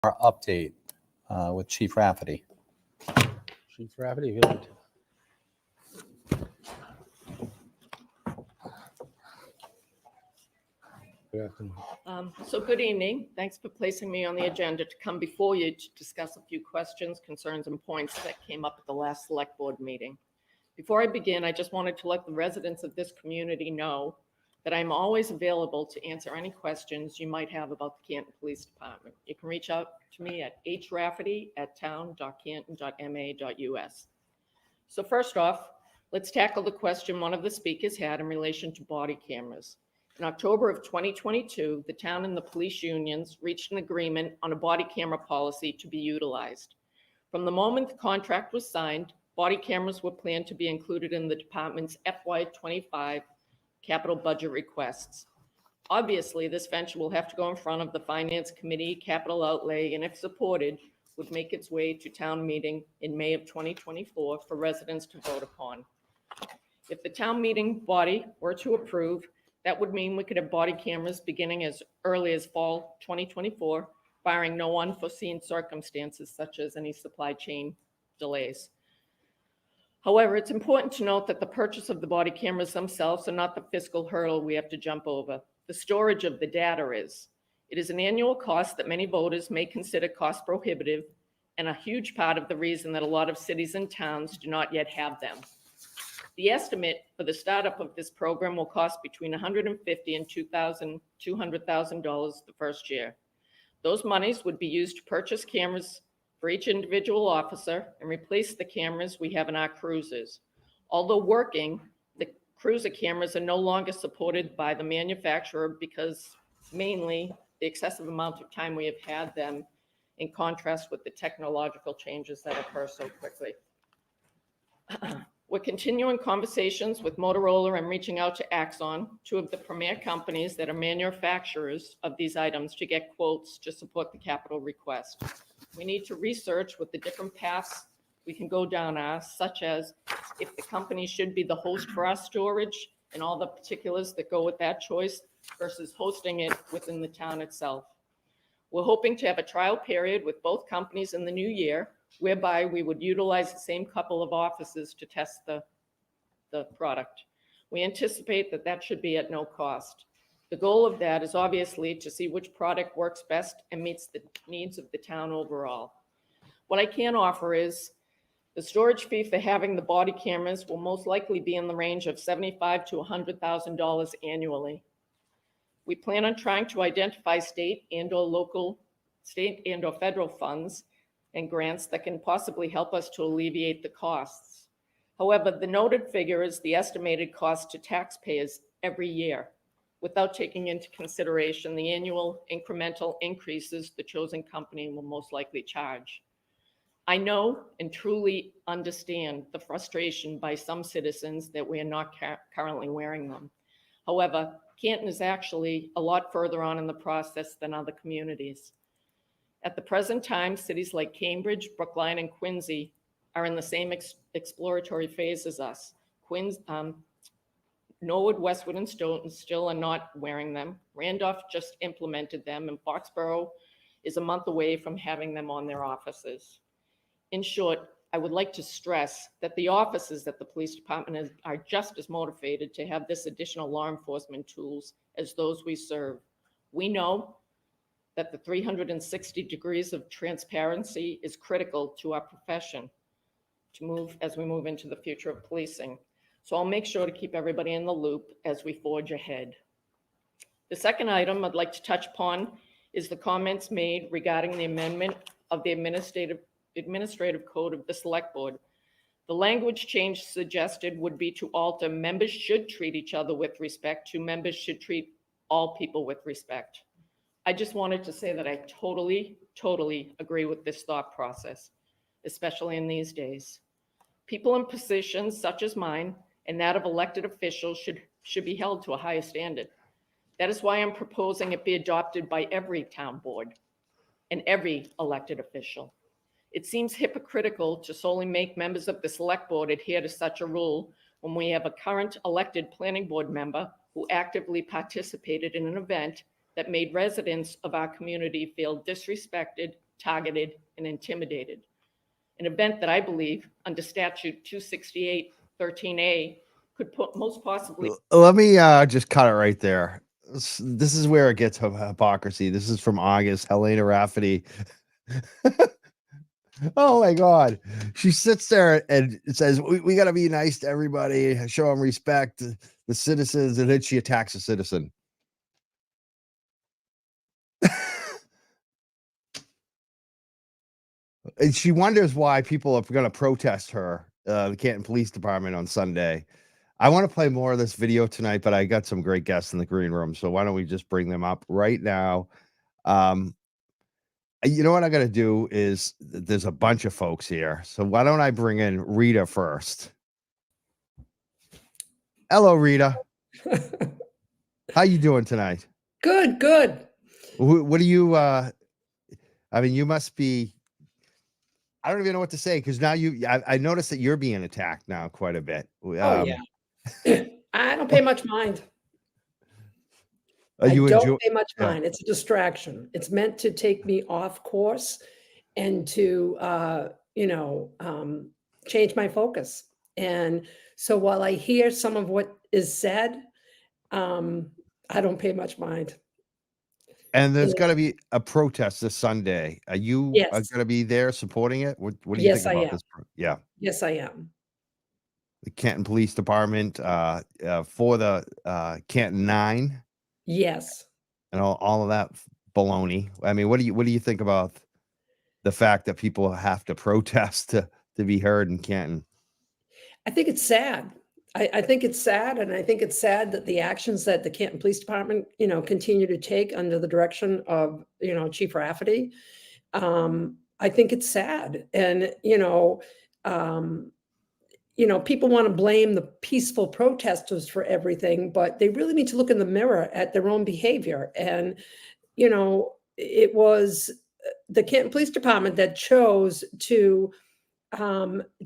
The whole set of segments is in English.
our update with Chief Rafferty. Chief Rafferty, if you'd like to. Good afternoon. So good evening. Thanks for placing me on the agenda to come before you to discuss a few questions, concerns, and points that came up at the last select board meeting. Before I begin, I just wanted to let the residents of this community know that I'm always available to answer any questions you might have about the Canton Police Department. You can reach out to me at hrafferty@town.canton.ma.us. So first off, let's tackle the question one of the speakers had in relation to body cameras. In October of 2022, the town and the police unions reached an agreement on a body camera policy to be utilized. From the moment the contract was signed, body cameras were planned to be included in the department's FY25 capital budget requests. Obviously, this venture will have to go in front of the Finance Committee, capital outlay, and if supported, would make its way to town meeting in May of 2024 for residents to vote upon. If the town meeting body were to approve, that would mean we could have body cameras beginning as early as fall 2024, barring no unforeseen circumstances such as any supply chain delays. However, it's important to note that the purchase of the body cameras themselves are not the fiscal hurdle we have to jump over. The storage of the data is. It is an annual cost that many voters may consider cost prohibitive, and a huge part of the reason that a lot of cities and towns do not yet have them. The estimate for the startup of this program will cost between $150,000 and $200,000 the first year. Those monies would be used to purchase cameras for each individual officer and replace the cameras we have in our cruisers. Although working, the cruiser cameras are no longer supported by the manufacturer because mainly the excessive amount of time we have had them in contrast with the technological changes that occur so quickly. We're continuing conversations with Motorola and reaching out to Axon, two of the premier companies that are manufacturers of these items, to get quotes to support the capital request. We need to research what the different paths we can go down are, such as if the company should be the host for our storage and all the particulars that go with that choice versus hosting it within the town itself. We're hoping to have a trial period with both companies in the new year, whereby we would utilize the same couple of offices to test the product. We anticipate that that should be at no cost. The goal of that is obviously to see which product works best and meets the needs of the town overall. What I can offer is the storage fee for having the body cameras will most likely be in the range of $75,000 to $100,000 annually. We plan on trying to identify state and or federal funds and grants that can possibly help us to alleviate the costs. However, the noted figure is the estimated cost to taxpayers every year, without taking into consideration the annual incremental increases the chosen company will most likely charge. I know and truly understand the frustration by some citizens that we are not currently wearing them. However, Canton is actually a lot further on in the process than other communities. At the present time, cities like Cambridge, Brookline, and Quincy are in the same exploratory phase as us. Norwood, Westwood, and Stoughton still are not wearing them. Randolph just implemented them, and Foxborough is a month away from having them on their offices. In short, I would like to stress that the officers at the police department are just as motivated to have this additional law enforcement tools as those we serve. We know that the 360 degrees of transparency is critical to our profession as we move into the future of policing. So I'll make sure to keep everybody in the loop as we forge ahead. The second item I'd like to touch upon is the comments made regarding the amendment of the administrative code of the select board. The language change suggested would be to alter members should treat each other with respect to members should treat all people with respect. I just wanted to say that I totally agree with this thought process, especially in these days. People in positions such as mine and that of elected officials should be held to a higher standard. That is why I'm proposing it be adopted by every town board and every elected official. It seems hypocritical to solely make members of the select board adhere to such a rule when we have a current elected planning board member who actively participated in an event that made residents of our community feel disrespected, targeted, and intimidated. An event that I believe under statute 268-13A could put most possibly. Let me just cut it right there. This is where it gets hypocrisy. This is from August. Helena Rafferty. Oh my God. She sits there and it says, we got to be nice to everybody, show them respect, the citizens, and then she attacks a citizen. And she wonders why people are going to protest her, the Canton Police Department on Sunday. I want to play more of this video tonight, but I got some great guests in the green room. So why don't we just bring them up right now? You know what I got to do is there's a bunch of folks here. So why don't I bring in Rita first? Hello, Rita. How you doing tonight? Good, good. What do you, I mean, you must be, I don't even know what to say. Cause now I noticed that you're being attacked now quite a bit. Oh yeah. I don't pay much mind. I don't pay much mind. It's a distraction. It's meant to take me off course and to, change my focus. And so while I hear some of what is said, I don't pay much mind. And there's got to be a protest this Sunday. Are you going to be there supporting it? What do you think about this? Yeah. Yes, I am. The Canton Police Department for the Canton 9. Yes. And all of that baloney. I mean, what do you think about the fact that people have to protest to be heard in Canton? I think it's sad. I think it's sad, and I think it's sad that the actions that the Canton Police Department, continue to take under the direction of, Chief Rafferty. I think it's sad, and people want to blame the peaceful protesters for everything, but they really need to look in the mirror at their own behavior. And it was the Canton Police Department that chose to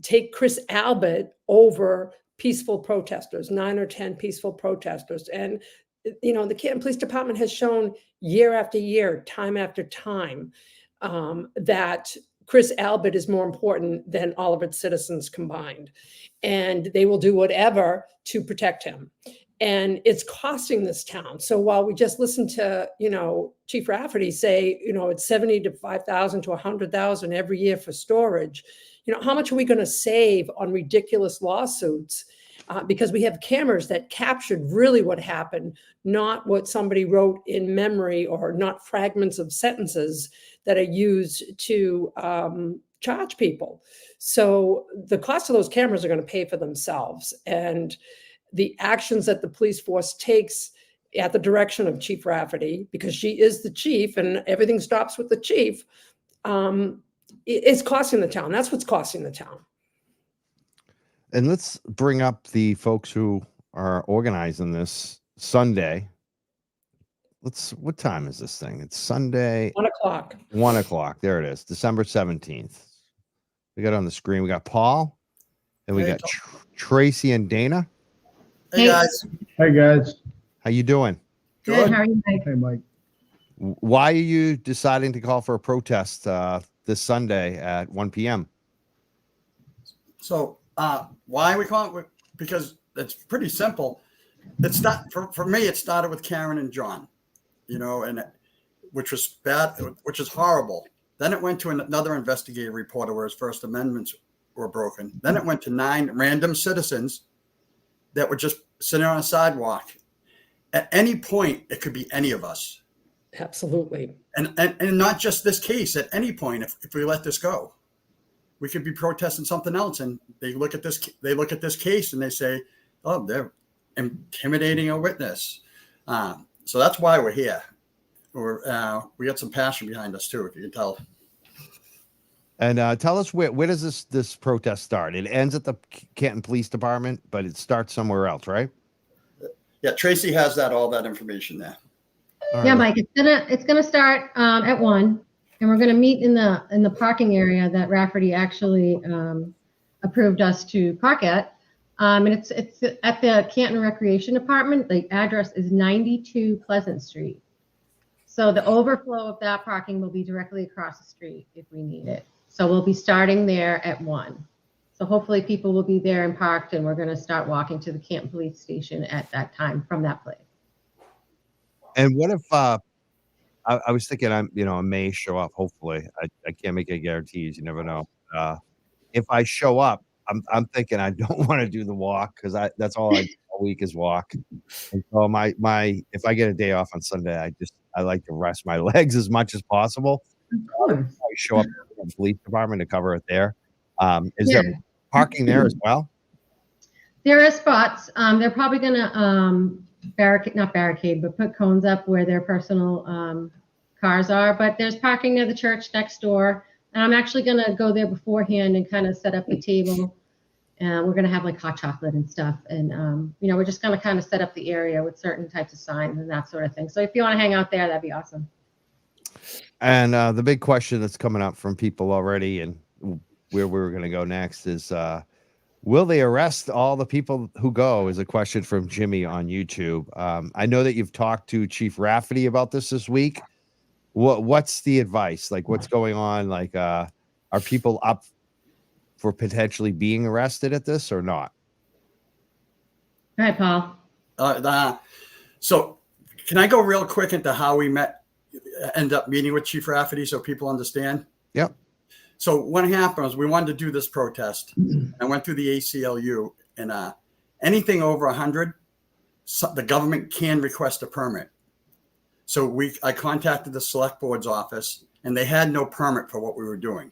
take Chris Albert over peaceful protesters, 9 or 10 peaceful protesters. And, the Canton Police Department has shown year after year, time after time, that Chris Albert is more important than all of its citizens combined. And they will do whatever to protect him. And it's costing this town. So while we just listened to, Chief Rafferty say, it's 70 to 5,000 to 100,000 every year for storage. How much are we going to save on ridiculous lawsuits? Because we have cameras that captured really what happened, not what somebody wrote in memory or not fragments of sentences that are used to charge people. So the cost of those cameras are going to pay for themselves. And the actions that the police force takes at the direction of Chief Rafferty, because she is the chief and everything stops with the chief, it's costing the town. That's what's costing the town. And let's bring up the folks who are organizing this Sunday. What time is this thing? It's Sunday. 1 o'clock. 1 o'clock. There it is. December 17th. We got on the screen. We got Paul and we got Tracy and Dana. Hey guys. Hey guys. How you doing? Good. How are you, Mike? Hey Mike. Why are you deciding to call for a protest this Sunday at 1 p.m.? So why are we calling it? Because it's pretty simple. It's not for me. It started with Karen and John, which was bad, which is horrible. Then it went to another investigative reporter where his First Amendments were broken. Then it went to 9 random citizens that were just sitting on a sidewalk. At any point, it could be any of us. Absolutely. And not just this case. At any point, if we let this go, we could be protesting something else. And they look at this case and they say, oh, they're intimidating a witness. So that's why we're here. We got some passion behind us too, if you can tell. And tell us where does this protest start? It ends at the Canton Police Department, but it starts somewhere else, right? Yeah, Tracy has all that information there. Yeah, Mike, it's gonna start at 1, and we're gonna meet in the parking area that Rafferty actually approved us to park at. And it's at the Canton Recreation Department. The address is 92 Pleasant Street. So the overflow of that parking will be directly across the street if we need it. So we'll be starting there at 1. So hopefully people will be there and parked, and we're going to start walking to the Canton Police Station at that time from that place. And what if I was thinking I may show up. Hopefully, I can't make any guarantees. You never know. If I show up, I'm thinking I don't want to do the walk because that's all I do all week is walk. And so if I get a day off on Sunday, I like to rest my legs as much as possible. I show up at the police department to cover it there. Is there parking there as well? There are spots. They're probably going to not barricade, but put cones up where their personal cars are. But there's parking near the church next door. And I'm actually going to go there beforehand and kind of set up a table. And we're going to have like hot chocolate and stuff. And, we're just going to kind of set up the area with certain types of signs and that sort of thing. So if you want to hang out there, that'd be awesome. And the big question that's coming up from people already and where we're going to go next is, will they arrest all the people who go, is a question from Jimmy on YouTube. I know that you've talked to Chief Rafferty about this week. What's the advice? Like, what's going on? Like, are people up for potentially being arrested at this or not? Go ahead, Paul. So can I go real quick into how we end up meeting with Chief Rafferty so people understand? Yep. So what happened was we wanted to do this protest. I went through the ACLU, and anything over 100, the government can request a permit. So I contacted the select board's office, and they had no permit for what we were doing.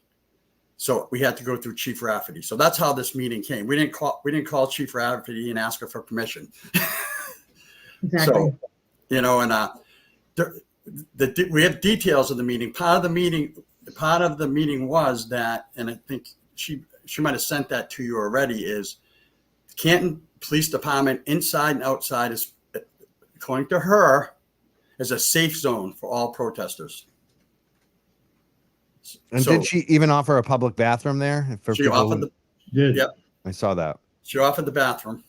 So we had to go through Chief Rafferty. So that's how this meeting came. We didn't call Chief Rafferty and ask her for permission. Exactly. So, we have details of the meeting. Part of the meeting was that, and I think she might have sent that to you already, is Canton Police Department inside and outside is, according to her, is a safe zone for all protesters. And did she even offer a public bathroom there? She offered Yep. I saw that. She offered the bathroom.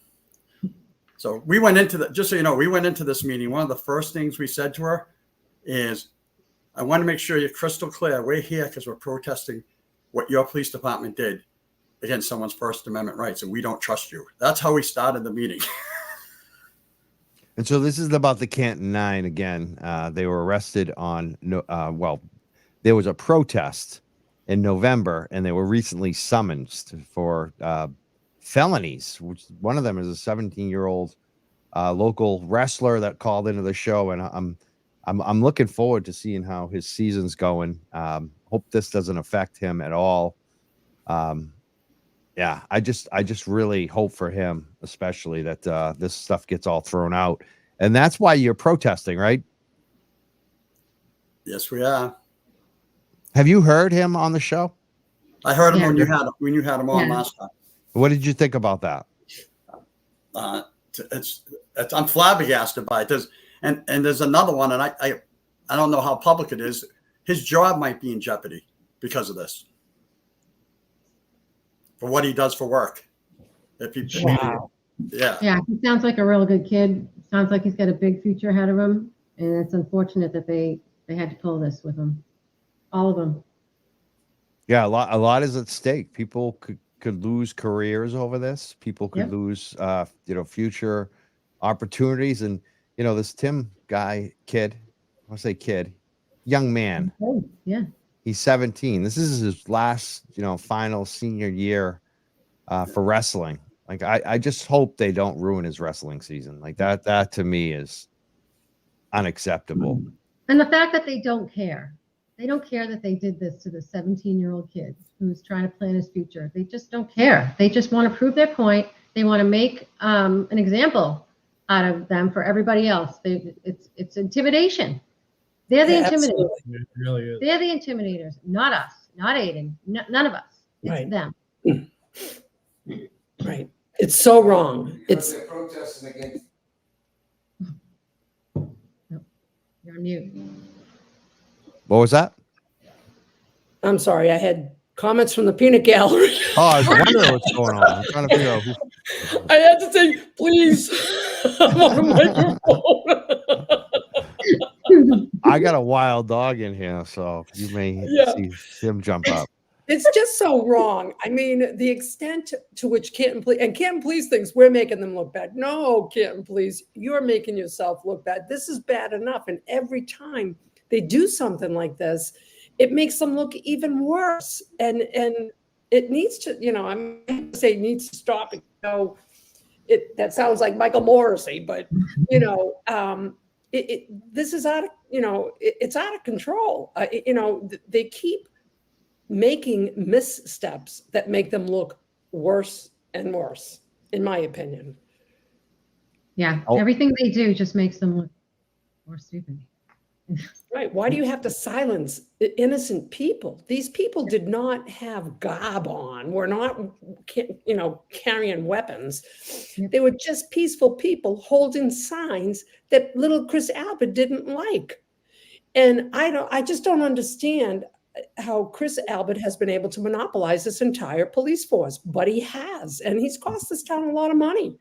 So we went into just so you know, we went into this meeting. One of the first things we said to her is, I want to make sure you're crystal clear. We're here because we're protesting what your police department did against someone's First Amendment rights, and we don't trust you. That's how we started the meeting. And so this is about the Canton 9 again. They were arrested on, there was a protest in November, and they were recently summoned for felonies, which one of them is a 17-year-old local wrestler that called into the show, and I'm looking forward to seeing how his season's going. Hope this doesn't affect him at all. I just really hope for him, especially that this stuff gets all thrown out. And that's why you're protesting, right? Yes, we are. Have you heard him on the show? I heard him when you had him on last time. What did you think about that? I'm flabbergasted by it. And there's another one, and I don't know how public it is. His job might be in jeopardy because of this. For what he does for work. Wow. Yeah. Yeah, he sounds like a real good kid. Sounds like he's got a big future ahead of him. And it's unfortunate that they had to pull this with him. All of them. Yeah, a lot is at stake. People could lose careers over this. People could lose future opportunities. And this Tim kid, young man. Yeah. He's 17. This is his last, final senior year for wrestling. Like, I just hope they don't ruin his wrestling season. Like that to me is unacceptable. And the fact that they don't care. They don't care that they did this to the 17-year-old kid who's trying to plan his future. They just don't care. They just want to prove their point. They want to make an example out of them for everybody else. It's intimidation. They're the intimidators. It really is. They're the intimidators, not us, not Aiden, none of us. It's Right. them. Right. It's so wrong. It's protesting against. You're on mute. What was that? I'm sorry, I had comments from the peanut gallery. Oh, I was wondering what's going on. I'm trying to figure out who. I had to say, please. I'm on a microphone. I got a wild dog in here, so you may Yeah. see him jump up. It's just so wrong. I mean, the extent to which Canton Police thinks we're making them look bad. No, Canton Police, you're making yourself look bad. This is bad enough. And every time they do something like this, it makes them look even worse. And it needs to, I'm going to say it needs to stop. That sounds like Michael Morrissey, but this is out of, it's out of control. They keep making missteps that make them look worse and worse, in my opinion. Yeah, Oh. everything they do just makes them look more stupid. Right. Why do you have to silence innocent people? These people did not have garb on. We're not, carrying weapons. They were just peaceful people holding signs that little Chris Albert didn't like. And I just don't understand how Chris Albert has been able to monopolize this entire police force, but he has, and he's cost this town a lot of money,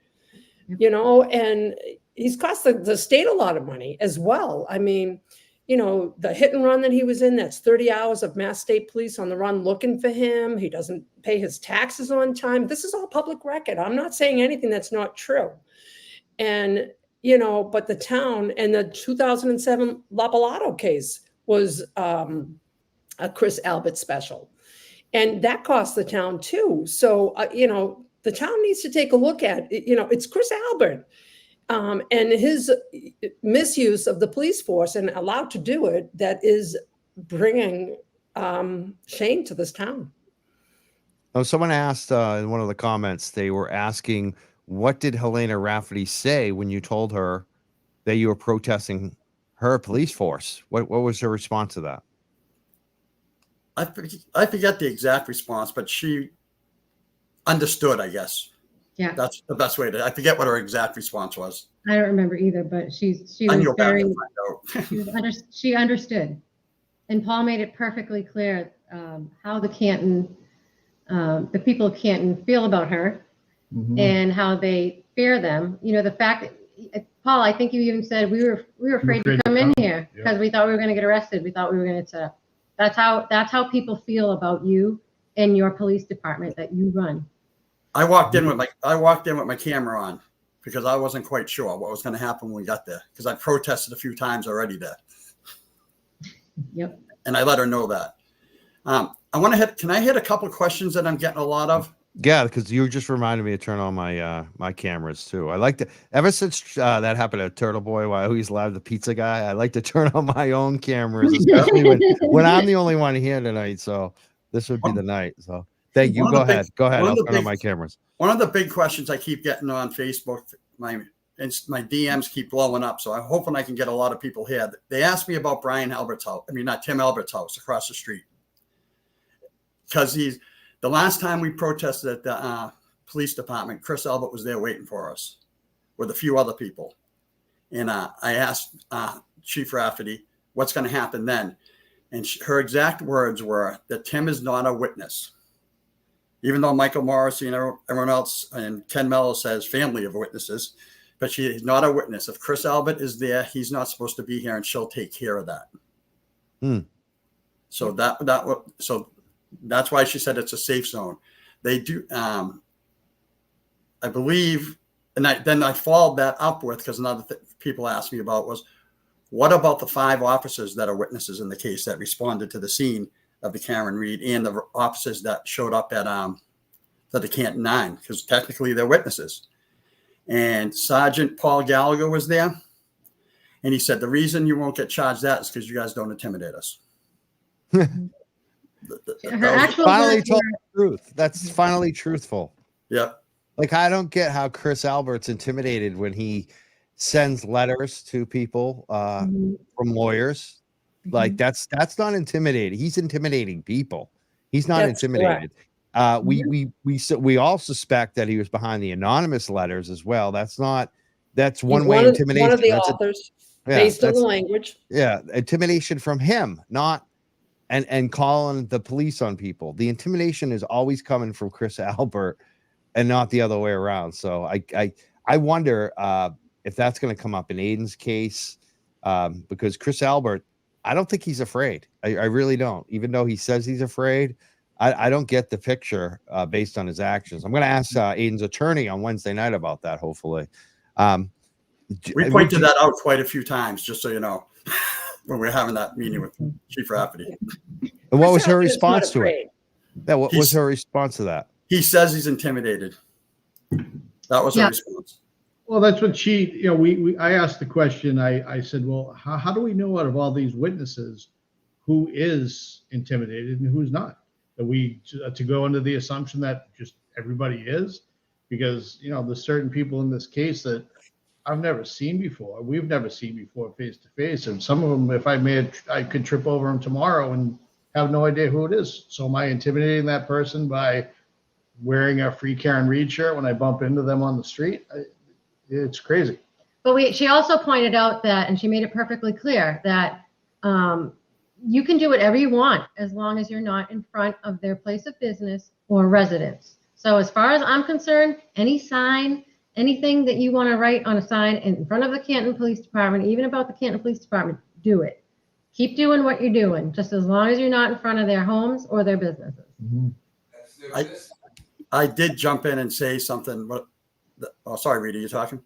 and he's cost the state a lot of money as well. I mean, the hit and run that he was in, that's 30 hours of Mass State Police on the run looking for him. He doesn't pay his taxes on time. This is all public record. I'm not saying anything that's not true. And, but the town and the 2007 Lapalato case was a Chris Albert special. And that cost the town too. So, the town needs to take a look at, it's Chris Albert. And his misuse of the police force and allowed to do it, that is bringing shame to this town. Oh, someone asked in one of the comments, they were asking, what did Helena Rafferty say when you told her that you were protesting her police force? What was her response to that? I forget the exact response, but she understood, I guess. Yeah, That's the best way to. I forget what her exact response was. I don't remember either, but she I was knew about very, to find out. she understood. And Paul made it perfectly clear how the people of Canton feel about her and how they fear them. The fact that, Paul, I think you even said we were afraid to come in here because we thought we were going to get arrested. We thought we were going to get set up. That's how people feel about you and your police department that you run. I walked in with my camera on because I wasn't quite sure what was going to happen when we got there, because I protested a few times already there. Yep. And I let her know that. Can I hit a couple of questions that I'm getting a lot of? Yeah, because you just reminded me to turn on my my cameras too. I like to, ever since that happened at Turtle Boy, while he's live, the pizza guy, I like to turn on my own cameras, especially when I'm the only one here tonight. So this would be the night. So thank you. Go ahead. I'll turn on my cameras. One of the big questions I keep getting on Facebook, my DMs keep blowing up. So I'm hoping I can get a lot of people here. They asked me about Brian Albert's house. I mean, not Tim Albert's house across the street. Because the last time we protested at the police department, Chris Albert was there waiting for us with a few other people. And I asked Chief Rafferty, what's going to happen then? And her exact words were that Tim is not a witness. Even though Michael Morrissey and everyone else and Ken Mello says family of witnesses, but she is not a witness. If Chris Albert is there, he's not supposed to be here, and she'll take care of that. So that's why she said it's a safe zone. They do, I believe, and then I followed that up with, because another people asked me about was, what about the 5 officers that are witnesses in the case that responded to the scene of the Karen Reed, and the officers that showed up at the Canton 9, because technically they're witnesses. And Sergeant Paul Gallagher was there, and he said the reason you won't get charged that is because you guys don't intimidate us. Her actual Finally words told were- the truth. That's finally truthful. Yeah. Like, I don't get how Chris Albert's intimidated when he sends letters to people from lawyers. Like, that's not intimidating. He's intimidating people. He's not That's intimidated. We all suspect that he was behind the anonymous letters as well. That's one way intimidation. One of the That's authors, based on the that's- language. Yeah, intimidation from him, not and calling the police on people. The intimidation is always coming from Chris Albert and not the other way around. So I wonder if that's going to come up in Aiden's case, because Chris Albert I don't think he's afraid. I really don't. Even though he says he's afraid, I don't get the picture based on his actions. I'm going to ask Aiden's attorney on Wednesday night about that, hopefully. We pointed that out quite a few times, just so you know, when we were having that meeting with Chief Rafferty. And what was her Chris Albert's not response to it? afraid. Yeah, what was her response to that? He says he's intimidated. That was her Yeah. response. Well, that's what I asked the question. I said, well, how do we know out of all these witnesses who is intimidated and who's not? That we to go into the assumption that just everybody is, because there's certain people in this case that I've never seen before. We've never seen before face to face, and some of them, if I could trip over them tomorrow and have no idea who it is. So am I intimidating that person by wearing a Free Karen Reed shirt when I bump into them on the street? It's crazy. But she also pointed out that, and she made it perfectly clear that you can do whatever you want as long as you're not in front of their place of business or residence. So as far as I'm concerned, any sign, anything that you want to write on a sign in front of the Canton Police Department, even about the Canton Police Department, do it. Keep doing what you're doing, just as long as you're not in front of their homes or their businesses. Mm-hmm. I did jump in and say something. Oh, sorry, Rita, you talking?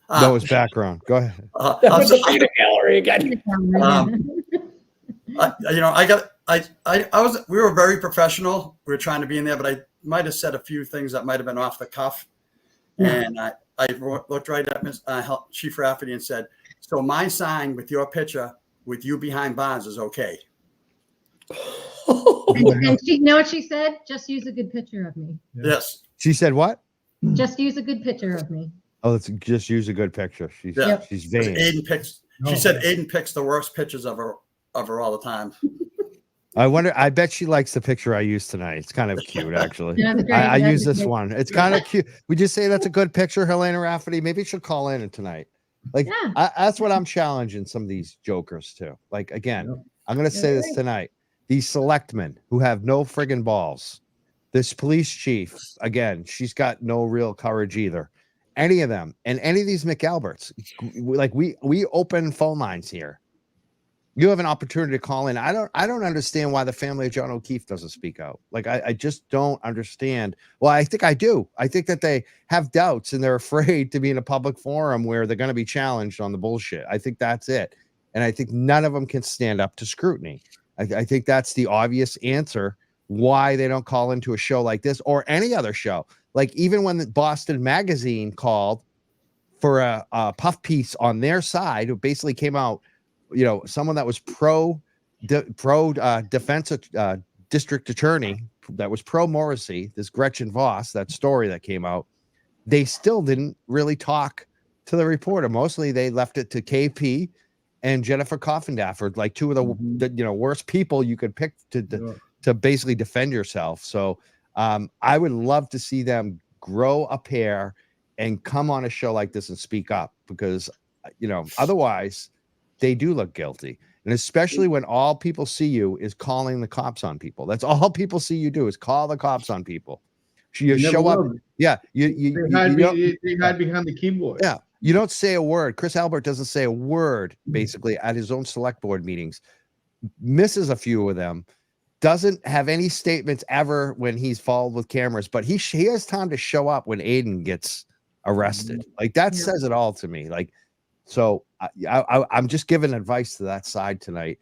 That was background. Go ahead. That was the photo gallery again. We were very professional. We were trying to be in there, but I might have said a few things that might have been off the cuff. And I looked right at Chief Rafferty and said, so my sign with your picture with you behind bars is okay. And she, you know what she said? Just use a good picture of me. Yes. She said what? Just use a good picture of me. Oh, let's just use a good picture. She's Yeah. she's vain. She said Aiden picks the worst pictures of her all the time. I bet she likes the picture I used tonight. It's kind of cute, actually. Yeah, that's great. I That's use this great. one. It's kind of cute. We just say that's a good picture, Helena Rafferty. Maybe she'll call in tonight. Like Yeah. that's what I'm challenging some of these jokers to. Like again, I'm gonna say this tonight. These selectmen who have no friggin' balls. This police chief, again, she's got no real courage either. Any of them, and any of these McAlberts, like we open phone lines here. You have an opportunity to call in. I don't understand why the family of John O'Keefe doesn't speak out. Like I just don't understand. Well, I think I do. I think that they have doubts and they're afraid to be in a public forum where they're going to be challenged on the bullshit. I think that's it. And I think none of them can stand up to scrutiny. I think that's the obvious answer why they don't call into a show like this or any other show. Like even when the Boston Magazine called for a puff piece on their side, who basically came out, someone that was pro defense district attorney that was pro Morrissey, this Gretchen Voss, that story that came out, they still didn't really talk to the reporter. Mostly they left it to KP and Jennifer Coffindaffer, like two of the worst people you could pick to basically defend yourself. So I would love to see them grow a pair and come on a show like this and speak up, because otherwise they do look guilty. And especially when all people see you is calling the cops on people. That's all people see you do is call the cops on people. You show up. Yeah. They hide behind the keyboard. Yeah. You don't say a word. Chris Albert doesn't say a word basically at his own select board meetings, misses a few of them, doesn't have any statements ever when he's followed with cameras, but he has time to show up when Aiden gets arrested. Like that says it all to me. Like, so I'm just giving advice to that side tonight.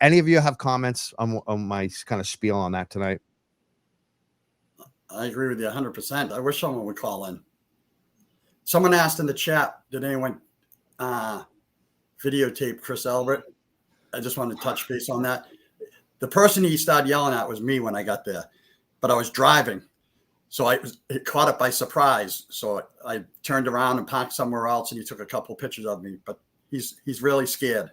Any of you have comments on my kind of spiel on that tonight? I agree with you 100%. I wish someone would call in. Someone asked in the chat, did anyone videotape Chris Albert? I just wanted to touch base on that. The person he started yelling at was me when I got there, but I was driving. So it caught it by surprise. So I turned around and parked somewhere else, and he took a couple pictures of me, but he's really scared.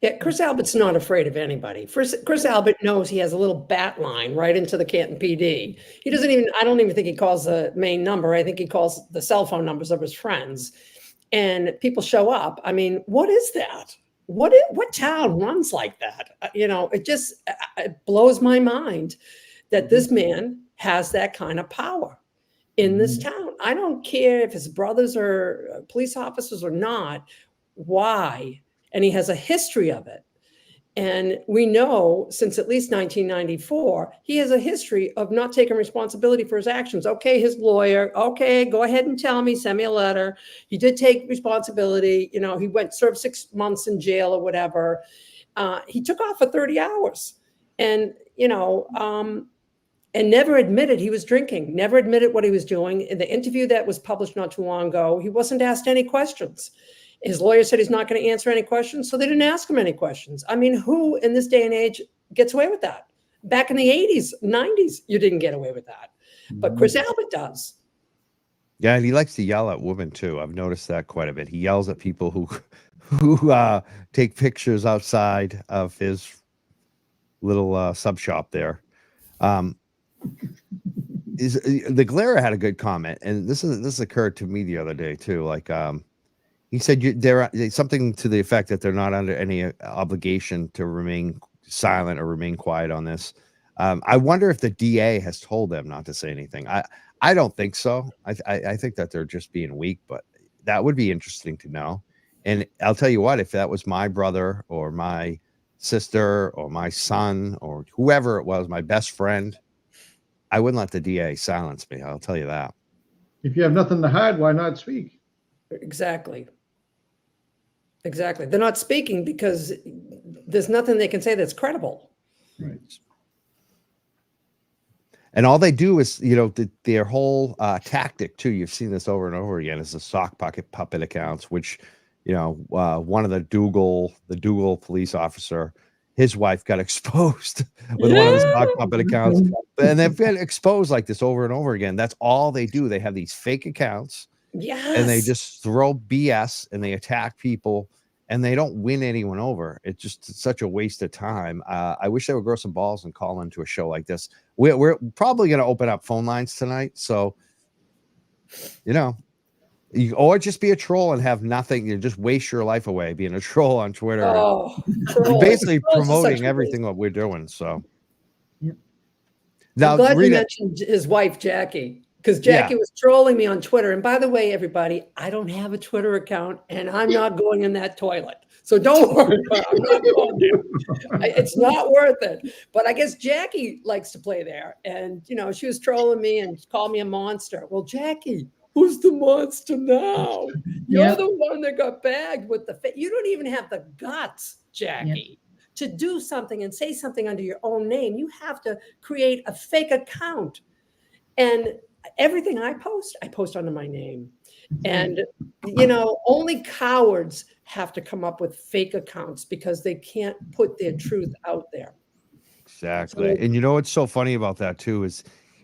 Yeah, Chris Albert's not afraid of anybody. Chris Albert knows he has a little bat line right into the Canton PD. He doesn't even, I don't even think he calls the main number. I think he calls the cell phone numbers of his friends. And people show up. I mean, what is that? What town runs like that? It blows my mind that this man has that kind of power in this town. I don't care if his brothers are police officers or not. why, and he has a history of it. And we know since at least 1994, he has a history of not taking responsibility for his actions. Okay, his lawyer, okay, go ahead and tell me, send me a letter. He did take responsibility. You know, he served 6 months in jail or whatever. He took off for 30 hours and, you know, and never admitted he was drinking, never admitted what he was doing. In the interview that was published not too long ago, he wasn't asked any questions. His lawyer said he's not going to answer any questions, so they didn't ask him any questions. I mean, who in this day and age gets away with that? Back in the 80s, 90s, you didn't get away with that. But Chris Albert does. Yeah, and he likes to yell at women too. I've noticed that quite a bit. He yells at people who take pictures outside of his little sub shop there. The Glare had a good comment, and this occurred to me the other day too. Like, he said they're something to the effect that they're not under any obligation to remain silent or remain quiet on this. I wonder if the DA has told them not to say anything. I don't think so. I think that they're just being weak, but that would be interesting to know. And I'll tell you what, if that was my brother or my sister or my son or whoever it was, my best friend, I wouldn't let the DA silence me. I'll tell you that. If you have nothing to hide, why not speak? Exactly. Exactly. They're not speaking because there's nothing they can say that's credible. Right. And all they do is, you know, their whole tactic too. You've seen this over and over again. Is the sock puppet accounts, which, you know, one of the Dougal police officer, his wife got exposed with one of the sock puppet accounts, and they've been exposed like this over and over again. That's all they do. They have these fake accounts. Yes. And they just throw BS and they attack people and they don't win anyone over. It's just such a waste of time. I wish they would grow some balls and call into a show like this. We're probably going to open up phone lines tonight. So, you know, or just be a troll and have nothing. You just waste your life away being a troll on Twitter. Oh, You're basically trolls are such promoting a everything what we're doing. So I'm now, glad you Rita, mentioned his wife, Jackie, because Jackie was trolling me on Twitter. And by the way, everybody, I don't have a Twitter account and I'm not going in that toilet. So don't worry about it. I'm not going there. It's not worth it. But I guess Jackie likes to play there. And, you know, she was trolling me and called me a monster. Well, Jackie, who's the monster now? You're the one that got bagged with the you don't even have the guts, Jackie, to do something and say something under your own name. You have to create a fake account. And everything I post under my name. And, you know, only cowards have to come up with fake accounts because they can't put their truth out there. exactly. So, And you know what's so funny about that too is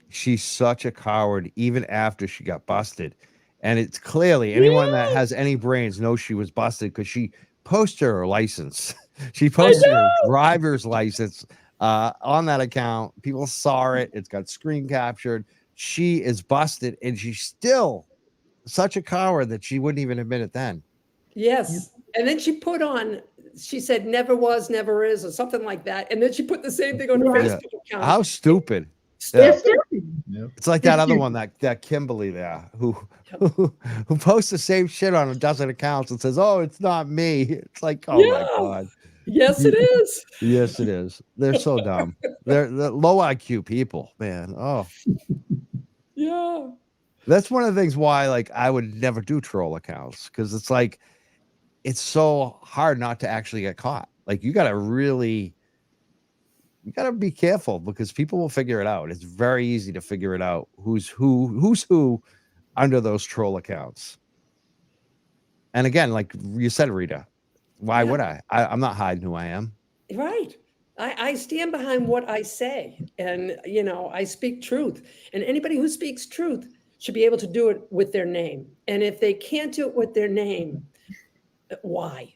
she's such a coward even after she got busted. And it's clearly anyone that has any brains knows she was busted because she posted her license. She posted her driver's license on that account. People saw it. It's got screen captured. She is busted and she's still such a coward that she wouldn't even admit it then. yes. And then she put on, she said, never was, never is, or something like that. And then she put the same thing on her Facebook account. How stupid. They're Stupid. stupid. It's like that other one, that Kimberly there, who posts the same shit on a dozen accounts and says, "Oh, it's not me." It's like, oh my God. Yes, it is. Yes, it is. They're so dumb. They're low IQ people, man. Oh, Yeah. that's one of the things why, like, I would never do troll accounts because it's like it's so hard not to actually get caught. Like, you got to be careful because people will figure it out. It's very easy to figure it out who's who under those troll accounts. And again, like you said, Rita, why would I? I'm not hiding who I am. Right. I stand behind what I say, and, you know, I speak truth, and anybody who speaks truth should be able to do it with their name. And if they can't do it with their name, why?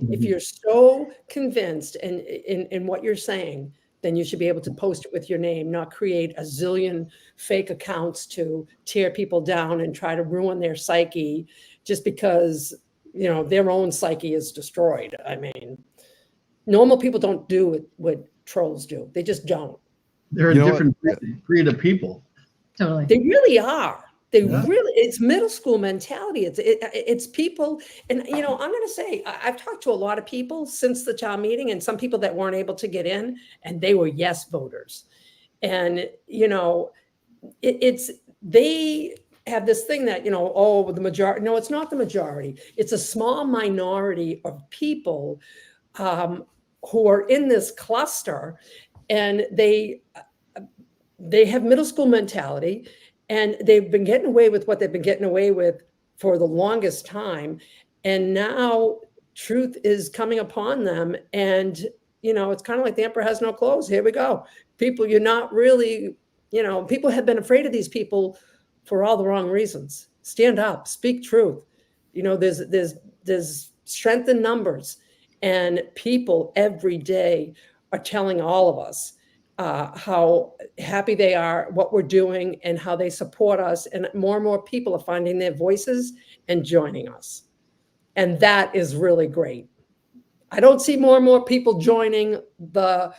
If you're so convinced in what you're saying, then you should be able to post it with your name, not create a zillion fake accounts to tear people down and try to ruin their psyche just because, you know, their own psyche is destroyed. I mean, normal people don't do what trolls do. They just don't. They're a different breed of people. Totally. They really are. They Yeah. really, it's middle school mentality. It's people. And, you know, I'm going to say, I've talked to a lot of people since the town meeting, and some people that weren't able to get in, and they were yes voters. And, you know, they have this thing that, you know, oh, the majority. No, it's not the majority. It's a small minority of people who are in this cluster, and they have middle school mentality, and they've been getting away with what they've been getting away with for the longest time. And now truth is coming upon them. And, you know, it's kind of like the emperor has no clothes. Here we go. People, you're not really, you know, people have been afraid of these people for all the wrong reasons. Stand up, speak truth. You know, there's strength in numbers, and people every day are telling all of us how happy they are, what we're doing, and how they support us. And more people are finding their voices and joining us. And that is really great. I don't see more and more people joining the,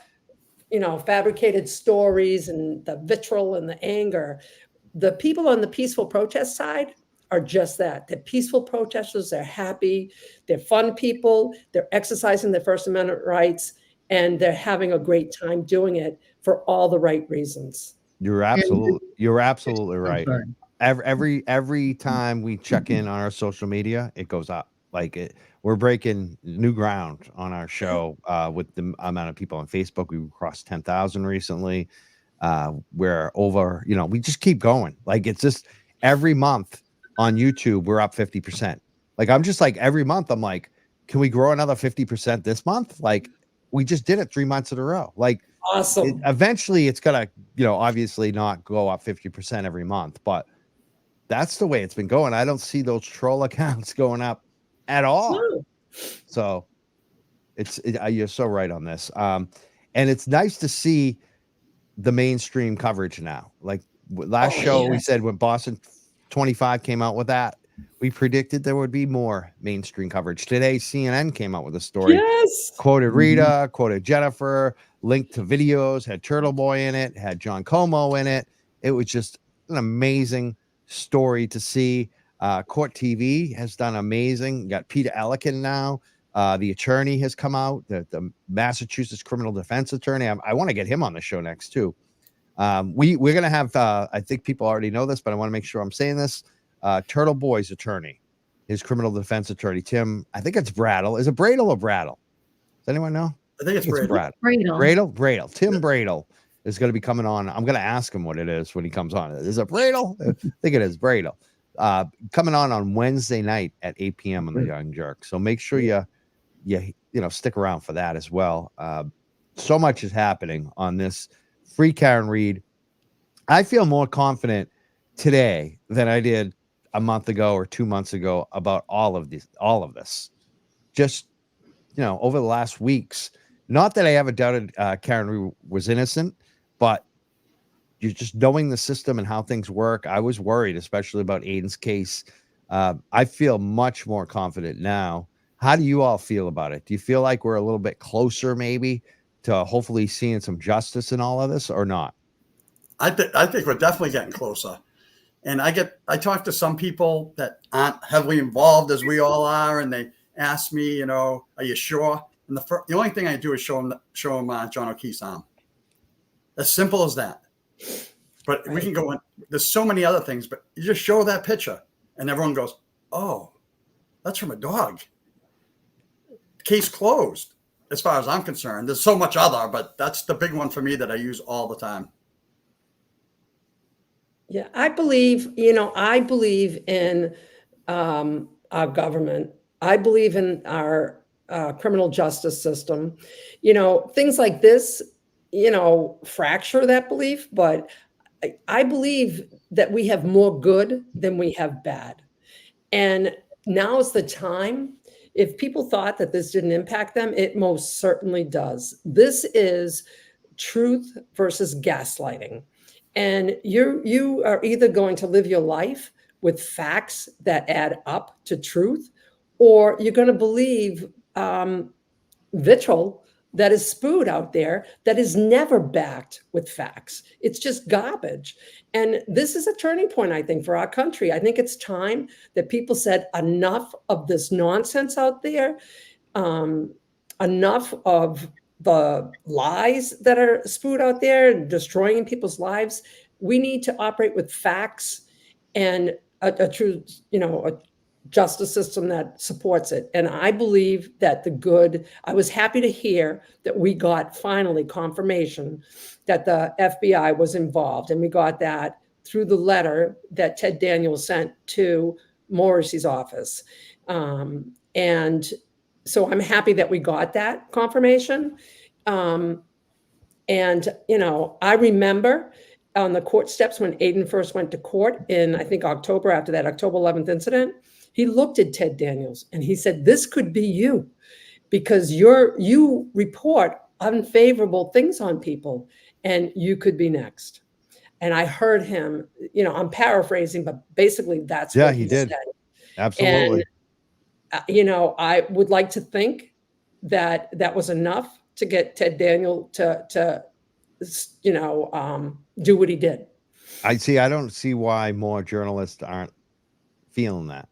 you know, fabricated stories and the vitriol and the anger. The people on the peaceful protest side are just that. They're peaceful protesters. They're happy. They're fun people. They're exercising their First Amendment rights, and they're having a great time doing it for all the right reasons. You're absolutely I'm right. sorry. Every time we check in on our social media, it goes up. Like we're breaking new ground on our show with the amount of people on Facebook. We crossed 10,000 recently. We're over, you know, we just keep going. Like it's just every month on YouTube, we're up 50%. Like I'm just like every month, I'm like, can we grow another 50% this month? Like we just did it 3 months in a row. Like Awesome. eventually it's gonna, you know, obviously not go up 50% every month, but that's the way it's been going. I don't see those troll accounts going up at all. No. So you're so right on this. And it's nice to see the mainstream coverage now. Like last show, we said when Boston 25 came out with that, we predicted there would be more mainstream coverage. Today, CNN came out with a story. Yes. Quoted Rita, quoted Jennifer, linked to videos, had Turtle Boy in it, had John Como in it. It was just an amazing story to see. Court TV has done amazing. You got Peter Ellikin now. The attorney has come out, the Massachusetts criminal defense attorney. I want to get him on the show next too. We're going to have, I think people already know this, but I want to make sure I'm saying this. Turtle Boy's attorney, his criminal defense attorney, Tim, I think it's Bradle. Is it Bradle or Bradle? Does anyone know? I think it's Brady. Bradle. Tim Bradle is going to be coming on. I'm going to ask him what it is when he comes on. Is it Bradle? I think it is Bradle. Coming on Wednesday night at 8 p.m. on the Young Jerk. So make sure you stick around for that as well. So much is happening on this free Karen Read. I feel more confident today than I did a month ago or 2 months ago about all of this. Just, over the last weeks, not that I ever doubted Karen Read was innocent, but you're just knowing the system and how things work. I was worried, especially about Aiden's case. I feel much more confident now. How do you all feel about it? Do you feel like we're a little bit closer maybe to hopefully seeing some justice in all of this or not? I think we're definitely getting closer. And I talk to some people that aren't heavily involved as we all are, and they ask me, are you sure? And the only thing I do is show them John O'Keefe's arm. As simple as that. But we can go in. There's so many other things, but you just show that picture, and everyone goes, "Oh, that's from a dog." Case closed, as far as I'm concerned. There's so much other, but that's the big one for me that I use all the time. Yeah, I believe in our government. I believe in our criminal justice system. Things like this, fracture that belief, but I believe that we have more good than we have bad. And now is the time. If people thought that this didn't impact them, it most certainly does. This is truth versus gaslighting. And you are either going to live your life with facts that add up to truth, or you're going to believe vitriol that is spewed out there that is never backed with facts. It's just garbage. And this is a turning point, I think, for our country. I think it's time that people said enough of this nonsense out there, enough of the lies that are spewed out there and destroying people's lives. We need to operate with facts and a true, a justice system that supports it. And I believe that I was happy to hear that we got finally confirmation that the FBI was involved. And we got that through the letter that Ted Daniels sent to Morrissey's office. And so I'm happy that we got that confirmation. And, I remember on the court steps when Aiden first went to court in, I think, October, after that October 11th incident, he looked at Ted Daniels and he said, this could be you, because you report unfavorable things on people and you could be next. And I heard him, I'm paraphrasing, but basically that's what he did. Said. Absolutely. And, I would like to think that that was enough to get Ted Daniel to do what he did. I don't see why more journalists aren't feeling that,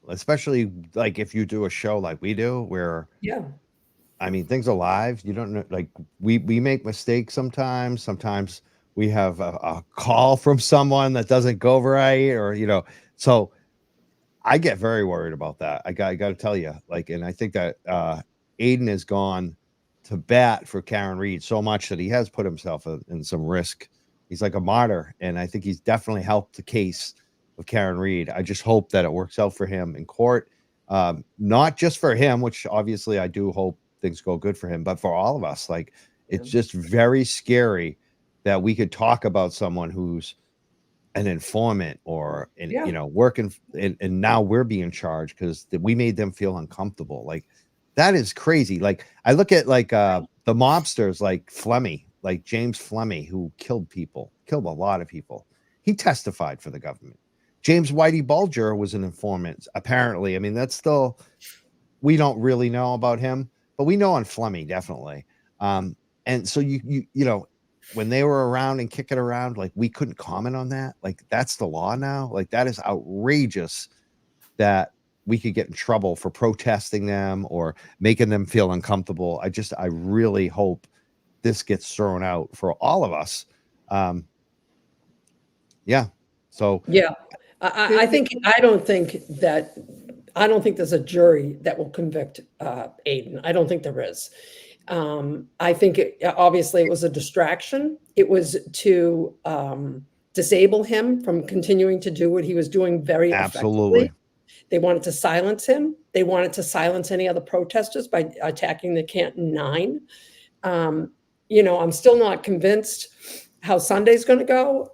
especially like if you do a show like we do, where things are live. You don't know, like we make mistakes sometimes. Sometimes we have a call from someone that doesn't go right, or so I get very worried about that. I got to tell you, and I think that Aiden has gone to bat for Karen Reed so much that he has put himself in some risk. He's like a martyr, and I think he's definitely helped the case of Karen Reed. I just hope that it works out for him in court, not just for him, which obviously I do hope things go good for him, but for all of us. It's just very scary that we could talk about someone who's an informant or working, and now we're being charged because we made them feel uncomfortable. That is crazy. I look at the mobsters like Flemmy, like James Flemmy, who killed a lot of people. He testified for the government. James Whitey Bulger was an informant, apparently. That's still, we don't really know about him, but we know on Flemmy, definitely. And so when they were around and kicking around, we couldn't comment on that. That's the law now. That is outrageous that we could get in trouble for protesting them or making them feel uncomfortable. I really hope this gets thrown out for all of us. So I don't think there's a jury that will convict Aiden. I don't think there is. I think obviously it was a distraction. It was to disable him from continuing to do what he was doing very effectively. They wanted to silence him. They wanted to silence any other protesters by attacking the Canton 9. I'm still not convinced how Sunday's going to go.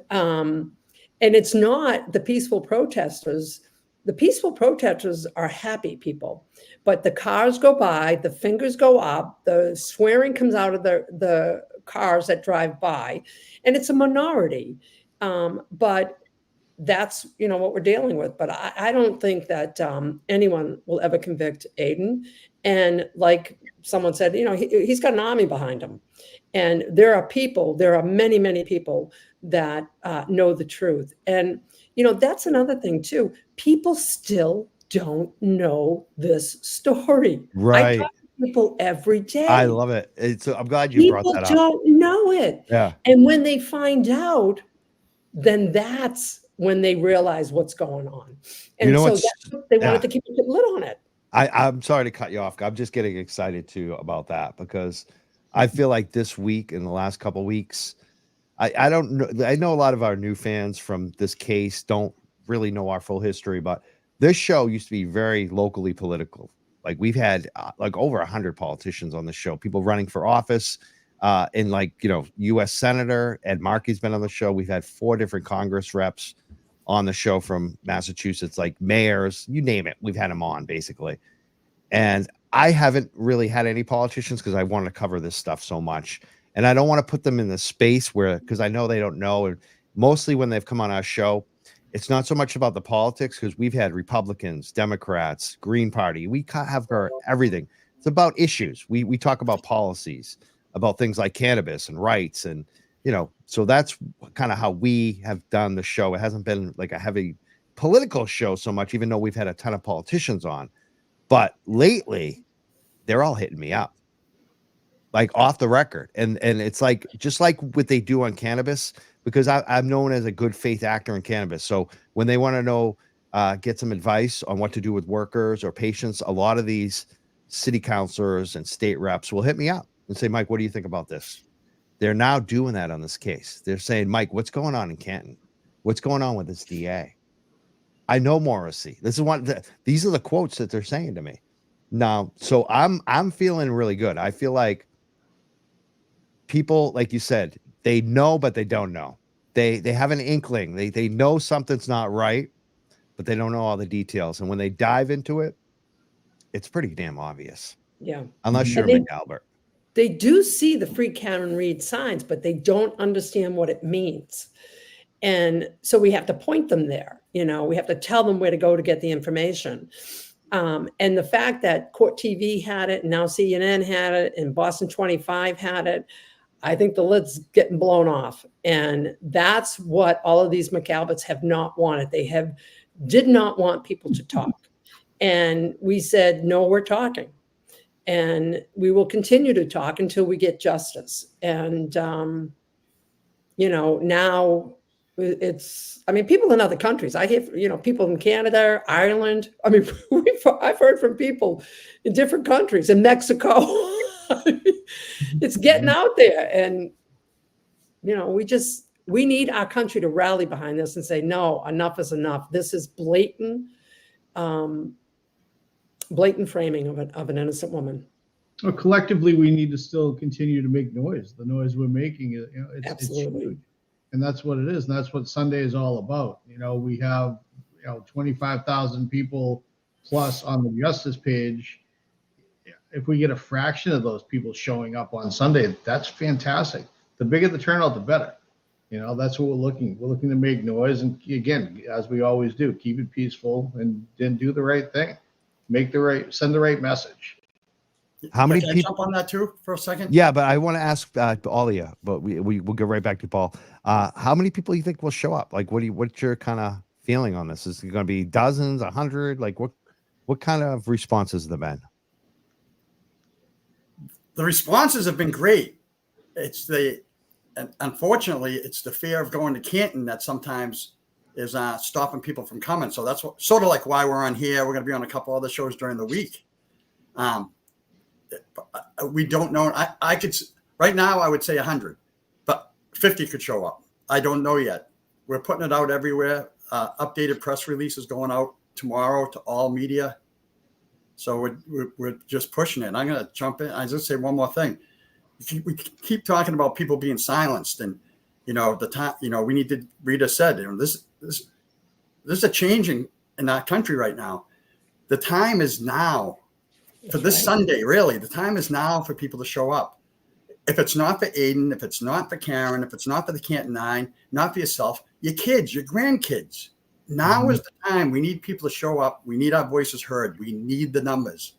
And it's not the peaceful protesters. The peaceful protesters are happy people, but the cars go by, the fingers go up, the swearing comes out of the cars that drive by, and it's a minority. But that's, what we're dealing with. But I don't think that anyone will ever convict Aiden. And like someone said, he's got an army behind him. And there are many, many people that know the truth. And, that's another thing too. People still don't know this story. Right. I talk to people every day. I love it. I'm glad you brought that up. People don't know it. Yeah. And when they find out, then that's when they realize what's going on. And they wanted to keep a lid on it. I'm sorry to cut you off. I'm just getting excited too about that, because I feel like this week, in the last couple of weeks, I don't know. I know a lot of our new fans from this case don't really know our full history, but this show used to be very locally political. We've had over 100 politicians on the show, people running for office, and U.S. Senator Ed Markey's been on the show. We've had 4 different Congress reps on the show from Massachusetts, mayors, you name it. We've had them on basically. And I haven't really had any politicians because I want to cover this stuff so much. And I don't want to put them in the space because I know they don't know. And mostly when they've come on our show, it's not so much about the politics, because we've had Republicans, Democrats, Green Party. We have everything. It's about issues. We talk about policies, about things like cannabis and rights, and so that's kind of how we have done the show. It hasn't been like a heavy political show so much, even though we've had a ton of politicians on. But lately, they're all hitting me up, like off the record, and it's like just like what they do on cannabis, because I'm known as a good faith actor in cannabis. So when they want to know, get some advice on what to do with workers or patients, a lot of these city councilors and state reps will hit me up and say, Mike, what do you think about this? They're now doing that on this case. They're saying, Mike, what's going on in Canton? What's going on with this DA? I know Morrissey. This is these are the quotes that they're saying to me now. So I'm feeling really good. I feel like people, like you said, they know, but they don't know. They have an inkling. They know something's not right, but they don't know all the details. And when they dive into it, it's pretty damn obvious. Yeah. Unless you're And McAlbert. they do see the Free Karen Read signs, but they don't understand what it means. And so we have to point them there. We have to tell them where to go to get the information. And the fact that Court TV had it, and now CNN had it, and Boston 25 had it, I think the lid's getting blown off. And that's what all of these McAlberts have not wanted. They did not want people to talk. And we said, no, we're talking. And we will continue to talk until we get justice. And, now people in other countries, I hear, people in Canada, Ireland. I've heard from people in different countries, in Mexico. It's getting out there. And, we need our country to rally behind this and say, no, enough is enough. This is blatant framing of an innocent woman. Well, collectively, we need to still continue to make noise. The noise we're making, it's huge. And that's what it is. And that's what Sunday is all about. We have, 25,000 people plus on the justice page. If we get a fraction of those people showing up on Sunday, that's fantastic. The bigger the turnout, the better. That's what we're looking. We're looking to make noise. And again, as we always do, keep it peaceful and then do the right thing. Send the right message. How many Can I people jump on that too for a second? Yeah, but I want to ask all of you, but we'll go right back to Paul. How many people do you think will show up? Like, what's your kind of feeling on this? Is it going to be dozens, 100? Like, what kind of responses have there been? The responses have been great. And unfortunately, it's the fear of going to Canton that sometimes is stopping people from coming. So that's sort of like why we're on here. We're going to be on a couple other shows during the week. We don't know. I could right now, I would say 100, but 50 could show up. I don't know yet. We're putting it out everywhere. Updated press release is going out tomorrow to all media. So we're just pushing it. I'm going to jump in. I just say one more thing. We keep talking about people being silenced, and the time. We need to. Rita said, this is a changing in our country right now. The time is now. For this Sunday, really, the time is now for people to show up. If it's not for Aiden, if it's not for Karen, if it's not for the Canton 9, not for yourself, your kids, your grandkids. Now is the time. We need people to show up. We need our voices heard. We need the numbers.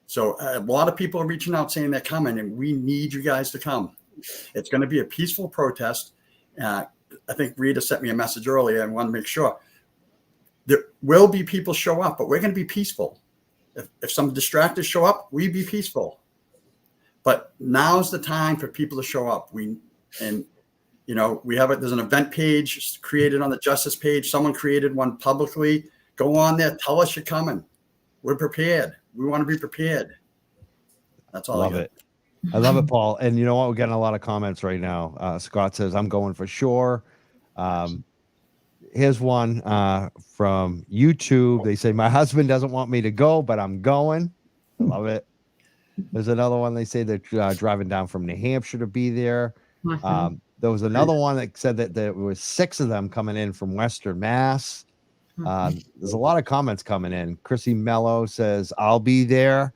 So a lot of people are reaching out saying they're coming, and we need you guys to come. It's going to be a peaceful protest. I think Rita sent me a message earlier. I want to make sure there will be people show up, but we're going to be peaceful. If some distractors show up, we be peaceful. But now's the time for people to show up. We have there's an event page created on the Justice page. Someone created one publicly. Go on there. Tell us you're coming. We're prepared. We want to be prepared. That's all. Love it. I love it, Paul. And you know what? We're getting a lot of comments right now. Scott says, I'm going for sure. Here's one from YouTube. They say, my husband doesn't want me to go, but I'm going. I love it. There's another one. They say they're driving down from New Hampshire to be there. Awesome. There was another one that said that there was 6 of them coming in from Western Mass. There's a lot of comments coming in. Chrissy Mello says, I'll be there.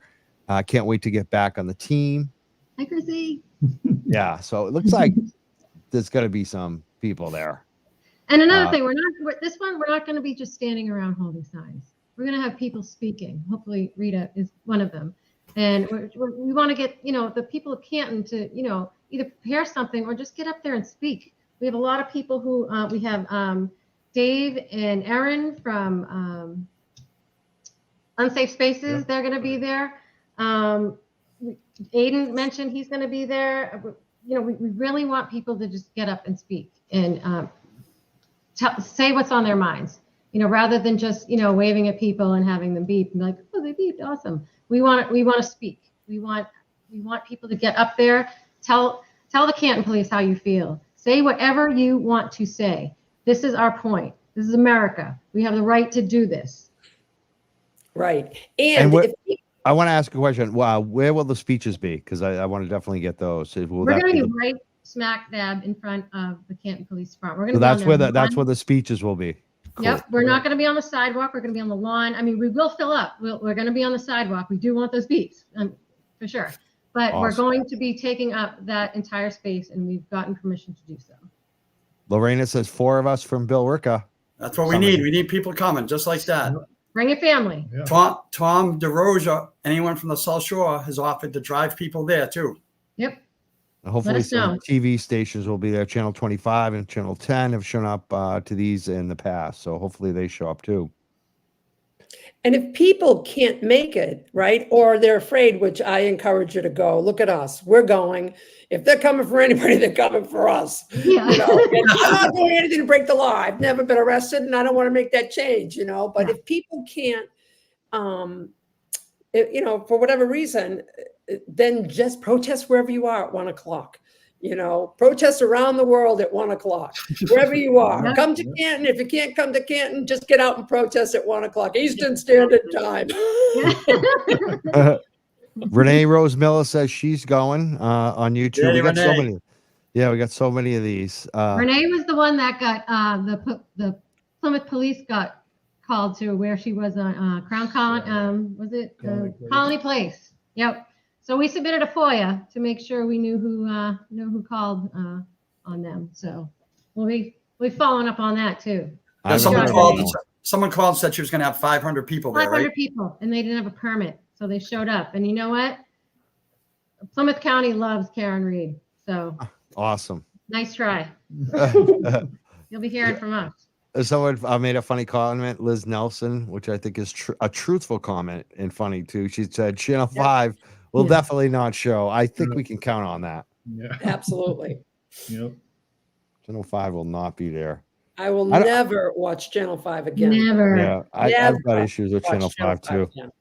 Can't wait to get back on the team. Hi, Chrissy. Yeah. So it looks like there's going to be some people there. And another thing, we're not going to be just standing around holding signs. We're going to have people speaking. Hopefully Rita is one of them. And we want to get, the people of Canton to, either prepare something or just get up there and speak. We have a lot of people who, we have Dave and Erin from Unsafe Spaces. Yep. They're going to be there. Aiden mentioned he's going to be there. We really want people to just get up and speak and say what's on their minds, rather than just, waving at people and having them beep and be like, oh, they beeped, awesome. We want to speak. We want people to get up there, tell the Canton Police how you feel. Say whatever you want to say. This is our point. This is America. We have the right to do this. Right. And And if I want to ask a question. Wow, where will the speeches be? Because I want to definitely get those. Will We're that going be to be right smack dab in front of the Canton Police Department. We're so going to that's where the speeches will be. Cool. Yep, we're not going to be on the sidewalk. We're going to be on the lawn. I mean, we will fill up. We're going to be on the sidewalk. We do want those beeps, for sure. But we're Awesome. going to be taking up that entire space, and we've gotten permission to do so. Lorena says 4 of us from Bill Ricca. That's what we need. We need people coming just like that. Bring your family. Yeah. Tom DeRosa, anyone from the South Shore, has offered to drive people there too. Yep. Hopefully us some know. TV stations will be there. Channel 25 and Channel 10 have shown up to these in the past. So hopefully they show up too. And if people can't make it, right, or they're afraid, which I encourage you to go, look at us. We're going. If they're coming for anybody, they're coming for us. Yeah. And I'm not doing anything to break the law. I've never been arrested, and I don't want to make that change, But if people can't, for whatever reason, then just protest wherever you are at 1 o'clock. Protest around the world at 1 o'clock, wherever you are. Yeah. Come to Canton. If you can't come to Canton, just get out and protest at 1 o'clock Eastern Standard Time. Renee Rose Miller says she's going on YouTube. Yay, We got so Renee. many. Yeah, we got so many of these. Renee was the one that got the Plymouth Police got called to where she was on Crown Colony. Was it Colony Place? Yep. So we submitted a FOIA to make sure we knew who called on them. So we'll be following up on that too. I'm Someone gonna- called. Someone called and said she was going to have 500 people there, 500 right? people, and they didn't have a permit, so they showed up. And you know what? Plymouth County loves Karen Reed. So Awesome. nice try. You'll be hearing from us. Someone made a funny comment, Liz Nelson, which I think is a truthful comment and funny too. She said, Channel 5 will definitely not show. I think we can count on that. Yeah. Absolutely. Yep. Channel 5 will not be there. I will I don't- never watch Channel 5 again. Never. Yeah, I've got Never issues with watch Channel 5 too. again.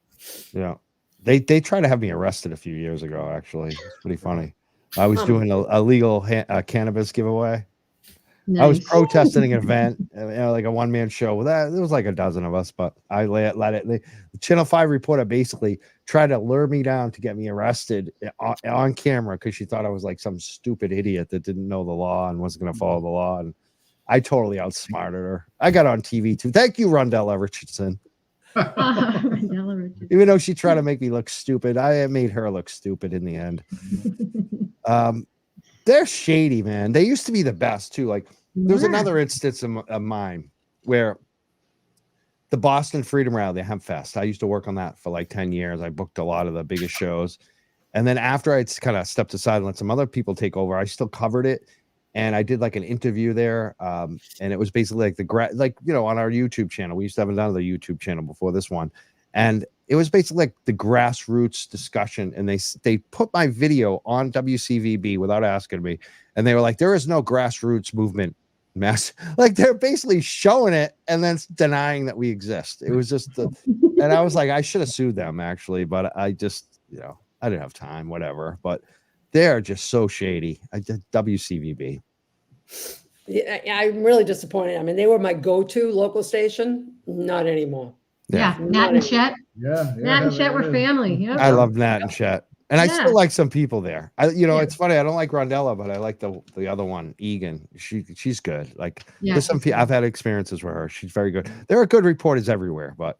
Yeah. They tried to have me arrested a few years ago, actually. It's pretty funny. I was doing a legal cannabis giveaway. I was Nice. protesting an event, like a one-man show. Well, there was like a dozen of us, but I let it. The Channel 5 reporter basically tried to lure me down to get me arrested on camera because she thought I was like some stupid idiot that didn't know the law and wasn't going to follow the law. And I totally outsmarted her. I got on TV too. Thank you, Rondella Richardson. Mandela Richards. Even though she tried to make me look stupid, I made her look stupid in the end. They're shady, man. They used to be the best too. Like there's Yeah. another instance of mine where the Boston Freedom Rally, the Hemp Fest. I used to work on that for like 10 years. I booked a lot of the biggest shows. And then after I kind of stepped aside and let some other people take over, I still covered it. And I did like an interview there. And it was basically like on our YouTube channel. We used to have another YouTube channel before this one. And it was basically like the grassroots discussion. And they put my video on WCVB without asking me. And they were like, there is no grassroots movement mess. Like they're basically showing it and then denying that we exist. It was just, and I was like, I should have sued them actually, but I just, I didn't have time, whatever. But they're just so shady. I did WCVB. Yeah, I'm really disappointed. I mean, they were my go-to local station. Not anymore. Yeah, Nat and Chet. Yeah. Nat and Chet were family. Yep. I love Nat and Chet. And I Yeah. still like some people there. Yeah. It's funny. I don't like Rondella, but I like the other one, Egan. She's good. Like Yeah, there's some she's people I've had experiences with her. She's very good. There are good reporters everywhere, but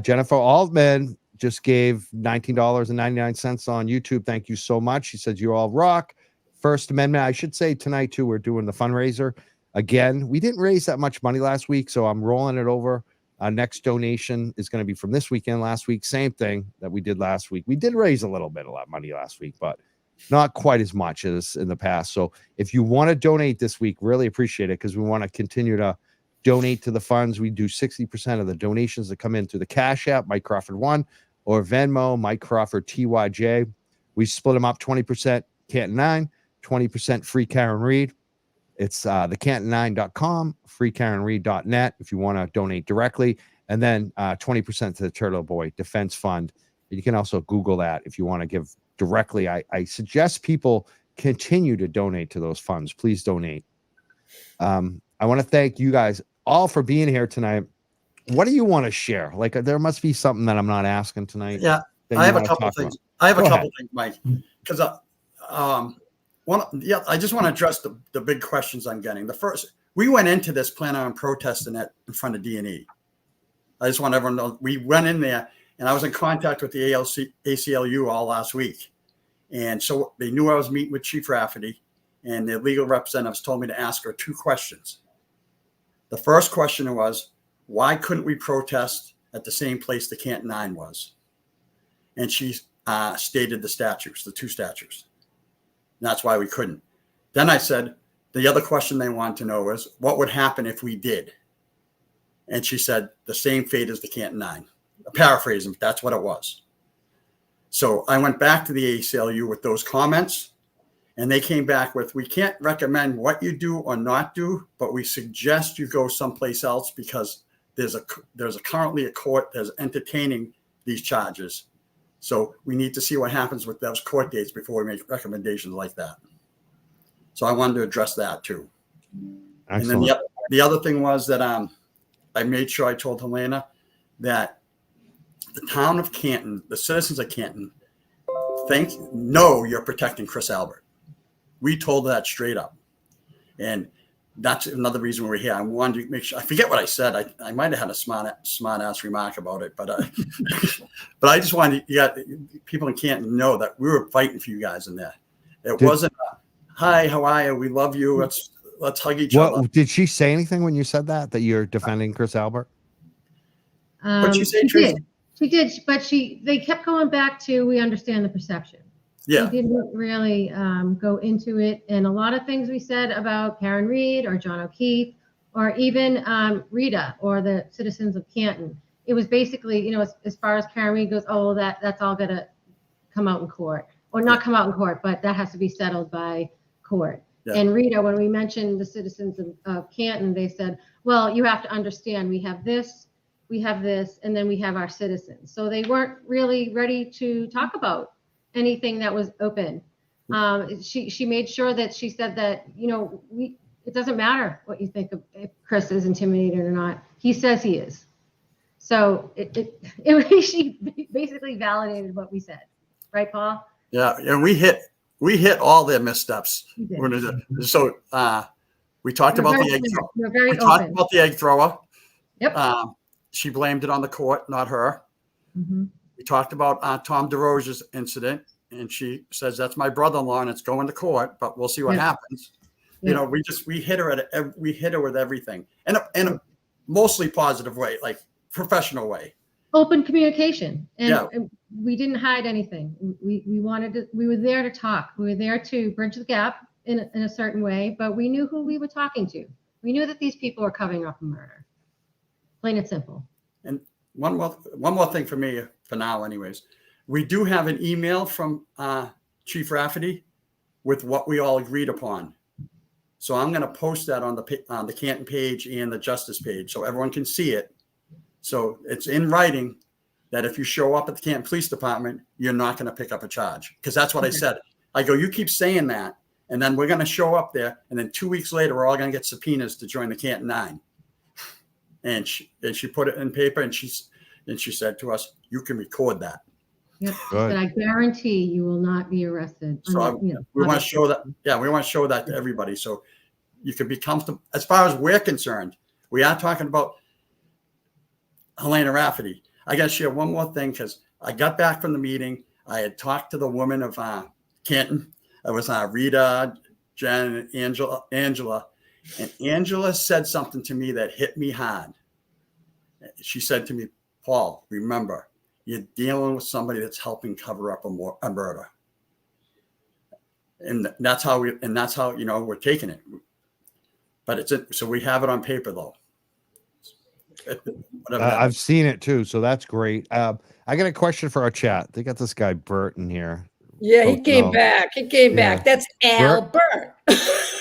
Jennifer Altman just gave $19.99 on YouTube. Thank you so much. She said you all rock. First Amendment. I should say tonight too, we're doing the fundraiser again. We didn't raise that much money last week, so I'm rolling it over Our next donation is going to be from this weekend. Last week, same thing that we did last week. We did raise a lot of money last week, but not quite as much as in the past. So if you want to donate this week, really appreciate it, because we want to continue to donate to the funds. We do 60% of the donations that come in through the Cash App, Mike Crawford 1, or Venmo, Mike Crawford TYJ. We split them up 20% Canton 9, 20% Free Karen Reed. It's thecanton9.com, freekarenreed.net if you want to donate directly, and then 20% to the Turtle Boy Defense Fund. You can also Google that if you want to give directly. I suggest people continue to donate to those funds. Please donate. I want to thank you guys all for being here tonight. What do you want to share? Like, there must be something that I'm not asking tonight. Yeah, I have a couple of things. I have a couple things, Mike, because I just want to address the big questions I'm getting. The first, we went into this planning on protesting it in front of D&E. I just want everyone to know we went in there, and I was in contact with the ACLU all last week. And so they knew I was meeting with Chief Rafferty, and the legal representatives told me to ask her 2 questions. The first question was, why couldn't we protest at the same place the Canton 9 was? And she stated the statutes, the 2 statutes. That's why we couldn't. Then I said, the other question they wanted to know was, what would happen if we did? And she said, the same fate as the Canton 9. Paraphrasing, that's what it was. So I went back to the ACLU with those comments, and they came back with, we can't recommend what you do or not do, but we suggest you go someplace else because there's currently a court that's entertaining these charges. So we need to see what happens with those court dates before we make recommendations like that. So I wanted to address that too. Excellent. And then the other thing was that I made sure I told Helena that the town of Canton, the citizens of Canton, know you're protecting Chris Albert. We told that straight up. And that's another reason we're here. I wanted to make sure, I forget what I said. I might have had a smart ass remark about it, but I just wanted people in Canton know that we were fighting for you guys in there. It wasn't hi, how are you? We love you. Let's hug each other. Did she say anything when you said that you're defending Chris Albert? What'd she say, Tracy? She did, but they kept going back to, we understand the perception. Yeah. We didn't really go into it. And a lot of things we said about Karen Reed or John O'Keefe or even Rita or the citizens of Canton, it was basically, as far as Karen Reed goes, oh, that's all going to come out in court. Or not come out in court, but that has to be settled by court. Yeah. And Rita, when we mentioned the citizens of Canton, they said, well, you have to understand, we have this, and then we have our citizens. So they weren't really ready to talk about anything that was open. She made sure that she said that, it doesn't matter what you think of if Chris is intimidated or not. He says he is. So she basically validated what we said. Right, Paul? Yeah. And we hit all their missteps. So we talked about the egg thrower. We're very open. Talked about the egg thrower. Yep. She blamed it on the court, not her. Mm-hmm. We talked about Tom DeRosa's incident, and she says that's my brother-in-law, and it's going to court, but we'll see what happens. Yeah. We hit her with everything, in a mostly positive way, like professional way. Open communication, and we didn't hide anything. We were there to talk. We were there to bridge the gap in a certain way, but we knew who we were talking to. We knew that these people were covering up a murder. Plain and simple. And one more thing for me, for now anyways. We do have an email from Chief Rafferty with what we all agreed upon. So I'm going to post that on the Canton page and the Justice page so everyone can see it. So it's in writing that if you show up at the Canton Police Department, you're not going to pick up a charge. Because that's what I said. I go, you keep saying that, and then we're going to show up there, and then 2 weeks later, we're all going to get subpoenas to join the Canton 9. And she put it in paper, and she said to us, you can record that. Yep. But I guarantee you will not be arrested. So we want to show that. Yeah, we want to show that to everybody. So you can be comfortable. As far as we're concerned, we are talking about Helena Rafferty. I got to share one more thing because I got back from the meeting. I had talked to the women of Canton. It was Rita, Jen, and Angela. And Angela said something to me that hit me hard. She said to me, Paul, remember, you're dealing with somebody that's helping cover up a murder. And that's how we're taking it. But so we have it on paper though. I've seen it too, so that's great. I got a question for our chat. They got this guy Bert in here. Yeah, he came back. He came Yeah. back. That's Albert.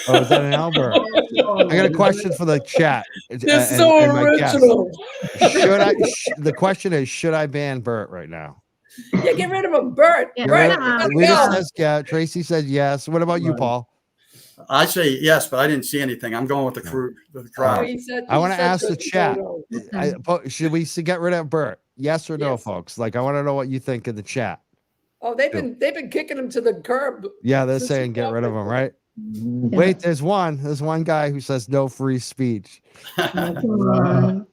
Oh, is that an Albert? I got a question for the chat. They're so original. The question is, should I ban Bert right now? Yeah, get rid of him, Bert. Yeah, Bert, Rita says yeah. Tracy said yes. What about you, Paul? I say yes, but I didn't see anything. I'm going with the crew, the crowd. I want to ask the chat. Should we get rid of Bert? Yes or no, folks? Like, I want to know what you think in the chat. Oh, they've been kicking him to the curb. Yeah, they're saying get rid of him, right? Yeah. Wait, there's one guy who says no free speech. Someone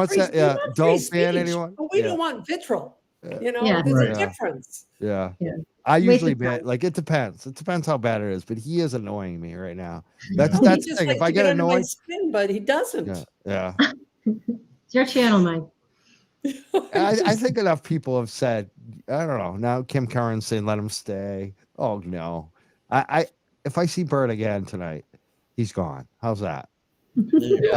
said, yeah, don't ban anyone. But we don't want vitriol. You know, Yeah. there's a difference. Yeah. Yeah. I usually Wasted ban, time. like, it depends. It depends how bad it is, but he is annoying me right now. That's He the just thing. likes If I to get under my annoyed, skin, but he doesn't. yeah. It's your channel, Mike. I think enough people have said, I don't know. Now Kim Curran's saying let him stay. Oh no. If I see Bert again tonight, he's gone. How's that? Yeah.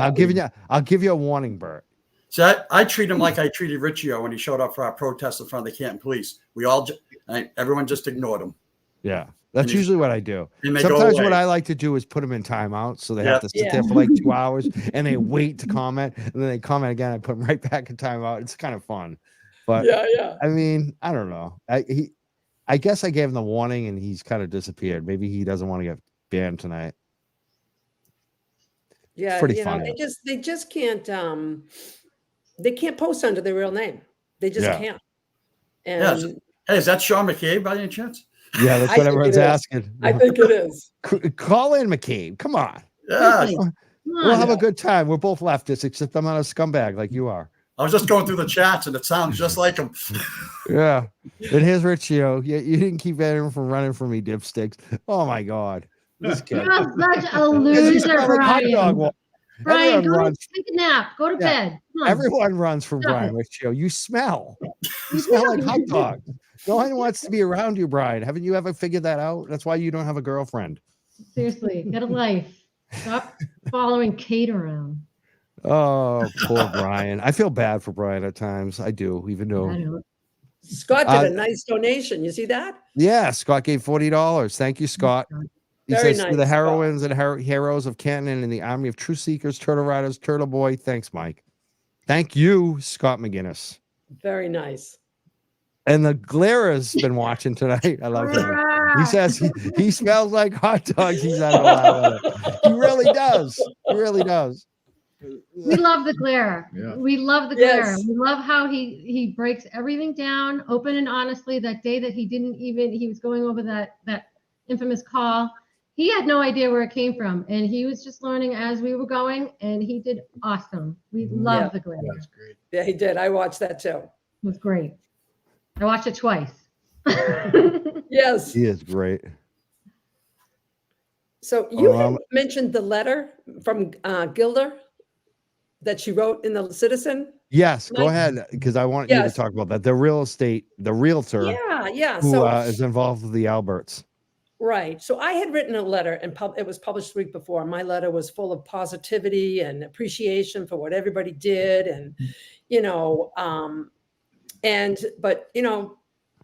I'll give you a warning, Bert. So I treat him like I treated Riccio when he showed up for our protest in front of the Canton Police. Everyone just ignored him. Yeah. That's usually what I do. And they go Sometimes what away. I like to do is put them in timeout, so they Yeah. have to sit there for like 2 hours, and they wait to comment, and then they comment again. I put them right back in timeout. It's kind of fun, but Yeah. I mean, I don't know. I guess I gave him the warning, and he's kind of disappeared. Maybe he doesn't want to get banned tonight. Yeah, pretty you know, funny. they just can't they can't post under their real name. They just Yeah. can't. Yeah. And Hey, is that Sean McCabe by any chance? Yeah, that's I what think everyone's it is. asking. I think it is. Call in McCabe. Come on. Yeah. Come We'll on. have a good time. We're both leftists, except I'm not a scumbag like you are. I was just going through the chats and it sounds just like him. Yeah. And here's Riccio. You didn't keep anyone from running from me, dipsticks. Oh my God. This kid. You're such a Because you loser, smell like hot dog Brian. water. Brian, Everyone go runs. take a nap. Go to Yeah. bed. Come on. Everyone runs from Stop Brian it. Riccio. You smell. You smell like hot dogs. No one wants to be around you, Brian. Haven't you ever figured that out? That's why you don't have a girlfriend. Seriously, get a life. Stop following Kate around. Oh, poor Brian. I feel bad for Brian at times. I do, even I though. don't. Scott did a nice donation. You see that? Yeah, Scott gave $40. Thank you, Scott. He Very says, to nice, the Scott. heroines and heroes of Canton and the army of truth seekers, turtle riders, turtle boy. Thanks, Mike. Thank you, Scott McGinnis. Very nice. And the Glera's been watching tonight. I love him. He says he smells like hot dogs. He's out of line with it. He really does. He really does. We love the glare. Yeah. We love the glare. Yes. We love how he breaks everything down open and honestly. That day that he was going over that infamous call. He had no idea where it came from, and he was just learning as we were going, and he did awesome. We love Yeah. the glare. That's great. Yeah, he did. I watched that too. It was great. I watched it twice. Yes. He is great. So you Um, had mentioned the letter from Gilder that she wrote in the Citizen. Yes, go Mike? ahead, because I want you Yes. to talk about that. The realtor Yeah. who So is involved with the Alberts. right. So I had written a letter and it was published the week before. My letter was full of positivity and appreciation for what everybody did. And, but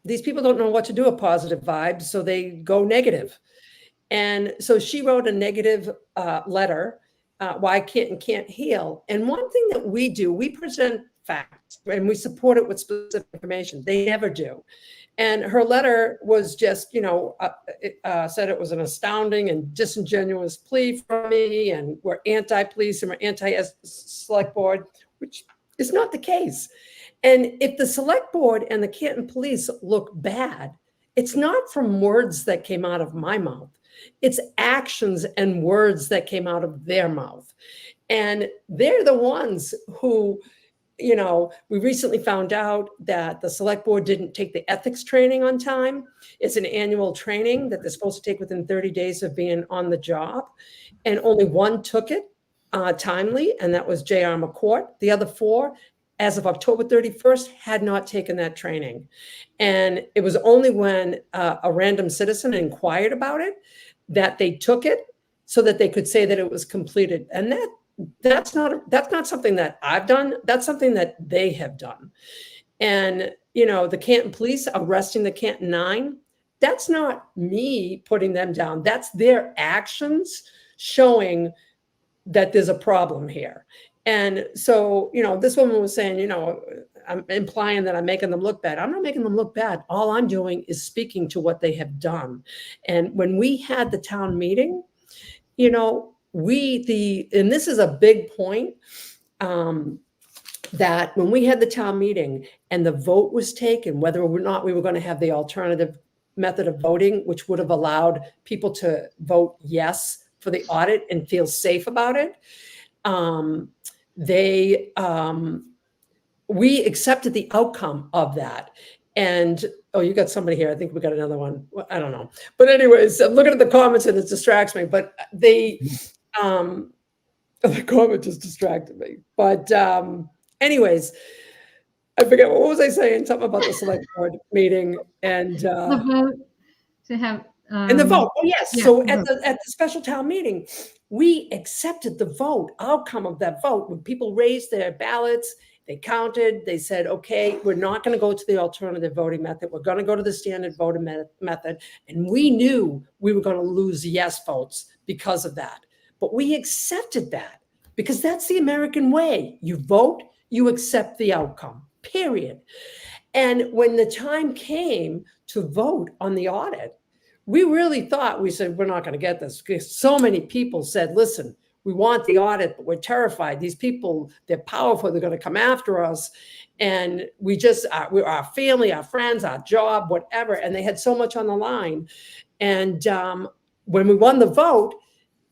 these people don't know what to do with positive vibes. So they go negative. And so she wrote a negative letter, why Canton can't heal. And one thing that we do, we present facts and we support it with specific information. They never do. And her letter was just, said it was an astounding and disingenuous plea from me, and we're anti-police and we're anti-select board, which is not the case. And if the select board and the Canton police look bad, it's not from words that came out of my mouth. It's actions and words that came out of their mouth. And they're the ones who, we recently found out that the select board didn't take the ethics training on time. It's an annual training that they're supposed to take within 30 days of being on the job. And only one took it. timely, and that was J.R. McCourt. The other 4, as of October 31st, had not taken that training. And it was only when a random citizen inquired about it that they took it so that they could say that it was completed. And that's not something that I've done. That's something that they have done. And, the Canton Police arresting the Canton 9, that's not me putting them down. That's their actions showing that there's a problem here. And so, this woman was saying, I'm implying that I'm making them look bad. I'm not making them look bad. All I'm doing is speaking to what they have done. And when we had the town meeting, and this is a big point, that when we had the town meeting and the vote was taken, whether or not we were going to have the alternative method of voting, which would have allowed people to vote yes for the audit and feel safe about it, we accepted the outcome of that. And you got somebody here. I think we got another one. I don't know. But anyways, I'm looking at the comments and it distracts me. But the comment just distracted me. But anyways, I forget, what was I saying? Something about the select board meeting and The vote to have. and the vote. Oh, yes. Yeah. So at the special town meeting, we accepted the vote, outcome of that vote. When people raised their ballots, they counted, they said, okay, we're not going to go to the alternative voting method. We're going to go to the standard voting method. And we knew we were going to lose yes votes because of that. But we accepted that because that's the American way. You vote, you accept the outcome, period. And when the time came to vote on the audit, we really thought, we said, we're not going to get this because so many people said, listen, we want the audit, but we're terrified. These people, they're powerful. They're going to come after us. And we're our family, our friends, our job, whatever. And they had so much on the line. And when we won the vote,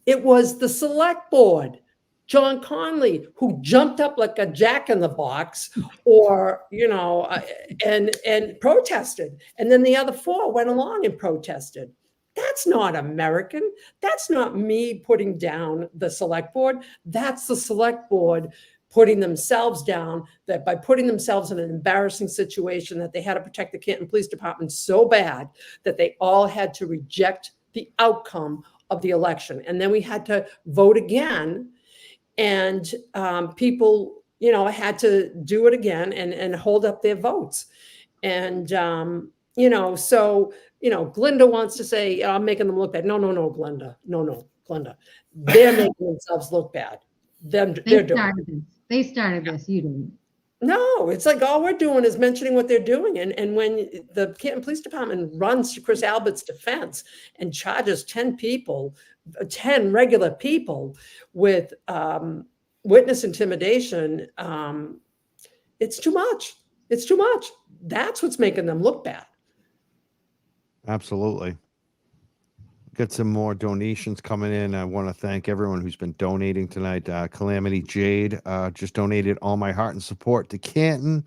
it was the select board, John Conley, who jumped up like a jack in the box and protested. And then the other 4 went along and protested. That's not American. That's not me putting down the select board. That's the select board putting themselves down, that by putting themselves in an embarrassing situation that they had to protect the Canton Police Department so bad that they all had to reject the outcome of the election. And then we had to vote again. And people, had to do it again and hold up their votes. And, so, Glinda wants to say, I'm making them look bad. No, Glenda. No, Glenda. They're making themselves look bad. They started this. You didn't. No, it's like all we're doing is mentioning what they're doing. And when the Canton Police Department runs to Chris Albert's defense and charges 10 regular people with witness intimidation, it's too much. It's too much. That's what's making them look bad. Absolutely. Got some more donations coming in. I want to thank everyone who's been donating tonight. Calamity Jade just donated all my heart and support to Canton.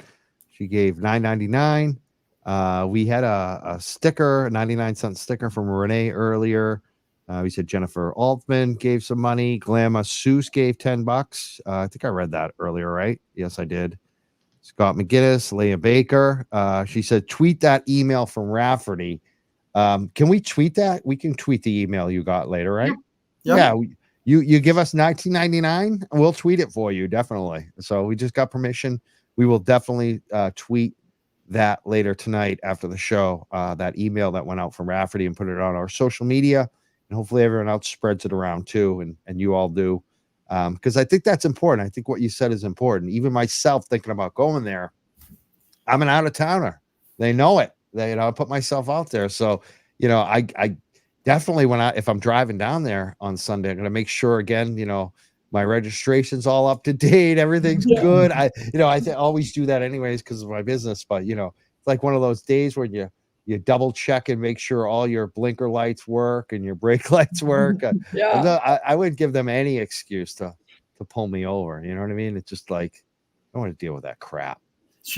She gave $9.99. We had a sticker, a 99-cent sticker from Renee earlier. We said Jennifer Altman gave some money. Glamma Seuss gave $10. I think I read that earlier, right? Yes, I did. Scott McGinnis, Leah Baker. She said, tweet that email from Rafferty. Can we tweet that? We can tweet the email you got later, right? Yeah. You give us $19.99. We'll tweet it for you. Definitely. So we just got permission. We will definitely tweet that later tonight after the show, that email that went out from Rafferty, and put it on our social media. And hopefully everyone else spreads it around too. And you all do. Because I think that's important. I think what you said is important. Even myself thinking about going there, I'm an out-of-towner. They know it. I put myself out there. So, I definitely, if I'm driving down there on Sunday, I'm going to make sure again, my registration's all up to date. Everything's good. I always do that anyways, because of my business. But, it's like one of those days where you double check and make sure all your blinker lights work and your brake lights work. I wouldn't give them any excuse to pull me over. You know what I mean? It's just like, I don't want to deal with that crap.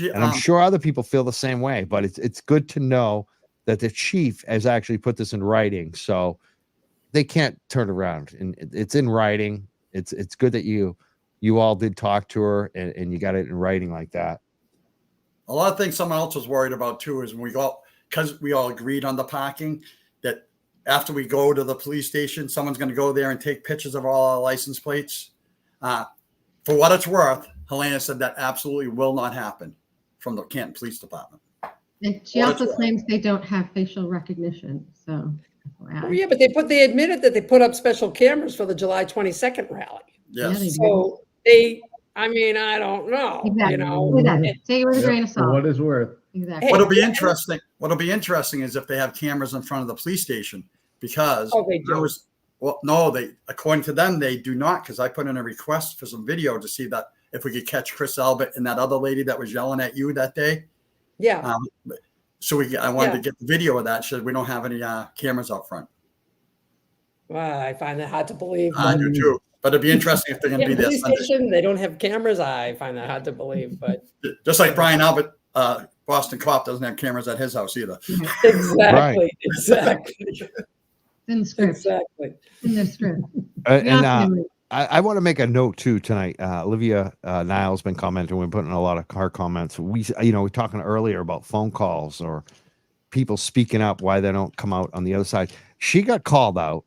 And I'm sure other people feel the same way, but it's good to know that the chief has actually put this in writing, so they can't turn around. And it's in writing. it's good that you all did talk to her and you got it in writing like that. A lot of things someone else was worried about too is when because we all agreed on the parking, that after we go to the police station, someone's going to go there and take pictures of all our license plates. For what it's worth, Helena said that absolutely will not happen from the Canton Police Department. And she also claims they don't have facial recognition. So, Oh, yeah, but they admitted that they put up special cameras for the July 22nd rally. Yes. Yeah, So I mean, I don't know, exactly. you know. Exactly. Take it with a grain of For salt. what it's worth. Exactly. What'll be interesting is if they have cameras in front of the police station, because Oh, they do. according to them, they do not, because I put in a request for some video to see that if we could catch Chris Albert and that other lady that was yelling at you that day. Yeah. I wanted to get the video of that. We don't have any cameras out front. Well, I find that hard to believe. I do too. But it'd be interesting if they're going to be there Police Sunday. station, they don't have cameras. I find that hard to believe, but Just like Brian Albert, Boston cop doesn't have cameras at his house either. exactly, exactly, It's in the script. exactly. In the script. And I want to make a note too tonight. Olivia Niles been commenting. We're putting a lot of her comments. We're talking earlier about phone calls or people speaking up why they don't come out on the other side. She got called out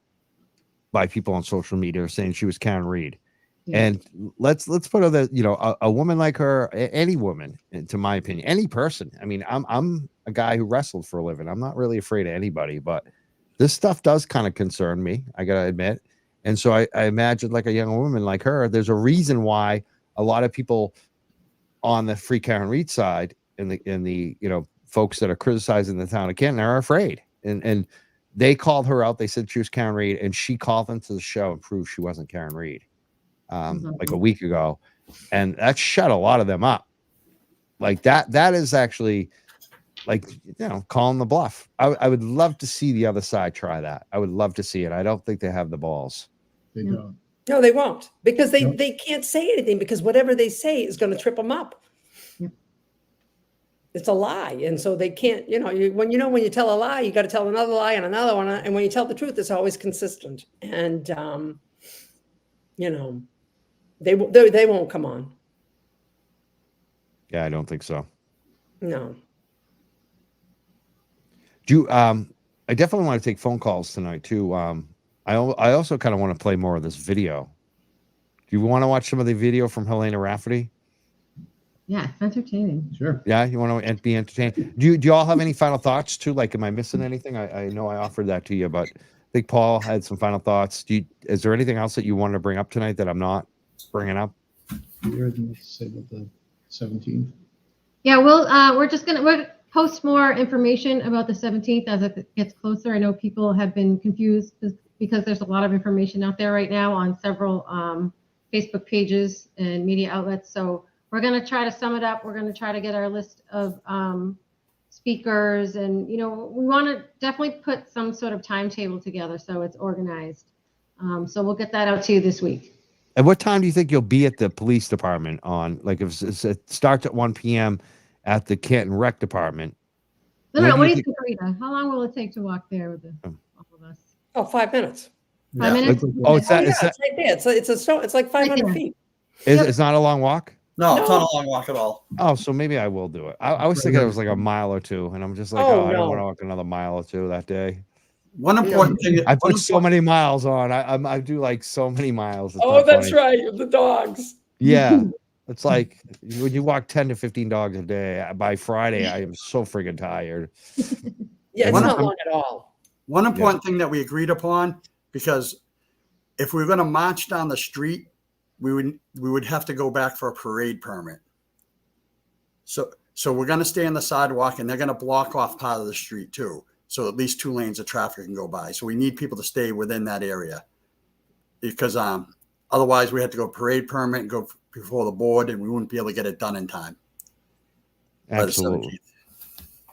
by people on social media saying she was Karen Reed. Yeah. And let's put her that, a woman like her, any woman, to my opinion, any person. I mean, I'm a guy who wrestled for a living. I'm not really afraid of anybody, but this stuff does kind of concern me, I gotta admit. And so I imagine like a young woman like her, there's a reason why a lot of people on the Free Karen Reed side and the folks that are criticizing the town of Canton are afraid. And they called her out. They said she was Karen Reed, and she called them to the show and proved she wasn't Karen Reed like a week ago. And that shut a lot of them up. Like that is actually like, calling the bluff. I would love to see the other side try that. I would love to see it. I don't think they have the balls. They don't. No, they won't, because they can't say anything, because whatever they say is going to trip them up. Yep. It's a lie, and so they can't. When you tell a lie, you got to tell another lie and another one, and when you tell the truth, it's always consistent. And they won't come on. Yeah, I don't think so. No. I definitely want to take phone calls tonight too. I also kind of want to play more of this video. Do you want to watch some of the video from Helena Rafferty? Yeah, it's entertaining. Sure. Yeah, you want to be entertained. Do you all have any final thoughts too? Like, am I missing anything? I know I offered that to you, but I think Paul had some final thoughts. Is there anything else that you wanted to bring up tonight that I'm not bringing up? You're going to say about the 17th. Yeah, we'll post more information about the 17th as it gets closer. I know people have been confused because there's a lot of information out there right now on several Facebook pages and media outlets. So we're going to try to sum it up. We're going to try to get our list of speakers, and we want to definitely put some sort of timetable together so it's organized. So we'll get that out to you this week. And what time do you think you'll be at the police department on? Like, if it starts at 1 p.m. at the Canton Rec Department. No, what do you think, Rita? How long will it take to walk there with all of us? Oh, 5 minutes. 5 minutes? It's that. It's right there. It's like 500 feet. It's not a long walk. No, it's not a long walk at all. Oh, so maybe I will do it. I was thinking it was like a mile or two, and I'm just like, I don't want to walk another mile or two that day. One important thing. I put so many miles on. I do like so many miles. Oh, that's right. The dogs. Yeah. It's like when you walk 10 to 15 dogs a day, by Friday, I am so friggin' tired. Yeah, it's not long at all. One important thing that we agreed upon, because if we were going to march down the street, we would have to go back for a parade permit. So we're going to stay on the sidewalk, and they're going to block off part of the street too. So at least 2 lanes of traffic can go by. So we need people to stay within that area, because otherwise we had to go parade permit and go before the board, and we wouldn't be able to get it done in time. Absolutely.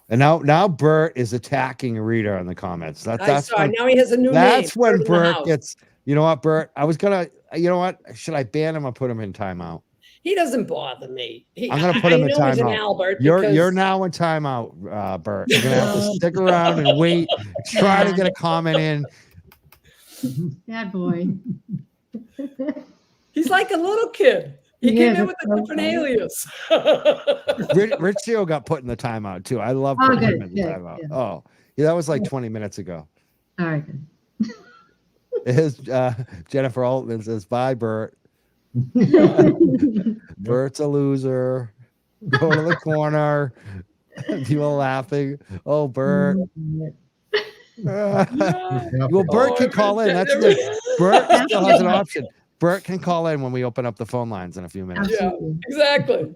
And now Bert is attacking Rita in the comments. That's now he has a new name. That's when Bert gets. You know what, Bert? I was gonna. You know what? Should I ban him or put him in timeout? He doesn't bother me. I'm gonna put him in timeout. Albert, you're now in timeout, Bert. You're gonna have to stick around and wait. Try to get a comment in. Bad boy. He's like a little kid. He He came is, in with it's a so different funny. alias. Richio got put in the timeout too. I love Oh, putting good, him in the good, timeout. good. Oh, yeah, that was like 20 minutes ago. All right, good. His Jennifer Altman says, "Bye, Bert. Bert's a loser. Go to the corner." People laughing. Oh, Bert. Well, Bert can call in. That's good. Bert still has an option. Bert can call in when we open up the phone lines in a few minutes. Yeah, Absolutely. exactly.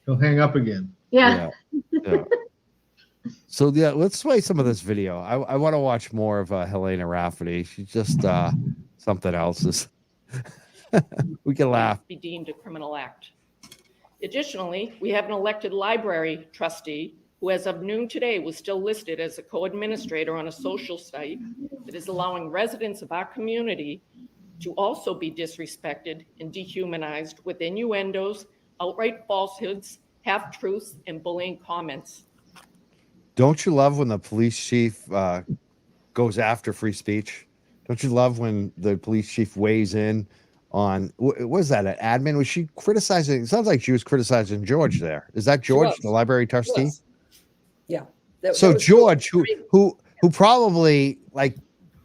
He'll hang up again. Yeah. Yeah. So yeah, let's play some of this video. I want to watch more of Helena Rafferty. She's just something else. We can laugh. Be deemed a criminal act. Additionally, we have an elected library trustee who, as of noon today, was still listed as a co-administrator on a social site that is allowing residents of our community to also be disrespected and dehumanized with innuendos, outright falsehoods, half-truths, and bullying comments. Don't you love when the police chief goes after free speech? Don't you love when the police chief weighs in on what was that, an admin? Was she criticizing? It sounds like she was criticizing George there. Is that George, was. the library trustee? Was. Yeah. That So was George, cool. who probably like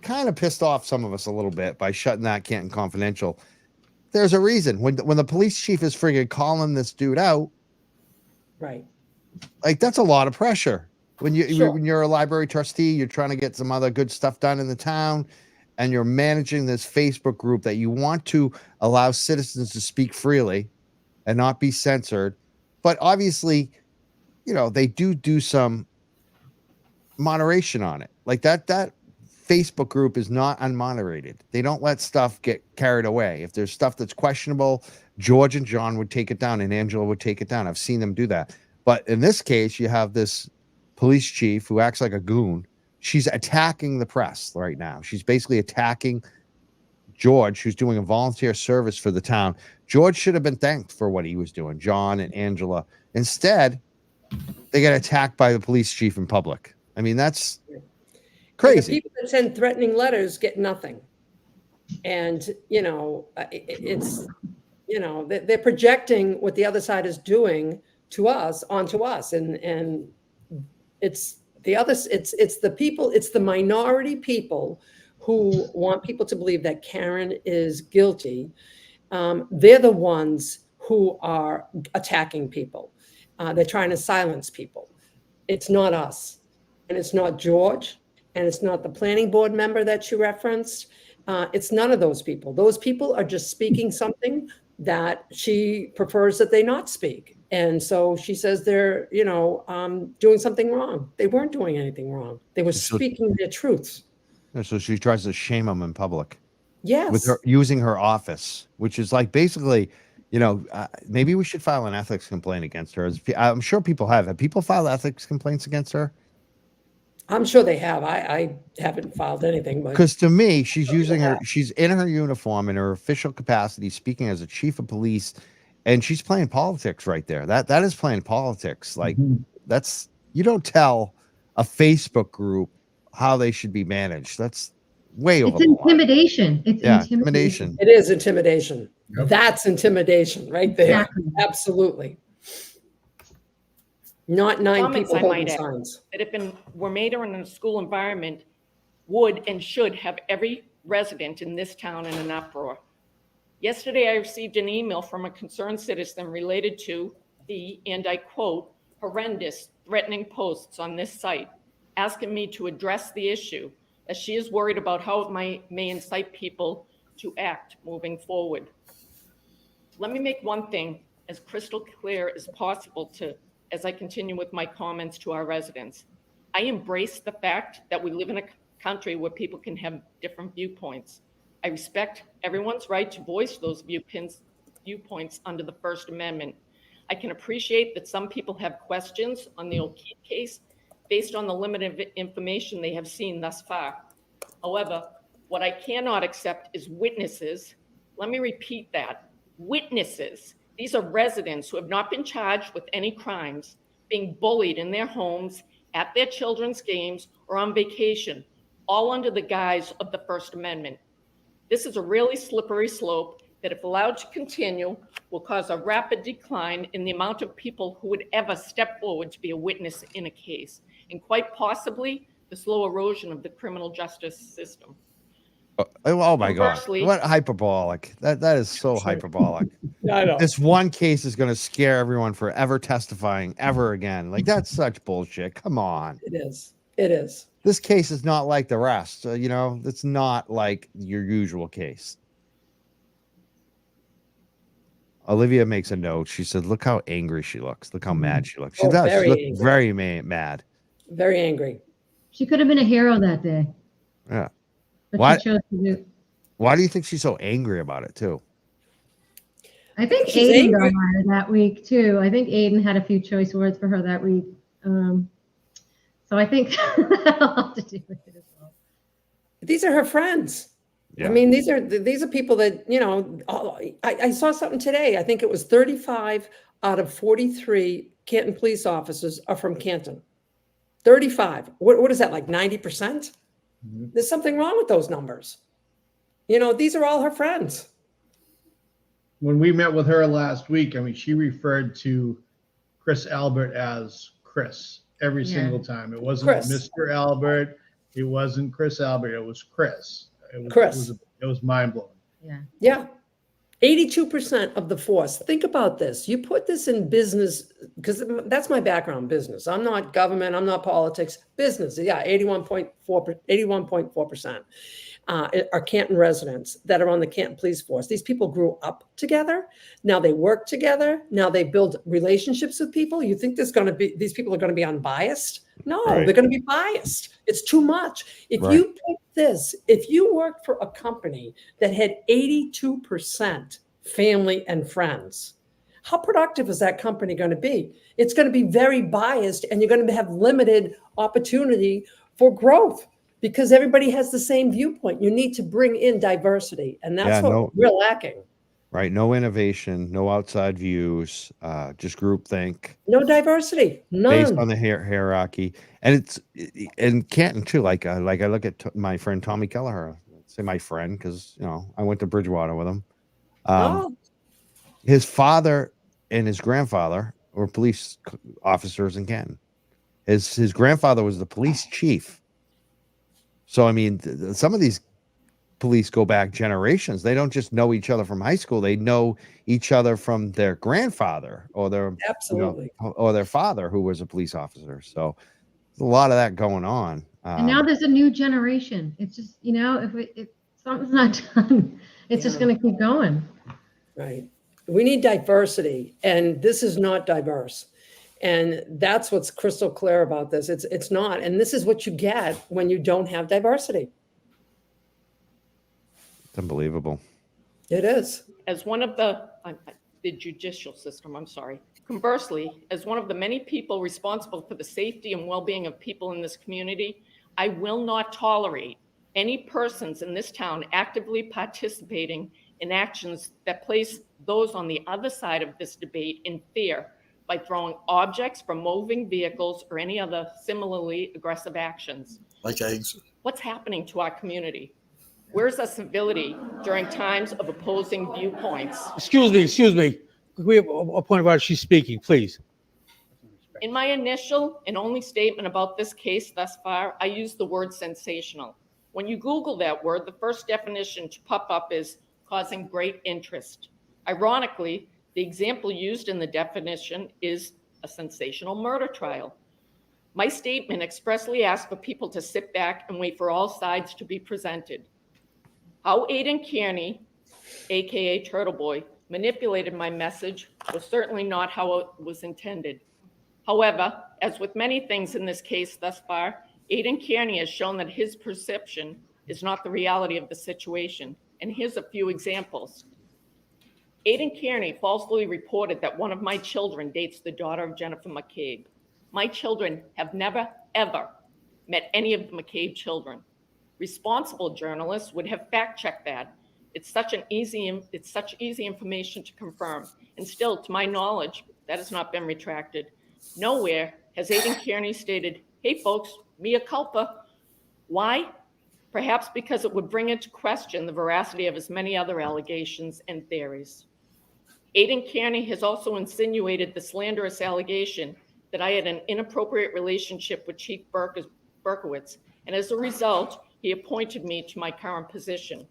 kind of pissed off some of us a little bit by shutting that Canton Confidential. There's a reason when the police chief is friggin' calling this dude out, Right. like that's a lot of pressure. When Sure. when you're a library trustee, you're trying to get some other good stuff done in the town, and you're managing this Facebook group that you want to allow citizens to speak freely and not be censored. But obviously, you know, they do some moderation on it. Like that Facebook group is not unmoderated. They don't let stuff get carried away. If there's stuff that's questionable, George and John would take it down and Angela would take it down. I've seen them do that. But in this case, you have this police chief who acts like a goon. She's attacking the press right now. She's basically attacking George, who's doing a volunteer service for the town. George should have been thanked for what he was doing, John and Angela. Instead, they get attacked by the police chief in public. I mean, that's And the crazy. people that send threatening letters get nothing. And, you know, it's, you know, they're projecting what the other side is doing to us onto us. And it's the others, it's the people, it's the minority people who want people to believe that Karen is guilty. They're the ones who are attacking people. They're trying to silence people. It's not us. And it's not George. And it's not the planning board member that you referenced. It's none of those people. Those people are just speaking something that she prefers that they not speak. And so she says they're, you know, doing something wrong. They weren't doing anything wrong. They were speaking their truths. So she tries to shame him in public. Yes. With her using her office, which is like basically, you know, maybe we should file an ethics complaint against her. I'm sure people have. Have people filed ethics complaints against her? I'm sure they have. I haven't filed anything, but Because to me, she's using her, she's in her uniform in her official capacity, speaking as a chief of police, and she's playing politics right there. That is playing politics. Like that's, you don't tell a Facebook group how they should be managed. That's way over It's the line. intimidation. It's Yeah, intimidation. intimidation. it is intimidation. Yep. That's intimidation right there. Exactly. Absolutely. Not nine Comments people I holding might add. signs. That if were made in a school environment, would and should have every resident in this town in an uproar. Yesterday, I received an email from a concerned citizen related to the, and I quote, horrendous threatening posts on this site, asking me to address the issue, as she is worried about how it may incite people to act moving forward. Let me make one thing as crystal clear as possible as I continue with my comments to our residents. I embrace the fact that we live in a country where people can have different viewpoints. I respect everyone's right to voice those viewpoints under the First Amendment. I can appreciate that some people have questions on the O'Keefe case based on the limited information they have seen thus far. However, what I cannot accept is witnesses. Let me repeat that. Witnesses. These are residents who have not been charged with any crimes, being bullied in their homes, at their children's games, or on vacation, all under the guise of the First Amendment. This is a really slippery slope that, if allowed to continue, will cause a rapid decline in the amount of people who would ever step forward to be a witness in a case, and quite possibly the slow erosion of the criminal justice system. Oh my God. Conversely- What hyperbolic. That is so hyperbolic. I know. This one case is going to scare everyone forever testifying ever again. Like, that's such bullshit. Come on. It is. It is. This case is not like the rest. You know, it's not like your usual case. Olivia makes a note. She said, look how angry she looks. Look how mad she looks. She Oh, does. She very looks angry. very mad. Very angry. She could have been a hero that day. Yeah. But What? she chose to do. Why do you think she's so angry about it, too? I think She's Aiden got angry. on her that week too. I think Aiden had a few choice words for her that week. So I think that'll have to do with it as well. These are her friends. Yeah. I mean, these are people that, you know, I saw something today. I think it was 35 out of 43 Canton police officers are from Canton. 35. What is that, like 90%? There's something wrong with those numbers. You know, these are all her friends. When we met with her last week, I mean, she referred to Chris Albert as Chris every Yeah. single time. It wasn't Chris. Mr. Albert. It wasn't Chris Albert. It was Chris. Chris. It was mind blowing. Yeah. Yeah. 82% of the force. Think about this. You put this in business, because that's my background, business. I'm not government. I'm not politics. Business. Yeah, 81.4% are Canton residents that are on the Canton Police Force. These people grew up together. Now they work together. Now they build relationships with people. You think these people are going to be unbiased? No, Right. they're going to be biased. It's too much. If Right. you put this, if you worked for a company that had 82% family and friends, how productive is that company going to be? It's going to be very biased, and you're going to have limited opportunity for growth because everybody has the same viewpoint. You need to bring in diversity, and that's what we're lacking. Right. No innovation, no outside views, just groupthink. No diversity, Based none. on the hierarchy, and it's in Canton too. Like I look at my friend Tommy Kelleher. Say my friend because I went to Bridgewater with him. Oh, His father and his grandfather were police officers in Canton. His grandfather was the police chief. So I mean, some of these police go back generations. They don't just know each other from high school. They know each other from their grandfather or their absolutely. or their father who was a police officer. So there's a lot of that going on. And now there's a new generation. It's just, if something's not done, it's just going to keep going. Right. We need diversity, and this is not diverse. And that's what's crystal clear about this. It's not. And this is what you get when you don't have diversity. It's unbelievable. It is. As one of the judicial system, I'm sorry. Conversely, as one of the many people responsible for the safety and well-being of people in this community, I will not tolerate any persons in this town actively participating in actions that place those on the other side of this debate in fear by throwing objects from moving vehicles or any other similarly aggressive actions. Like eggs. What's happening to our community? Where's the civility during times of opposing viewpoints? Excuse me. We have a point of order. She's speaking, please. In my initial and only statement about this case thus far, I used the word sensational. When you Google that word, the first definition to pop up is causing great interest. Ironically, the example used in the definition is a sensational murder trial. My statement expressly asked for people to sit back and wait for all sides to be presented. How Aiden Kearney, AKA Turtle Boy, manipulated my message was certainly not how it was intended. However, as with many things in this case thus far, Aiden Kearney has shown that his perception is not the reality of the situation. And here's a few examples. Aiden Kearney falsely reported that one of my children dates the daughter of Jennifer McCabe. My children have never, ever met any of the McCabe children. Responsible journalists would have fact-checked that. It's such easy information to confirm. And still, to my knowledge, that has not been retracted. Nowhere has Aiden Kearney stated, hey folks, mea culpa. Why? perhaps because it would bring into question the veracity of his many other allegations and theories. Aidan Kearney has also insinuated the slanderous allegation that I had an inappropriate relationship with Chief Berkowitz, and as a result, he appointed me to my current position.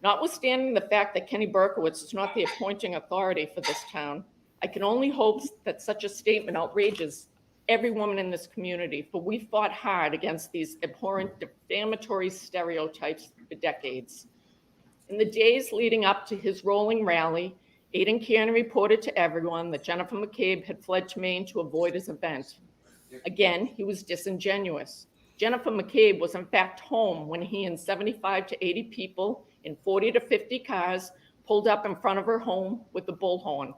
Notwithstanding the fact that Kenny Berkowitz is not the appointing authority for this town, I can only hope that such a statement outrages every woman in this community, for we fought hard against these abhorrent, defamatory stereotypes for decades. In the days leading up to his rolling rally, Aidan Kearney reported to everyone that Jennifer McCabe had fled to Maine to avoid his event. Again, he was disingenuous. Jennifer McCabe was in fact home when he and 75 to 80 people in 40 to 50 cars pulled up in front of her home with the bullhorn.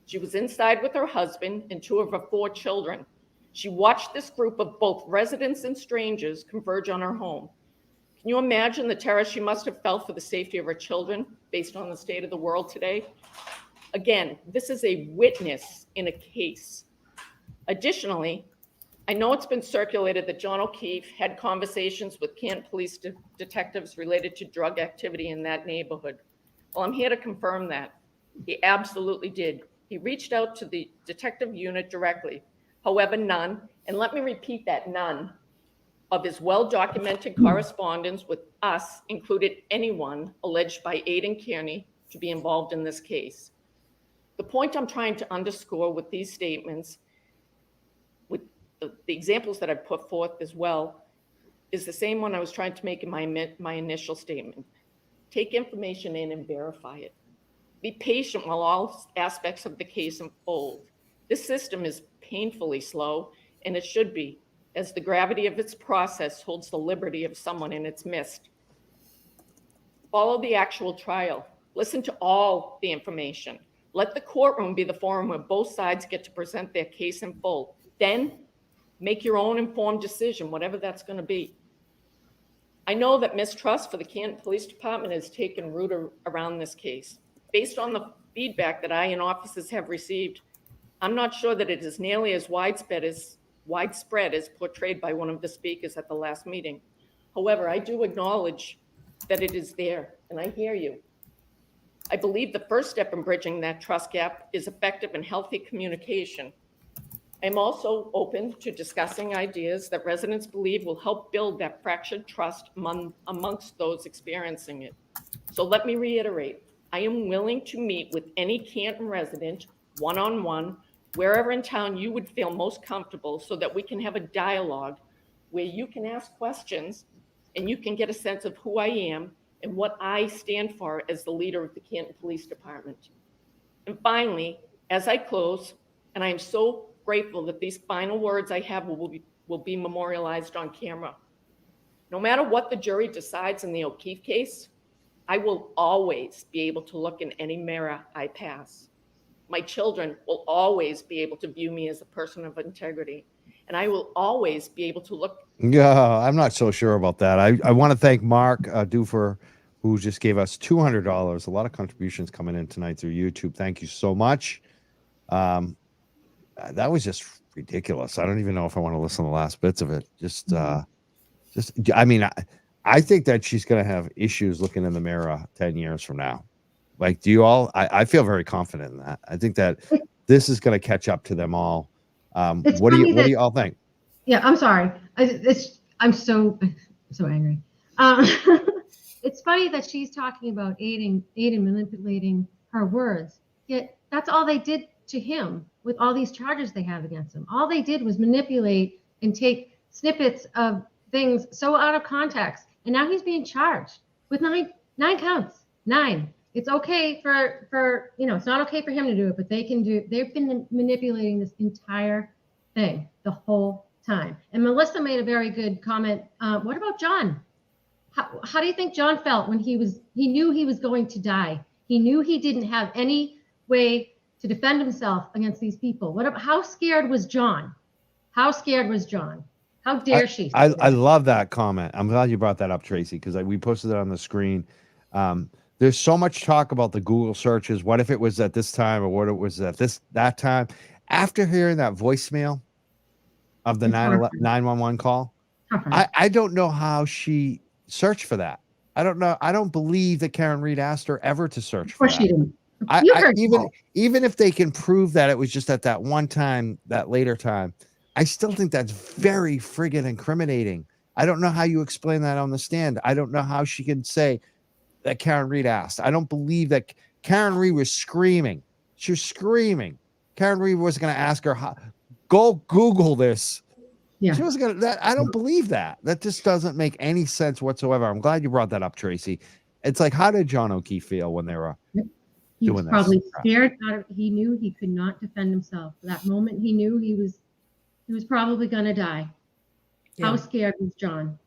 She was inside with her husband and 2 of her 4 children. She watched this group of both residents and strangers converge on her home. Can you imagine the terror she must have felt for the safety of her children based on the state of the world today? Again, this is a witness in a case. Additionally, I know it's been circulated that John O'Keefe had conversations with Canton Police detectives related to drug activity in that neighborhood. Well, I'm here to confirm that. He absolutely did. He reached out to the detective unit directly. However, none, and let me repeat that, none of his well-documented correspondence with us included anyone alleged by Aidan Kearney to be involved in this case. The point I'm trying to underscore with these statements, with the examples that I've put forth as well, is the same one I was trying to make in my initial statement. Take information in and verify it. Be patient while all aspects of the case unfold. This system is painfully slow, and it should be, as the gravity of its process holds the liberty of someone in its midst. Follow the actual trial. Listen to all the information. Let the courtroom be the forum where both sides get to present their case in full. Then make your own informed decision, whatever that's going to be. I know that mistrust for the Canton Police Department has taken root around this case. Based on the feedback that I and officers have received, I'm not sure that it is nearly as widespread as portrayed by one of the speakers at the last meeting. However, I do acknowledge that it is there, and I hear you. I believe the first step in bridging that trust gap is effective and healthy communication. I'm also open to discussing ideas that residents believe will help build that fractured trust amongst those experiencing it. So let me reiterate, I am willing to meet with any Canton resident one-on-one, wherever in town you would feel most comfortable, so that we can have a dialogue where you can ask questions and you can get a sense of who I am and what I stand for as the leader of the Canton Police Department. And finally, as I close, and I am so grateful that these final words I have will be memorialized on camera. No matter what the jury decides in the O'Keefe case, I will always be able to look in any mirror I pass. My children will always be able to view me as a person of integrity, and I will always be able to look. Yeah, I'm not so sure about that. I want to thank Mark Dufer, who just gave us $200. A lot of contributions coming in tonight through YouTube. Thank you so much. That was just ridiculous. I don't even know if I want to listen to the last bits of it. I mean, I think that she's going to have issues looking in the mirror 10 years from now. Like, do you all? I feel very confident in that. I think that this is going to catch up to them all. What do you all think? Yeah, I'm sorry. I'm so angry. It's funny that she's talking about aiding manipulating her words. Yet that's all they did to him with all these charges they have against him. All they did was manipulate and take snippets of things so out of context. And now he's being charged with nine counts. 9. It's okay for it's not okay for him to do it, but they've been manipulating this entire thing the whole time. And Melissa made a very good comment. What about John? How do you think John felt when he knew he was going to die? He knew he didn't have any way to defend himself against these people. How scared was John? How scared was John? How dare she? I love that comment. I'm glad you brought that up, Tracy, because we posted it on the screen. There's so much talk about the Google searches. What if it was at this time, or what it was at that time? After hearing that voicemail of the 911 call, I don't know how she search for that. I don't know. I don't believe that Karen Reed asked her ever to search Of for course she that. didn't. You heard Even if they can prove that it was just at that one time, that later time, I still think that's very friggin' incriminating. I don't know how you explain that on the stand. I don't know how she can say that Karen Reed asked. I don't believe that Karen Reed was screaming. She was screaming. Karen Reed wasn't going to ask her how. Go Google this. Yeah. She wasn't gonna. That I don't believe that. That just doesn't make any sense whatsoever. I'm glad you brought that up, Tracy. It's like, how did John O'Keefe feel when they were He was doing this? probably scared out of, he knew he could not defend himself. That moment he knew he was probably gonna die. How Yeah. scared was John?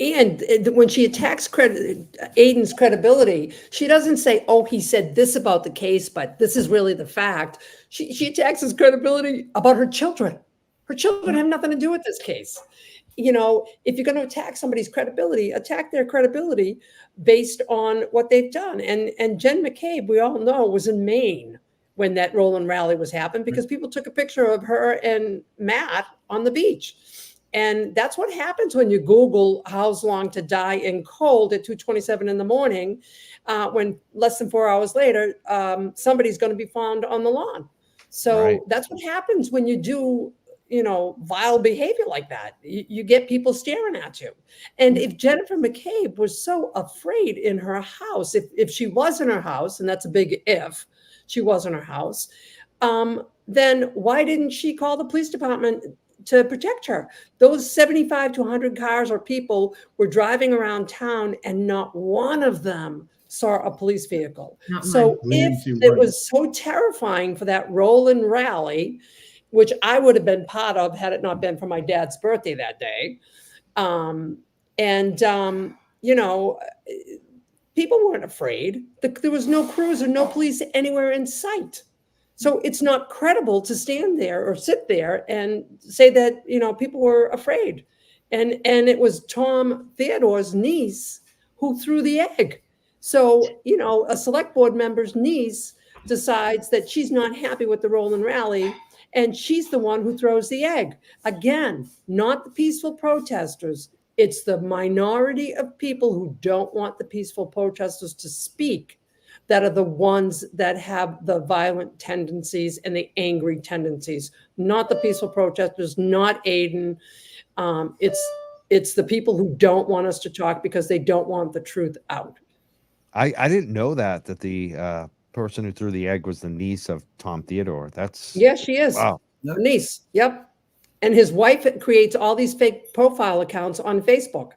And when she attacks Aiden's credibility, she doesn't say, "Oh, he said this about the case, but this is really the fact." She attacks his credibility about her children. Her children have nothing to do with this case. You know, if you're going to attack somebody's credibility, attack their credibility based on what they've done. And Jen McCabe, we all know, was in Maine when that Roland rally was happening because people took a picture of her and Matt on the beach. And that's what happens when you Google how's long to die in cold at 2:27 in the morning, when less than 4 hours later, somebody's going to be found on the lawn. So Right. that's what happens when you do, you know, vile behavior like that. You get people staring at you. And if Jennifer McCabe was so afraid in her house, if she was in her house, and that's a big if, she was in her house, then why didn't she call the police department to protect her? Those 75 to 100 cars or people were driving around town and not one of them saw a police vehicle. Not So mine. We didn't if see it one. was so terrifying for that Roland rally, which I would have been part of had it not been for my dad's birthday that day, you know, people weren't afraid. There was no crews or no police anywhere in sight. So it's not credible to stand there or sit there and say that, you know, people were afraid. And it was Tom Theodore's niece who threw the egg. So, you know, a select board member's niece decides that she's not happy with the Roland rally, and she's the one who throws the egg. Again, not the peaceful protesters. It's the minority of people who don't want the peaceful protesters to speak that are the ones that have the violent tendencies and the angry tendencies, not the peaceful protesters, not Aiden. It's the people who don't want us to talk because they don't want the truth out. I didn't know that the person who threw the egg was the niece of Tom Theodore. That's Yeah, she is. wow. Her niece. Yep. And his wife creates all these fake profile accounts on Facebook.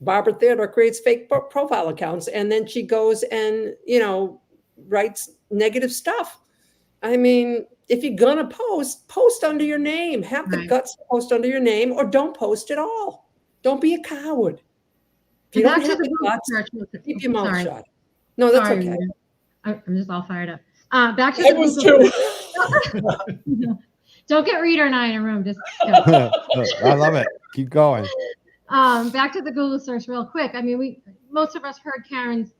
Barbara Theodore creates fake profile accounts, and then she goes and, you know, writes negative stuff. I mean, if you're gonna post under your name. Have the Right. guts to post under your name, or don't post at all. Don't be a coward. If you Back don't to have the the Google guts, search real quick. keep your mouth Sorry. shut. No, that's Sorry, okay. Rita. I'm just all fired up. Back to I the was Google. too. Don't get Rita and I in a room. Just I love it. Keep going. back to the Google search real quick. I mean, most of us heard Karen's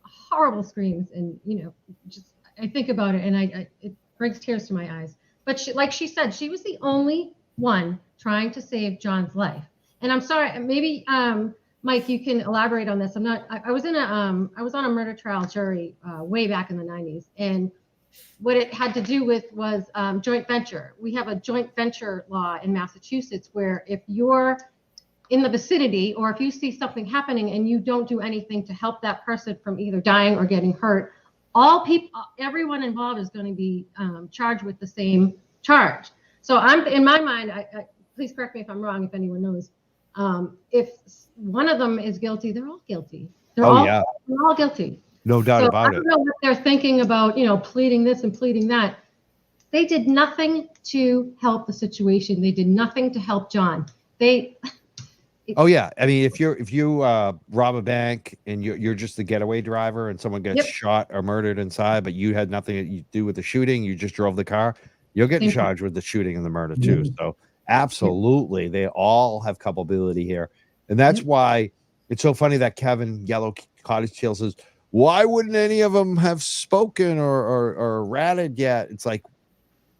horrible screams, and you know, just I think about it, and it brings tears to my eyes. But she, like she said, she was the only one trying to save John's life. And I'm sorry, maybe Mike, you can elaborate on this. I was on a murder trial jury way back in the 90s, and what it had to do with was joint venture. We have a joint venture law in Massachusetts where if you're in the vicinity or if you see something happening and you don't do anything to help that person from either dying or getting hurt, everyone involved is going to be charged with the same charge. So in my mind, please correct me if I'm wrong, if anyone knows, if one of them is guilty, they're all guilty. They're all guilty. No doubt So about I it. don't know what they're thinking about, you know, pleading this and pleading that. They did nothing to help the situation. They did nothing to help John. Oh yeah, I mean, if you rob a bank and you're just the getaway driver and someone gets Yep. shot or murdered inside, but you had nothing to do with the shooting, you just drove the car, you'll get Same thing. charged with the shooting and the murder too. So absolutely, they all have culpability here, and that's why it's so funny that Kevin Yellow Cottage Tail says, "Why wouldn't any of them have spoken or ratted yet?" It's like,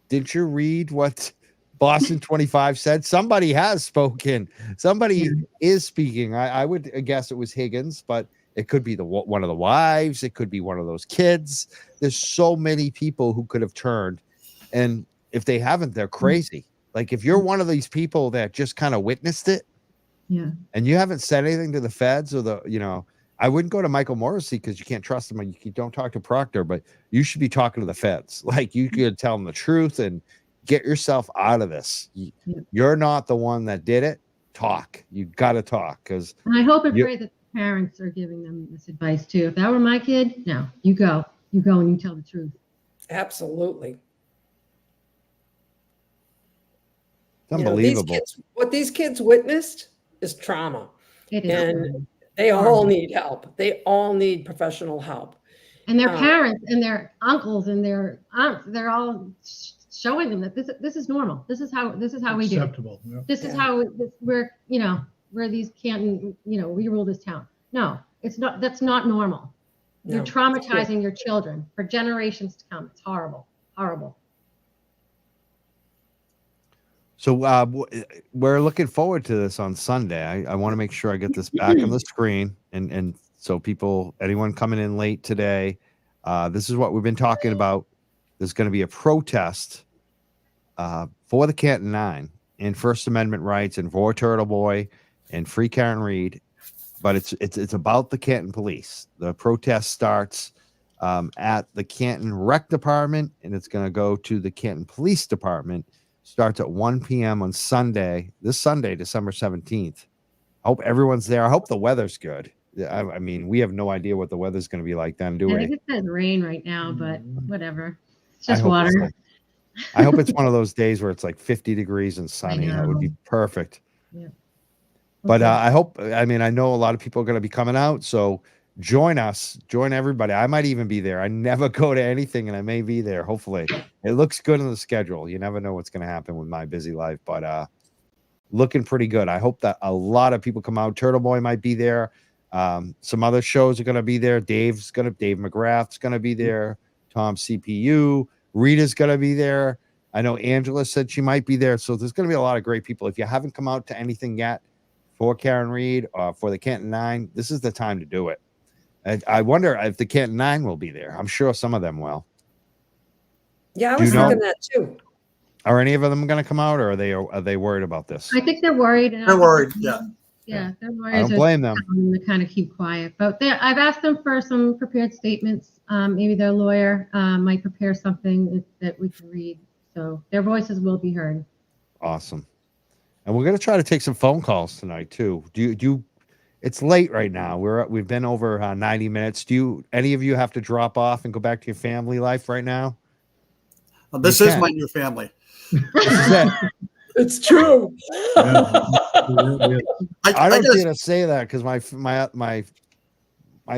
didn't you read what Boston 25 said somebody has spoken. Somebody is speaking. I would guess it was Higgins, but it could be one of the wives. It could be one of those kids. There's so many people who could have turned, and if they haven't, they're crazy. Like if you're one of these people that just kind of witnessed it, and you haven't said anything to the feds or I wouldn't go to Michael Morrissey because you can't trust him. You don't talk to Proctor, but you should be talking to the feds. Like you could tell them the truth and get yourself out of this. You're not the one that did it. Talk. You got to talk because. And I hope and pray that the parents are giving them this advice too. If that were my kid, no, you go and you tell the truth. Absolutely. Unbelievable. What these kids witnessed is trauma. It is. And they all need help. They all need professional help. And their parents and their uncles and their aunts, they're all showing them that this is normal. This is how we do. Acceptable. Yeah. This is how we're these Canton, we rule this town. No, it's not. That's not normal. You're traumatizing your children for generations to come. It's horrible, horrible. So we're looking forward to this on Sunday. I want to make sure I get this back on the screen, and so anyone coming in late today, this is what we've been talking about. There's going to be a protest for the Canton Nine and First Amendment rights and for Turtle Boy and Free Karen Reed, but it's about the Canton Police. The protest starts at the Canton Rec Department, and it's going to go to the Canton Police Department. Starts at 1 p.m. on Sunday, this Sunday, December 17th. I hope everyone's there. I hope the weather's good. I mean, we have no idea what the weather's going to be like then, do we? I think it says rain right now, but whatever. It's just water. I hope it's one of those days where it's like 50 degrees and sunny. That would be perfect. Yeah. But I know a lot of people are going to be coming out. So join us, join everybody. I might even be there. I never go to anything and I may be there. Hopefully it looks good on the schedule. You never know what's going to happen with my busy life, but looking pretty good. I hope that a lot of people come out. Turtle Boy might be there. Some other shows are going to be there. Dave McGrath's going to be there. Tom CPU, Rita's going to be there. I know Angela said she might be there. So there's going to be a lot of great people. If you haven't come out to anything yet for Karen Reed or for the Canton Nine, this is the time to do it. I wonder if the Canton Nine will be there. I'm sure some of them will. Yeah, I was thinking that too. Are any of them going to come out, or are they worried about this? I think they're worried. They're worried. Yeah. Yeah, they're worried. I don't blame them. To kind of keep quiet, but I've asked them for some prepared statements. Maybe their lawyer might prepare something that we can read, so their voices will be heard. Awesome. And we're going to try to take some phone calls tonight too. It's late right now. We've been over 90 minutes. Any of you have to drop off and go back to your family life right now? Well, this is my new family. This is it. It's true. I don't get to say that because my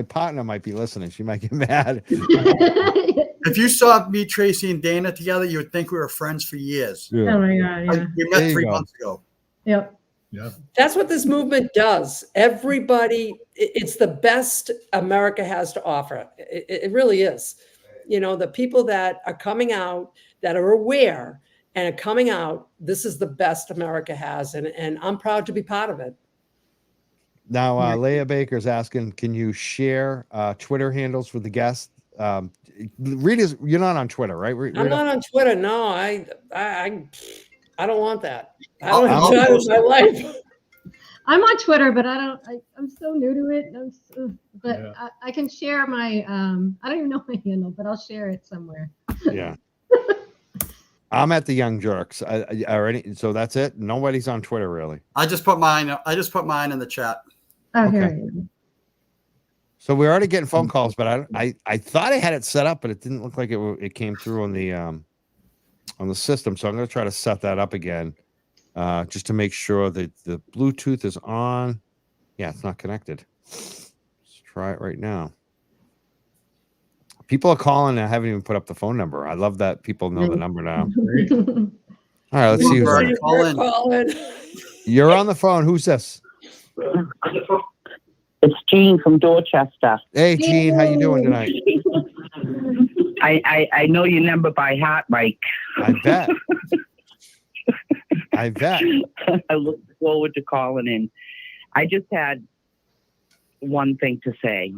partner might be listening. She might get mad. If you saw me, Tracy, and Dana together, you would think we were friends for years. Yeah. Oh my God! Yeah. We met 3 months ago. Yep. Yeah. That's what this movement does. Everybody, it's the best America has to offer. It really is. The people that are coming out, that are aware and are coming out, this is the best America has. And I'm proud to be part of it. Now, Leah Baker's asking, can you share Twitter handles for the guests? Rita's, you're not on Twitter, right? Rita? I'm not on Twitter. No, I don't want that. I don't have Twitter in my life. I'm on Twitter, but I'm so new to it. I can share my, I don't even know my handle, but I'll share it somewhere. Yeah. I'm at the Young Jerks. So that's it. Nobody's on Twitter really. I just put mine in the chat. Oh, Okay. here I am. So we're already getting phone calls, but I thought I had it set up, but it didn't look like it came through on the system. So I'm going to try to set that up again, just to make sure that the Bluetooth is on. Yeah, it's not connected. Let's try it right now. People are calling and I haven't even put up the phone number. I love that people know the number now. All right, let's see who's Calling. You're on the phone. Who's this? It's Jean from Dorchester. Hey, Jean, how you doing tonight? I know your number by heart, Mike. I bet. I bet. I look forward to calling in. I just had one thing to say.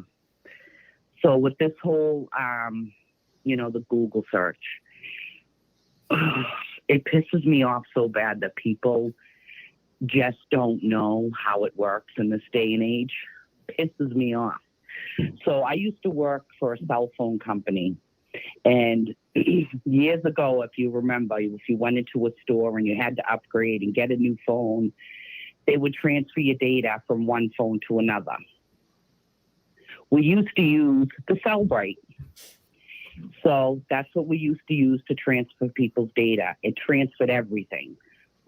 So with this whole, the Google search, it pisses me off so bad that people just don't know how it works in this day and age. Pisses me off. So I used to work for a cell phone company. And years ago, if you remember, if you went into a store and you had to upgrade and get a new phone, they would transfer your data from one phone to another. We used to use the Cellbrite. So that's what we used to use to transfer people's data. It transferred everything: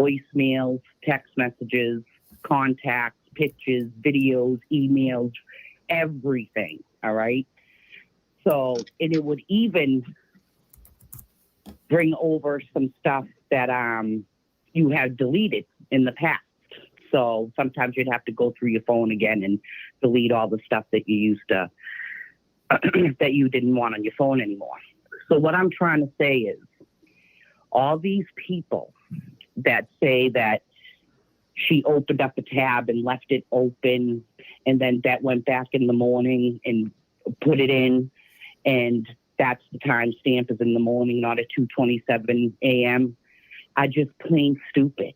voicemails, text messages, contacts, pictures, videos, emails, everything. All right. So, and it would even bring over some stuff that you had deleted in the past. So sometimes you'd have to go through your phone again and delete all the stuff that you used to, that you didn't want on your phone anymore. So what I'm trying to say is, all these people that say that she opened up a tab and left it open, and then that went back in the morning and put it in, and that's the timestamp is in the morning, not at 2:27 a.m. are just plain stupid,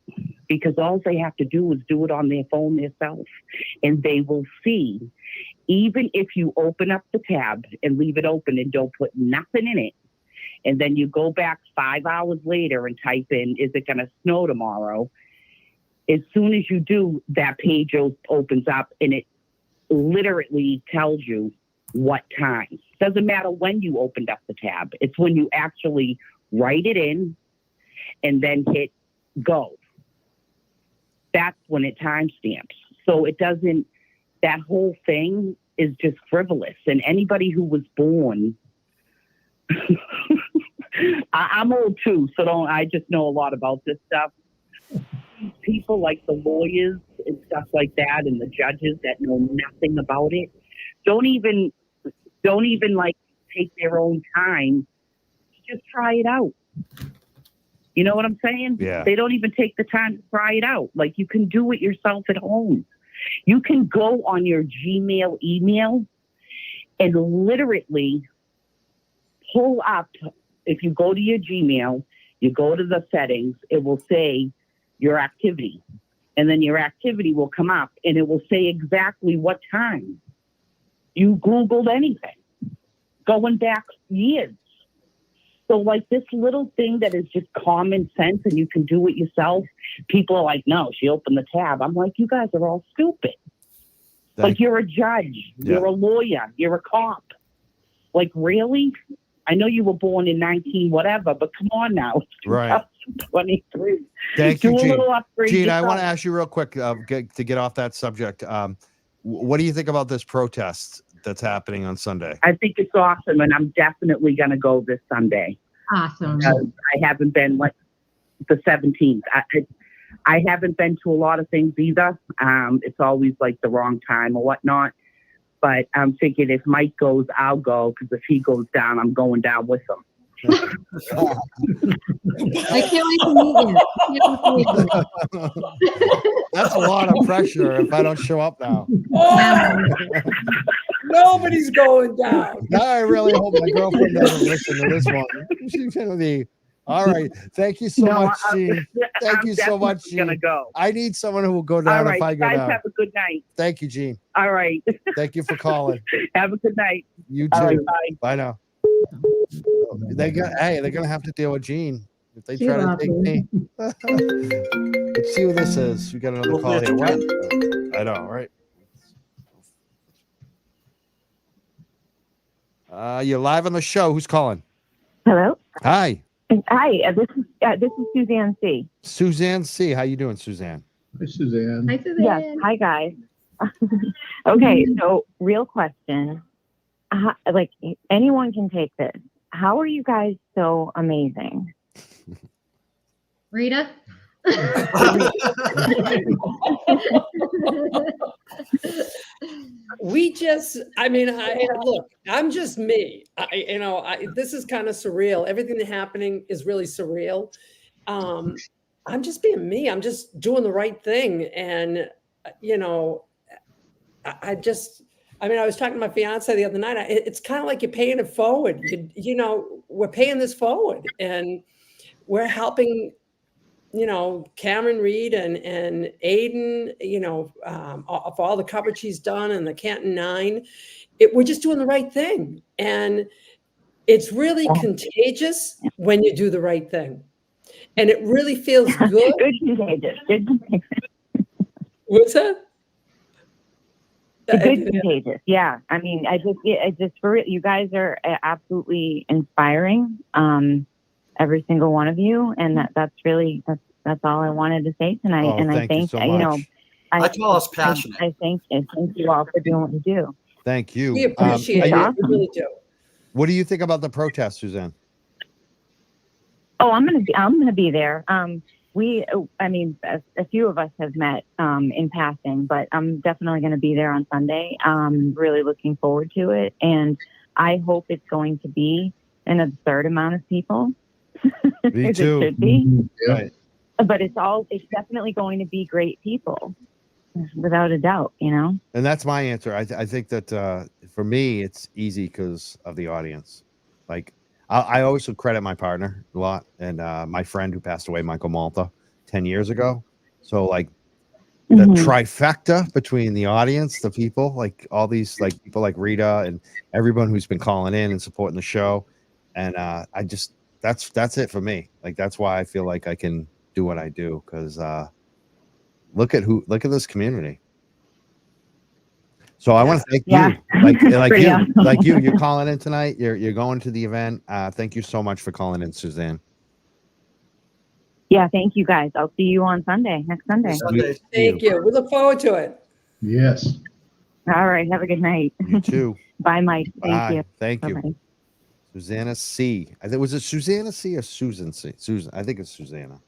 because all they have to do is do it on their phone themselves, and they will see, even if you open up the tab and leave it open and don't put nothing in it, and then you go back 5 hours later and type in, is it going to snow tomorrow? As soon as you do, that page opens up and it literally tells you what time. Doesn't matter when you opened up the tab. It's when you actually write it in and then hit go. That's when it timestamps. So it doesn't, that whole thing is just frivolous. And anybody who was born, I'm old too, so I just know a lot about this stuff. People like the lawyers and stuff like that, and the judges that know nothing about it, don't even like take their own time to just try it out. You know what I'm saying? Yeah. They don't even take the time to try it out. Like, you can do it yourself at home. You can go on your Gmail email and literally pull up. If you go to your Gmail, you go to the settings, it will say your activity. And then your activity will come up and it will say exactly what time you Googled anything, going back years. So like this little thing that is just common sense and you can do it yourself, people are like, no, she opened the tab. I'm like, you guys are all stupid. Like, you're a judge, you're a lawyer, you're a cop. Like, really? I know you were born in 19 whatever, but come on now. Right. 23. Thank you, Do a Gene. little upgrade Gene, I yourself. want to ask you real quick to get off that subject. What do you think about this protest that's happening on Sunday? I think it's awesome, and I'm definitely going to go this Sunday. Awesome. I haven't been like the 17th. I haven't been to a lot of things either. It's always like the wrong time or whatnot. But I'm thinking if Mike goes, I'll go, because if he goes down, I'm going down with him. I can't wait to meet you. That's a lot of pressure if I don't show up now. Oh, nobody's going down. Now I really hope my girlfriend doesn't listen to this one. She's going to be, all right. Thank you so much, Gene. Thank you so much, Gene. Gonna go. I need someone who will go down All right, if I you go guys down. have a good night. Thank you, Gene. All right. Thank you for calling. Have a good night. You All too. right, bye. Bye now. They're gonna have to deal with Gene if they try to Love take me. Let's see who this is. We got another call here. What? I know, right? You're live on the show. Who's calling? Hello. Hi, Hi. This is Suzanne C. Suzanne C. How you doing, Suzanne? Hi, Suzanne. Hi, Suzanne. Yes. Hi, guys. Okay. So, real question. Like, anyone can take this. How are you guys so amazing? Rita? Look, I'm just me. This is kind of surreal. Everything that's happening is really surreal. I'm just being me. I'm just doing the right thing. And, you know, I mean, I was talking to my fiance the other night. It's kind of like you're paying it forward. You know, we're paying this forward, and we're helping, you know, Cameron Reed and Aiden, you know, for all the coverage he's done and the Canton 9. We're just doing the right thing. And it's really contagious when you do the right thing. And it really feels good. Good contagious. Good contagious. What's that? Good contagious. Yeah. I mean, I just for real, you guys are absolutely inspiring. Every single one of you, and that's all I wanted to say tonight. Oh, and I thank think you so much. I call us passionate. I thank you all for doing what you do. Thank you. We appreciate it. We really do. What do you think about the protest, Suzanne? Oh, I'm gonna be there. I mean, a few of us have met in passing, but I'm definitely going to be there on Sunday. Really looking forward to it, and I hope it's going to be an absurd amount of people. Me too. It should be. Right. But it's definitely going to be great people, without a doubt, you know? And that's my answer. I think that for me, it's easy because of the audience. Like, I always would credit my partner a lot and my friend who passed away, Michael Malta, 10 years ago. So, like, the trifecta between the audience, the people, like all these like people like Rita and everyone who's been calling in and supporting the show. And that's it for me. Like, that's why I feel like I can do what I do, because look at this community. So I want to thank you. You're calling in tonight. You're going to the event. Thank you so much for calling in, Suzanne. Yeah, thank you guys. I'll see you on Sunday, next Sunday. Thank you. We look forward to it. Yes. All right. Have a good night. You too. Bye, Mike. Thank you. Thank you. Bye-bye. Susanna C. Was it Susanna C or Susan C? Susan. I think it's Susanna.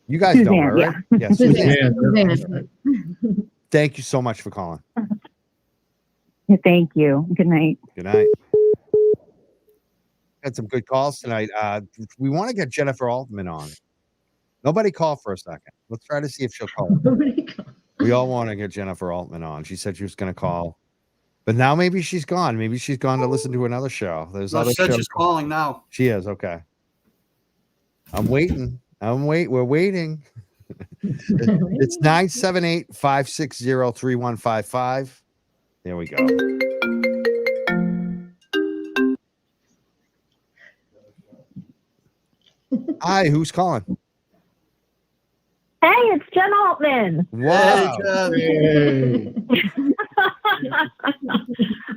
You guys know her, right? Yeah, Suzanne. Thank you so much for calling. Thank you. Good night. Good night. Had some good calls tonight. We want to get Jennifer Altman on. Nobody call for a second. Let's try to see if she'll call. We all want to get Jennifer Altman on. She said she was going to call, but now maybe she's gone. Maybe she's gone to listen to another show. There's other She said shows. she's calling now. She is. Okay. I'm waiting. We're waiting. It's 978-560-3155. There we go. Hi, who's calling? Hey, it's Jen Altman. Wow. Hey.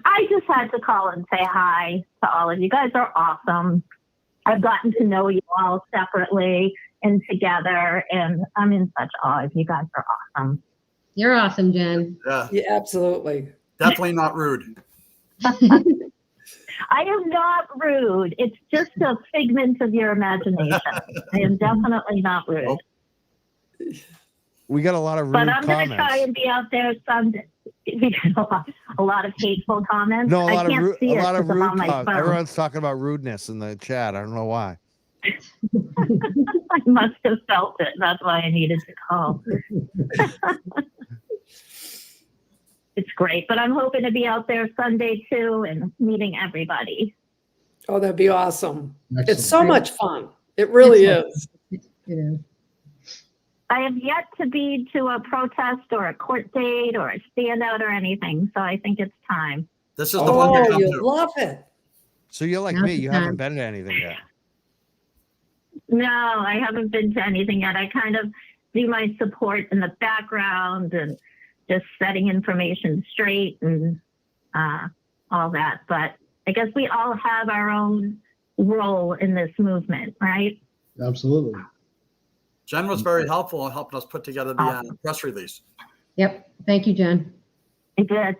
I just had to call and say hi to all of you. You guys are awesome. I've gotten to know you all separately and together, and I'm in such awe of you. Guys are awesome. You're awesome, Jen. Yeah, Yeah, absolutely. definitely not rude. I am not rude. It's just a figment of your imagination. I am definitely not rude. We got a lot of rude But I'm comments. going to try and be out there Sunday. We got a lot of hateful comments. No, a I lot of can't rude. see A it lot of 'cause I'm rude on my comments. phone. Everyone's talking about rudeness in the chat. I don't know why. I must have felt it. That's why I needed to call. It's great, but I'm hoping to be out there Sunday too and meeting everybody. Oh, that'd be awesome. Excellent. It's so much fun. It really is. Yeah. I have yet to be to a protest or a court date or a standout or anything, so I think it's time. This is the one to Oh, come you to. love it. So you're like Now's me. the You haven't time. been to anything yet. No, I haven't been to anything yet. I kind of do my support in the background and just setting information straight and all that. But I guess we all have our own role in this movement, right? Absolutely. Jen was very helpful in helping us put together the press release. Yep. Thank you, Jen. It did.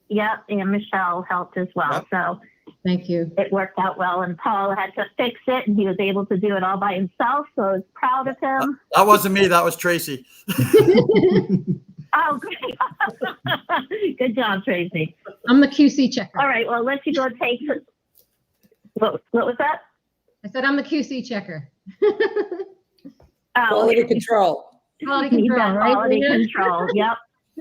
Yep. And Michelle helped as well. Yep. So Thank you. it worked out well. And Paul had to fix it, and he was able to do it all by himself. So I was proud of him. That wasn't me. That was Tracy. Oh, great. Good job, Tracy. I'm the QC checker. All right. Well, I'll let you go take it. What was that? I said I'm the QC checker. Quality control. Quality Need control, that right? quality Rita? control. Yep.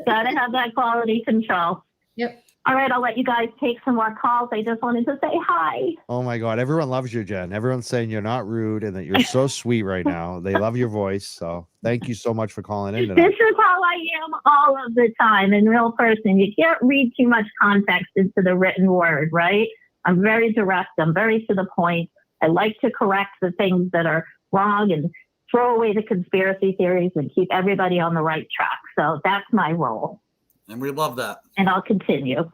Gotta have that quality control. Yep. All right, I'll let you guys take some more calls. I just wanted to say hi. Oh my God. Everyone loves you, Jen. Everyone's saying you're not rude and that you're so sweet right now. They love your voice. So thank you so much for calling in This tonight. is how I am all of the time in real person. You can't read too much context into the written word, right? I'm very direct. I'm very to the point. I like to correct the things that are wrong and throw away the conspiracy theories and keep everybody on the right track. So that's my role. And we love that. And I'll continue.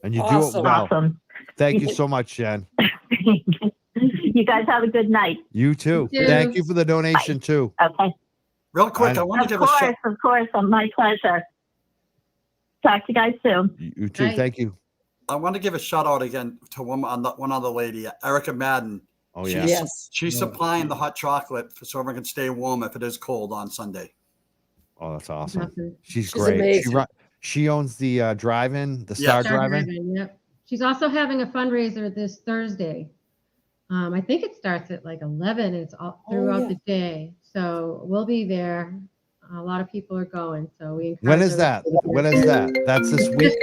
And you Awesome. do it well. Awesome. Thank you so much, Jen. You guys have a good night. You too. You too. Thank you for the donation too. Okay. Real quick, I want to give a shout. Of course. My pleasure. Talk to you guys soon. You too. Bye. Thank you. I want to give a shout out again to one other lady, Erica Madden. Oh She's, yeah. Yes. she's supplying the hot chocolate so everyone can stay warm if it is cold on Sunday. Oh, that's awesome. Awesome. She's She's great. amazing. She owns the drive-in, the Yeah. Star Drive-In. Drive-In, yep. She's also having a fundraiser this Thursday. I think it starts at like 11 and it's all throughout yeah. the day. So we'll be there. A lot of people are going. So we When encourage is that? everyone- When is that? That's this week,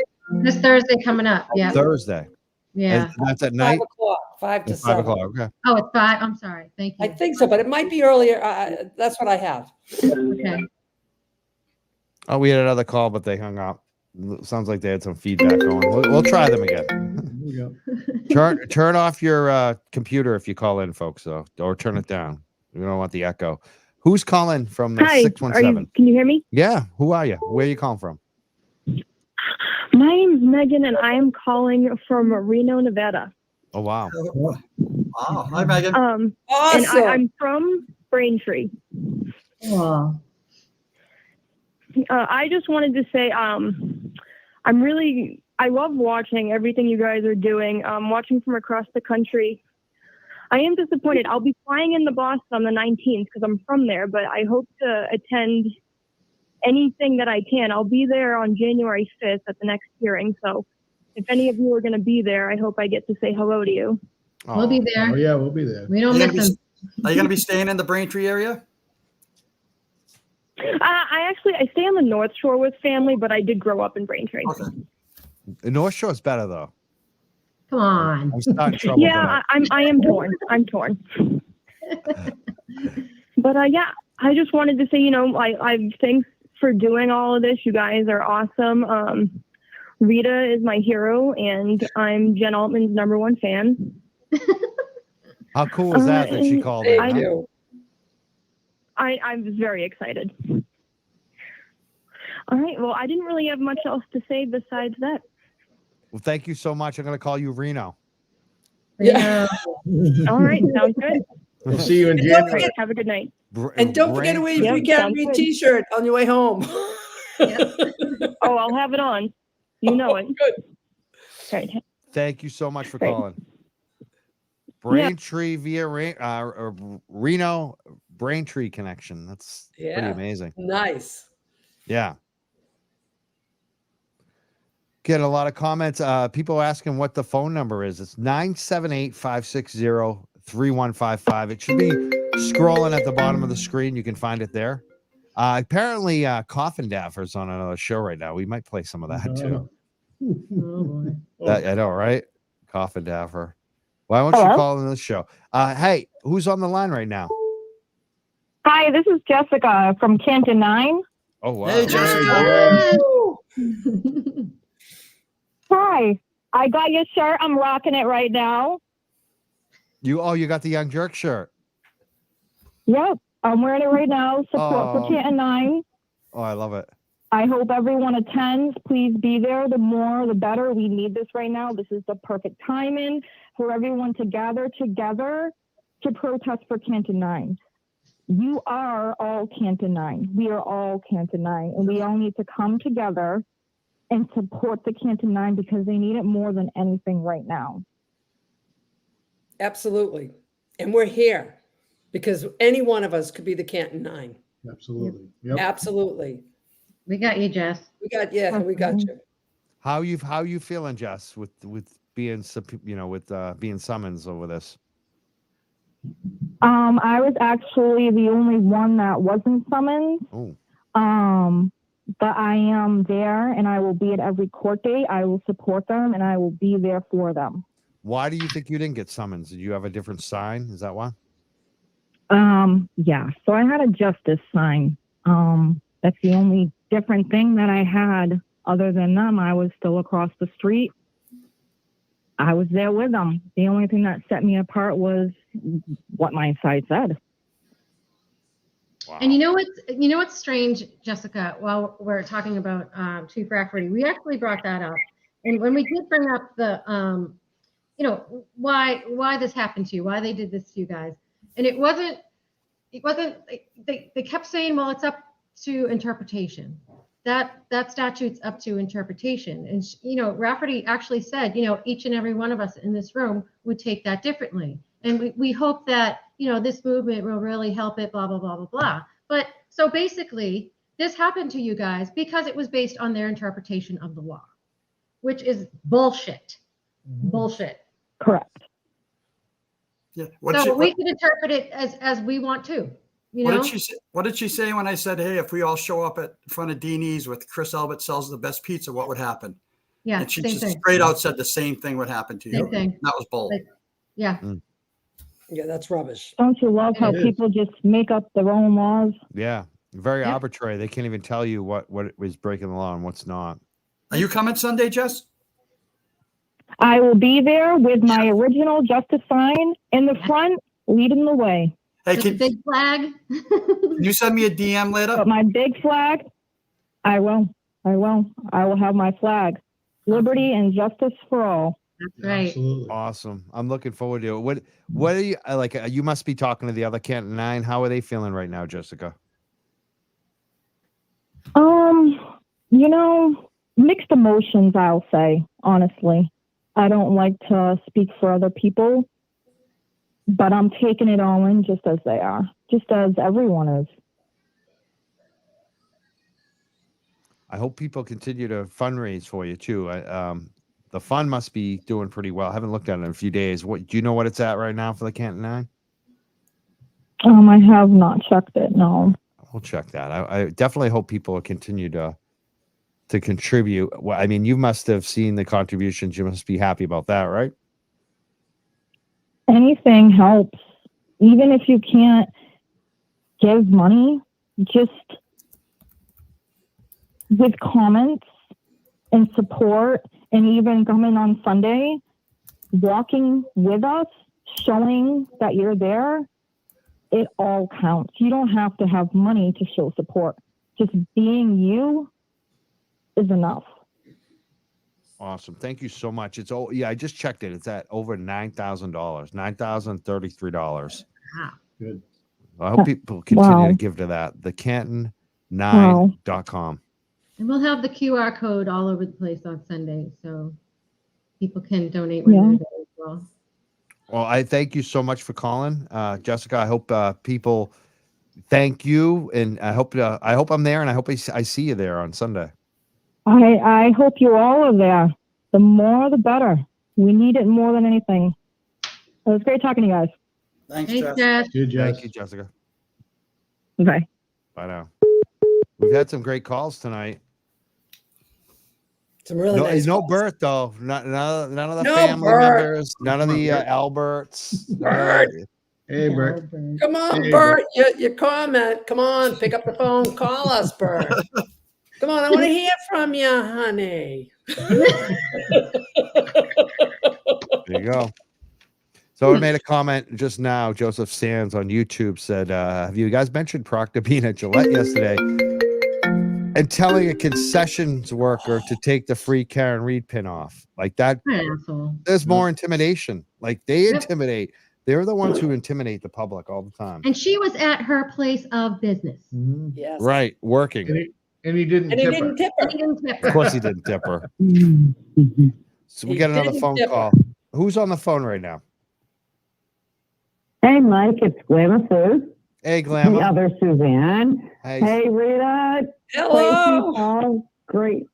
This Thursday coming up. Yeah. Thursday. Yeah. And that's at night. 5:00, 5 to At 5 7. o'clock. Okay. Oh, it's 5. I'm sorry. Thank you. I think so, but it might be earlier. That's what I have. Okay. Oh, we had another call, but they hung up. Sounds like they had some feedback going. We'll try them again. There we go. Turn off your computer if you call in, folks, though, or turn it down. We don't want the echo. Who's calling from the Hi, 617? can you hear me? Yeah. Who are you? Where are you calling from? My name's Megan, and I am calling from Reno, Nevada. Oh, wow. Wow. Hi, Megan. And Awesome. I'm from Braintree. Oh, I just wanted to say, I love watching everything you guys are doing. Watching from across the country. I am disappointed. I'll be flying into Boston on the 19th because I'm from there, but I hope to attend anything that I can. I'll be there on January 5th at the next hearing. So if any of you are going to be there, I hope I get to say hello to you. we'll be Oh there. yeah, we'll be there. We don't You're miss gonna them. Are you going to be staying in the Braintree area? I stay on the North Shore with family, but I did grow up in Braintree. Okay. The North Shore's better, though. Come on. I'm starting trouble Yeah, tonight. I am torn. I'm torn. But yeah, I just wanted to say, I thanks for doing all of this. You guys are awesome. Rita is my hero, and I'm Jen Altman's #1 fan. How cool was that that she and called in? Thank huh? you. I was very excited. All right. Well, I didn't really have much else to say besides that. Well, thank you so much. I'm going to call you Reno. Yeah. All right. Sounds good. We'll see you in And don't January. forget- Have a good night. And don't forget to wear your Yep, free Canton sounds Reed good. t-shirt on your way home. Oh, I'll have it on. You know it. Good. Right. Thank you so much for Great. calling. Braintree via Reno Braintree connection. That's pretty Yeah. amazing. Nice. Yeah. Get a lot of comments. People asking what the phone number is. It's 978-560-3155. It should be scrolling at the bottom of the screen. You can find it there. Apparently, Coffin Daffer's on another show right now. We might play some of that too. Oh, boy. I know, right? Coffin Daffer. Why won't you Hello? call in the show? Hey, who's on the line right now? Hi, this is Jessica from Canton 9. Oh, wow. Hey, Jessica. Hi, I got your shirt. I'm rocking it right now. You got the Young Jerk shirt. Yep, I'm wearing it right now. Support Oh. for Canton 9. Oh, I love it. I hope everyone attends. Please be there. The more, the better. We need this right now. This is the perfect timing for everyone to gather together to protest for Canton 9. You are all Canton 9. We are all Canton 9. And we all need to come together and support the Canton 9 because they need it more than anything right now. Absolutely. And we're here because any one of us could be the Canton 9. Absolutely. Yep. Absolutely. We got you, Jess. We got you. How you feeling, Jess, with being being summons over this? I was actually the only one that wasn't summoned. Oh, But I am there and I will be at every court date. I will support them and I will be there for them. why do you think you didn't get summons? Did you have a different sign? Is that why? Yeah. So I had a justice sign. That's the only different thing that I had. Other than them, I was still across the street. I was there with them. The only thing that set me apart was what my side said. Wow. And you know what's strange, Jessica, while we're talking about Chief Rafferty, we actually brought that up. And when we did bring up the, why this happened to you, why they did this to you guys. And it wasn't, they kept saying, well, it's up to interpretation. That statute's up to interpretation. And, Rafferty actually said, each and every one of us in this room would take that differently. And we hope that, this movement will really help it, blah, blah, blah, blah, blah. But so basically, this happened to you guys because it was based on their interpretation of the law, which is bullshit. Bullshit. Correct. Yeah. So we can interpret it as we want to. What did she say when I said, hey, if we all show up at front of Deanie's with Chris Elbert sells the best pizza, what would happen? Yeah, and she same just thing. straight out said the same thing would happen to you. Same thing. That was bold. Yeah. Yeah, that's rubbish. Don't you love how It is. people just make up their own laws? Yeah, very Yeah. arbitrary. They can't even tell you what was breaking the law and what's not. Are you coming Sunday, Jess? I will be there with my original justice sign in the front, leading the way. Hey, With the can big flag. you send me a DM later? But my big flag, I will have my flag. Liberty and justice for all. That's right. Absolutely. Awesome. I'm looking forward to it. What are you like? You must be talking to the other Canton 9. How are they feeling right now, Jessica? Mixed emotions, I'll say, honestly. I don't like to speak for other people, but I'm taking it all in just as they are, just as everyone is. I hope people continue to fundraise for you too. The fund must be doing pretty well. I haven't looked at it in a few days. What do you know what it's at right now for the Canton 9? I have not checked it, no. We'll check that. I definitely hope people will continue to contribute. Well, I mean, you must have seen the contributions. You must be happy about that, right? Anything helps. Even if you can't give money, just with comments and support, and even coming on Sunday, walking with us, showing that you're there, it all counts. You don't have to have money to show support. Just being you is enough. Awesome. Thank you so much. I just checked it. It's at over $9,000, $9,033. Wow. Good. I hope people continue Wow. to give to that. The Canton9.com. And we'll have the QR code all over the place on Sunday, so people can donate when they're there as well. Well, I thank you so much for calling, Jessica. I hope people thank you, and I hope I'm there, and I hope I see you there on Sunday. I hope you all are there. The more, the better. We need it more than anything. It was great talking to you guys. Thanks, Thanks, Jess. Jess. Good, Jess. Thank you, Jessica. Bye. Bye now. We've had some great calls tonight. Some really nice no calls. Bert though. None of the No family Bert. members. None of the Alberts. Bert. Hey, Bert. Come on, Hey, Bert. Your comment. Come on, pick up the phone. Call us, Bert. Come on, I want to hear from you, honey. There you go. So I made a comment just now. Joseph Sands on YouTube said, have you guys mentioned Proctor being at Gillette yesterday and telling a concessions worker to take the free Karen Reed pin off? Like that, What an asshole. there's more intimidation. Like they Yep. intimidate. They're the ones who intimidate the public all the time. And she was at her place of business. Mhm. Yes. Right. Working. And he didn't And he tip her. didn't tip And her. he didn't tip Of her. course he didn't tip her. So we He got another didn't phone tip her. call. Who's on the phone right now? Hey, Mike, it's Glamour Food. Hey, The Glamour. other Suzanne. Hey. Hey, Rita. Hello. Oh, great.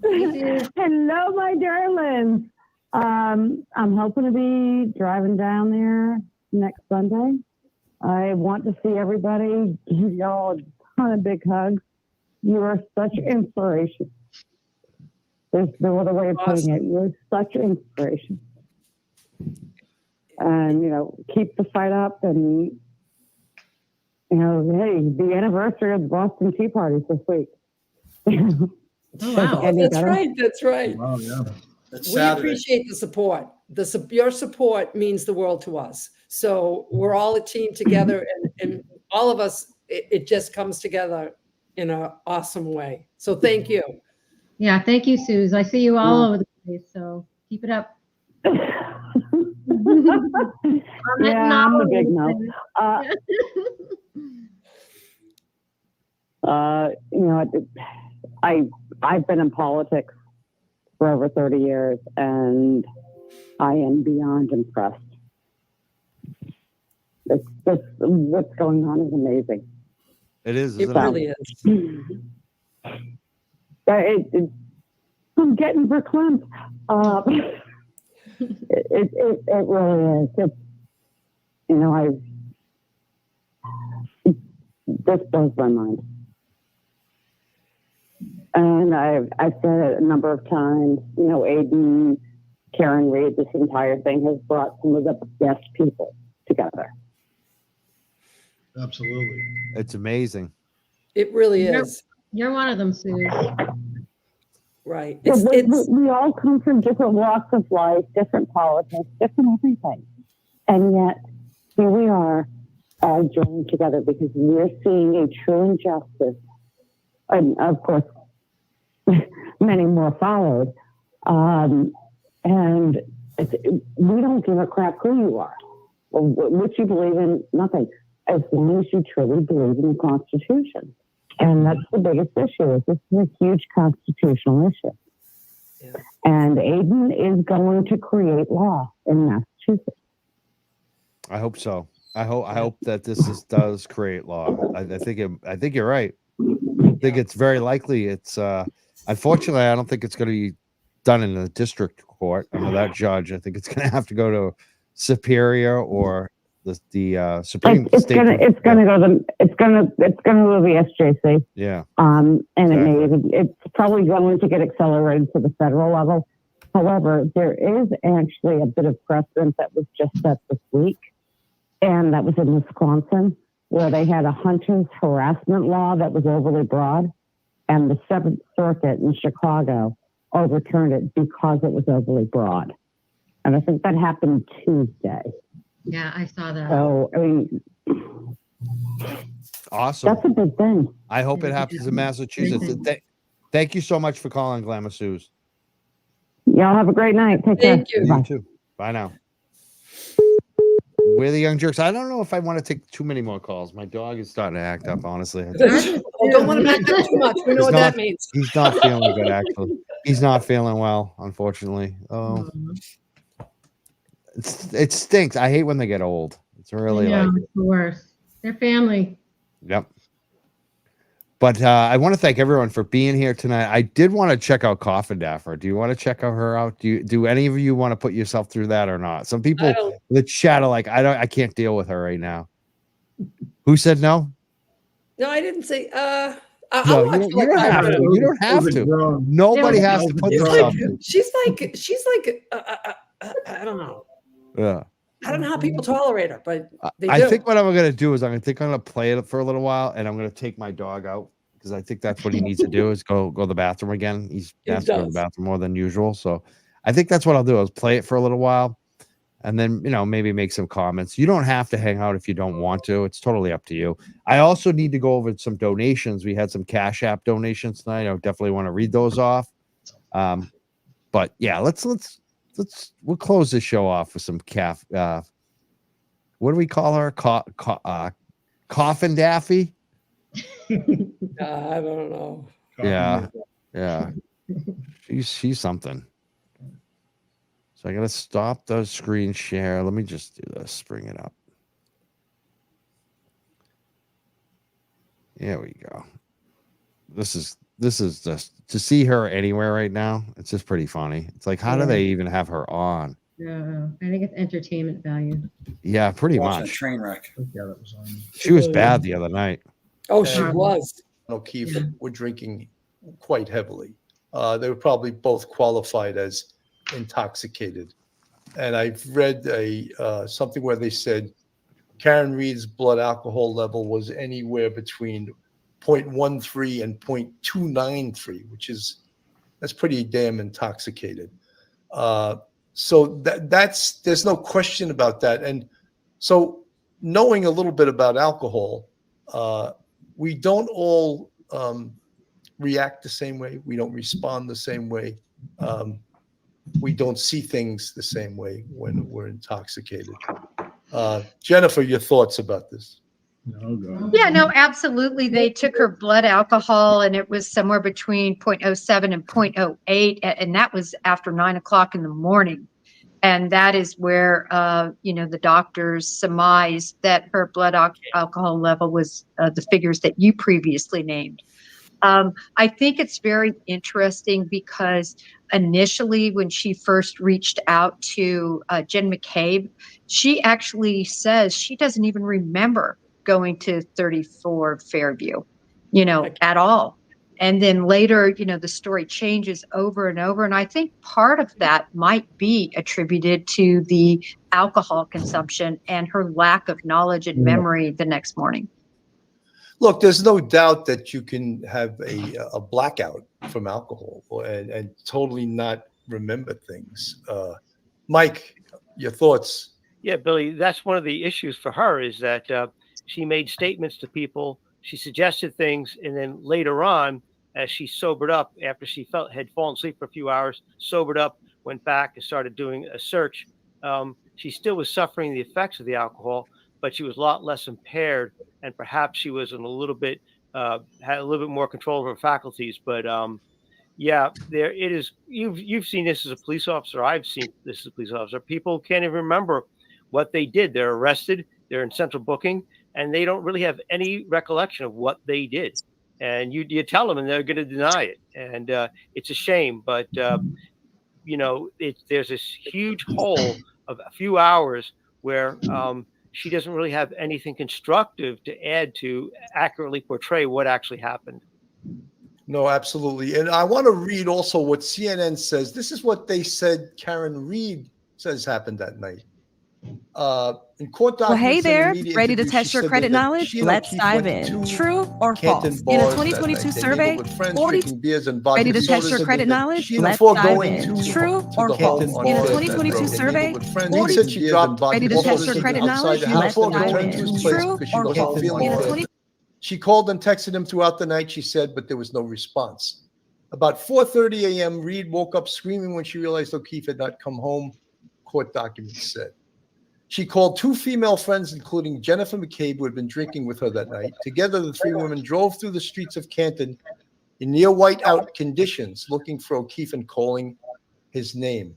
Hello, my darlings. I'm hoping to be driving down there next Sunday. I want to see everybody give y'all a ton of big hugs. You are such inspiration. There's no other way of putting it. You're such inspiration. And, you know, keep the fight up. And, you know, hey, the anniversary of the Boston Tea Party this week. Oh, wow. That's right. That's right. Wow, yeah. It's We Saturday. appreciate the support. Your support means the world to us. So we're all a team together, and all of us, it just comes together in an awesome way. So thank you. Yeah, thank you, Suze. I see you all over the place, so keep it up. Yeah, I'm the big no. You know, I've been in politics for over 30 years, and I am beyond impressed. What's going on is amazing. It is. It Isn't really is. I'm getting verklempt. It really is. You know, this blows my mind. And I've said it a number of times, you know, Aiden, Karen Reed, this entire thing has brought some of the best people together. Absolutely. It's amazing. It really is. You're one of them, Suze. Right. We all come from different walks of life, different politics, different everything. And yet, here we are, all joined together because we're seeing a true injustice. And of course, many more followed. And we don't give a crap who you are, or what you believe in, nothing, as long as you truly believe in the Constitution. And that's the biggest issue. This is a huge constitutional issue. Yeah. And Aiden is going to create law in Massachusetts. I hope so. I hope that does create law. I think you're right. I think it's very likely. It's unfortunately, I don't think it's going to be done in the district court under that judge. I think it's going to have to go to Superior or the Supreme. It's going to go to the SJC. Yeah. And exactly. it's probably going to get accelerated to the federal level. However, there is actually a bit of precedent that was just set this week, and that was in Wisconsin, where they had a hunter's harassment law that was overly broad, and the Seventh Circuit in Chicago overturned it because it was overly broad. And I think that happened Tuesday. Yeah, I saw that. So, I mean, awesome. That's a big thing. I hope it happens in Massachusetts. Thank you so much for calling, Glamour Suze. Y'all have a great night. Take care. Thank you. You too. Bye now. We're the Young Jerks. I don't know if I want to take too many more calls. My dog is starting to act up, honestly. Don't want to back up too much. We know what that means. He's not feeling good, actually. He's not feeling well, unfortunately. Oh, it stinks. I hate when they get old. It's really it's the worst. They're family. Yep. But I want to thank everyone for being here tonight. I did want to check out Coffin Daffer. Do you want to check out her out? Do any of you want to put yourself through that or not? Some people in the chat are like, I can't deal with her right now. Who said no? No, I didn't say. No, you don't have to. You don't have to. Nobody has to put themselves through. She's like. I don't know. Yeah. I don't know how people tolerate her, but I think what I'm going to do is I'm going to play it for a little while, and I'm going to take my dog out because I think that's what he needs to do is go to the bathroom again. He has to go to the bathroom more than usual. So I think that's what I'll do is play it for a little while and then, maybe make some comments. You don't have to hang out if you don't want to. It's totally up to you. I also need to go over some donations. We had some Cash App donations tonight. I definitely want to read those off. But yeah, we'll close this show off with some what do we call her? Coffin Daffy? I don't know. Yeah. She's something. So I gotta stop the screen share. Let me just do this. Bring it up. There we go. This is just to see her anywhere right now. It's just pretty funny. It's like, how do they even have her on? No, I think it's entertainment value. Yeah, pretty Watching a much. train wreck. Yeah, that was on. She was bad the other night. Oh, she Yeah. was. O'Keefe Yeah. were drinking quite heavily. They were probably both qualified as intoxicated. And I've read something where they said Karen Reed's blood alcohol level was anywhere between 0.13 and 0.293, that's pretty damn intoxicated. So there's no question about that. And so knowing a little bit about alcohol, we don't all react the same way. We don't respond the same way. We don't see things the same way when we're intoxicated. Jennifer, your thoughts about this? No, God. Yeah, no, absolutely. They took her blood alcohol and it was somewhere between 0.07 and 0.08. And that was after 9 o'clock in the morning. And that is where, the doctors surmised that her blood alcohol level was the figures that you previously named. I think it's very interesting because initially when she first reached out to Jen McCabe, she actually says she doesn't even remember going to 34 Fairview, at all. And then later, the story changes over and over. And I think part of that might be attributed to the alcohol consumption and her lack of knowledge and memory the next morning. Look, there's no doubt that you can have a blackout from alcohol and totally not remember things. Mike, your thoughts? Yeah, Billy, that's one of the issues for her is that she made statements to people. She suggested things. And then later on, as she sobered up after she had fallen asleep for a few hours, sobered up, went back and started doing a search. She still was suffering the effects of the alcohol, but she was a lot less impaired. And perhaps she was had a little bit more control of her faculties. But yeah, there it is. You've seen this as a police officer. I've seen this as a police officer. People can't even remember what they did. They're arrested. They're in central booking, and they don't really have any recollection of what they did. And you tell them, and they're going to deny it. And it's a shame, but there's this huge hole of a few hours where she doesn't really have anything constructive to add to accurately portray what actually happened. No, absolutely. And I want to read also what CNN says. This is what they said Karen Reed says happened that night. In court documents, well, hey there, ready to interview, test your credit knowledge? Let's dive in. True or false? In a 2022 survey, 40 ready to test your credit knowledge? Let's dive in. True or false? In a 2022 survey, 40 ready to test your credit knowledge? Let's dive in. True or false? In a 20 She called and texted him throughout the night, she said, but there was no response. About 4:30 a.m., Reed woke up screaming when she realized O'Keefe had not come home, court documents said. She called two female friends, including Jennifer McCabe, who had been drinking with her that night. Together, the three women drove through the streets of Canton in near whiteout conditions, looking for O'Keefe and calling his name.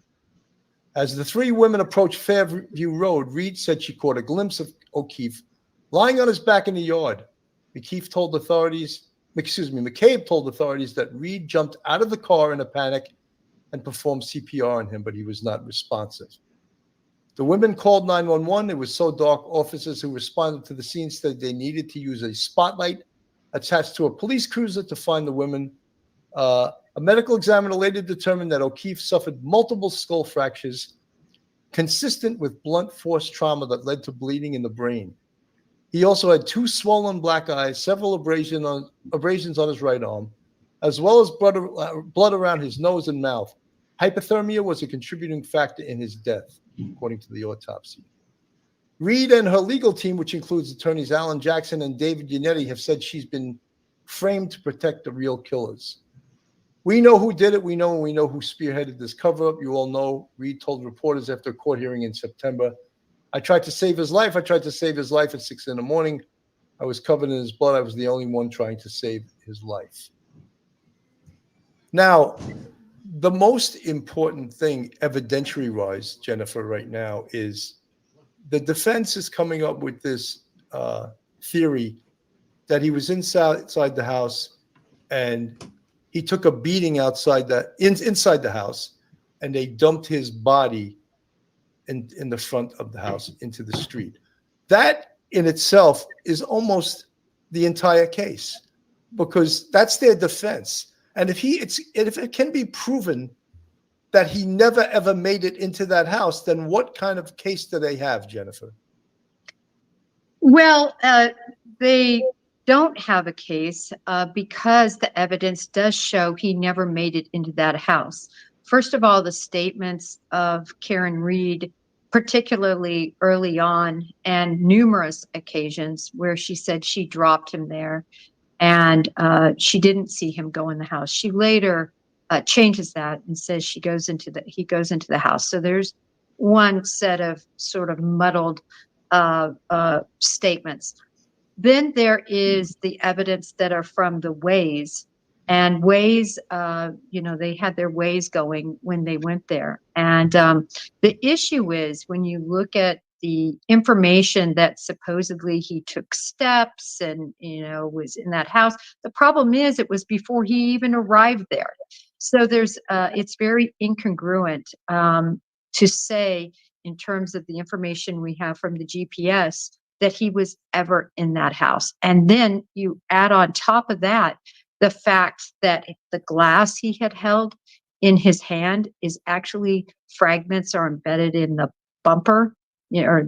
As the three women approached Fairview Road, Reed said she caught a glimpse of O'Keefe lying on his back in the yard. McCabe told authorities that Reed jumped out of the car in a panic and performed CPR on him, but he was not responsive. The women called 911. It was so dark, officers who responded to the scene said they needed to use a spotlight attached to a police cruiser to find the women. A medical examiner later determined that O'Keefe suffered multiple skull fractures consistent with blunt force trauma that led to bleeding in the brain. He also had two swollen black eyes, several abrasions on his right arm, as well as blood around his nose and mouth. Hypothermia was a contributing factor in his death, according to the autopsy. Reed and her legal team, which includes attorneys Alan Jackson and David Yannetti, have said she's been framed to protect the real killers. We know who did it. We know who spearheaded this cover-up. You all know, Reed told reporters after a court hearing in September, I tried to save his life. I tried to save his life at 6 a.m. I was covered in his blood. I was the only one trying to save his life. Now, the most important thing evidentiary-wise, Jennifer, right now is the defense is coming up with this theory that he was inside the house and he took a beating inside the house, and they dumped his body in the front of the house into the street. That in itself is almost the entire case, because that's their defense. And if it can be proven that he never ever made it into that house, then what kind of case do they have, Jennifer? Well, they don't have a case because the evidence does show he never made it into that house. First of all, the statements of Karen Reed, particularly early on, and numerous occasions where she said she dropped him there and she didn't see him go in the house. She later changes that and says he goes into the house. So there's one set of sort of muddled statements. Then there is the evidence that are from the Ways, and Ways, they had their Ways going when they went there. And the issue is when you look at the information that supposedly he took steps and, was in that house, the problem is it was before he even arrived there. So it's very incongruent to say, in terms of the information we have from the GPS, that he was ever in that house. And then you add on top of that the fact that the glass he had held in his hand is actually fragments are embedded in the bumper, or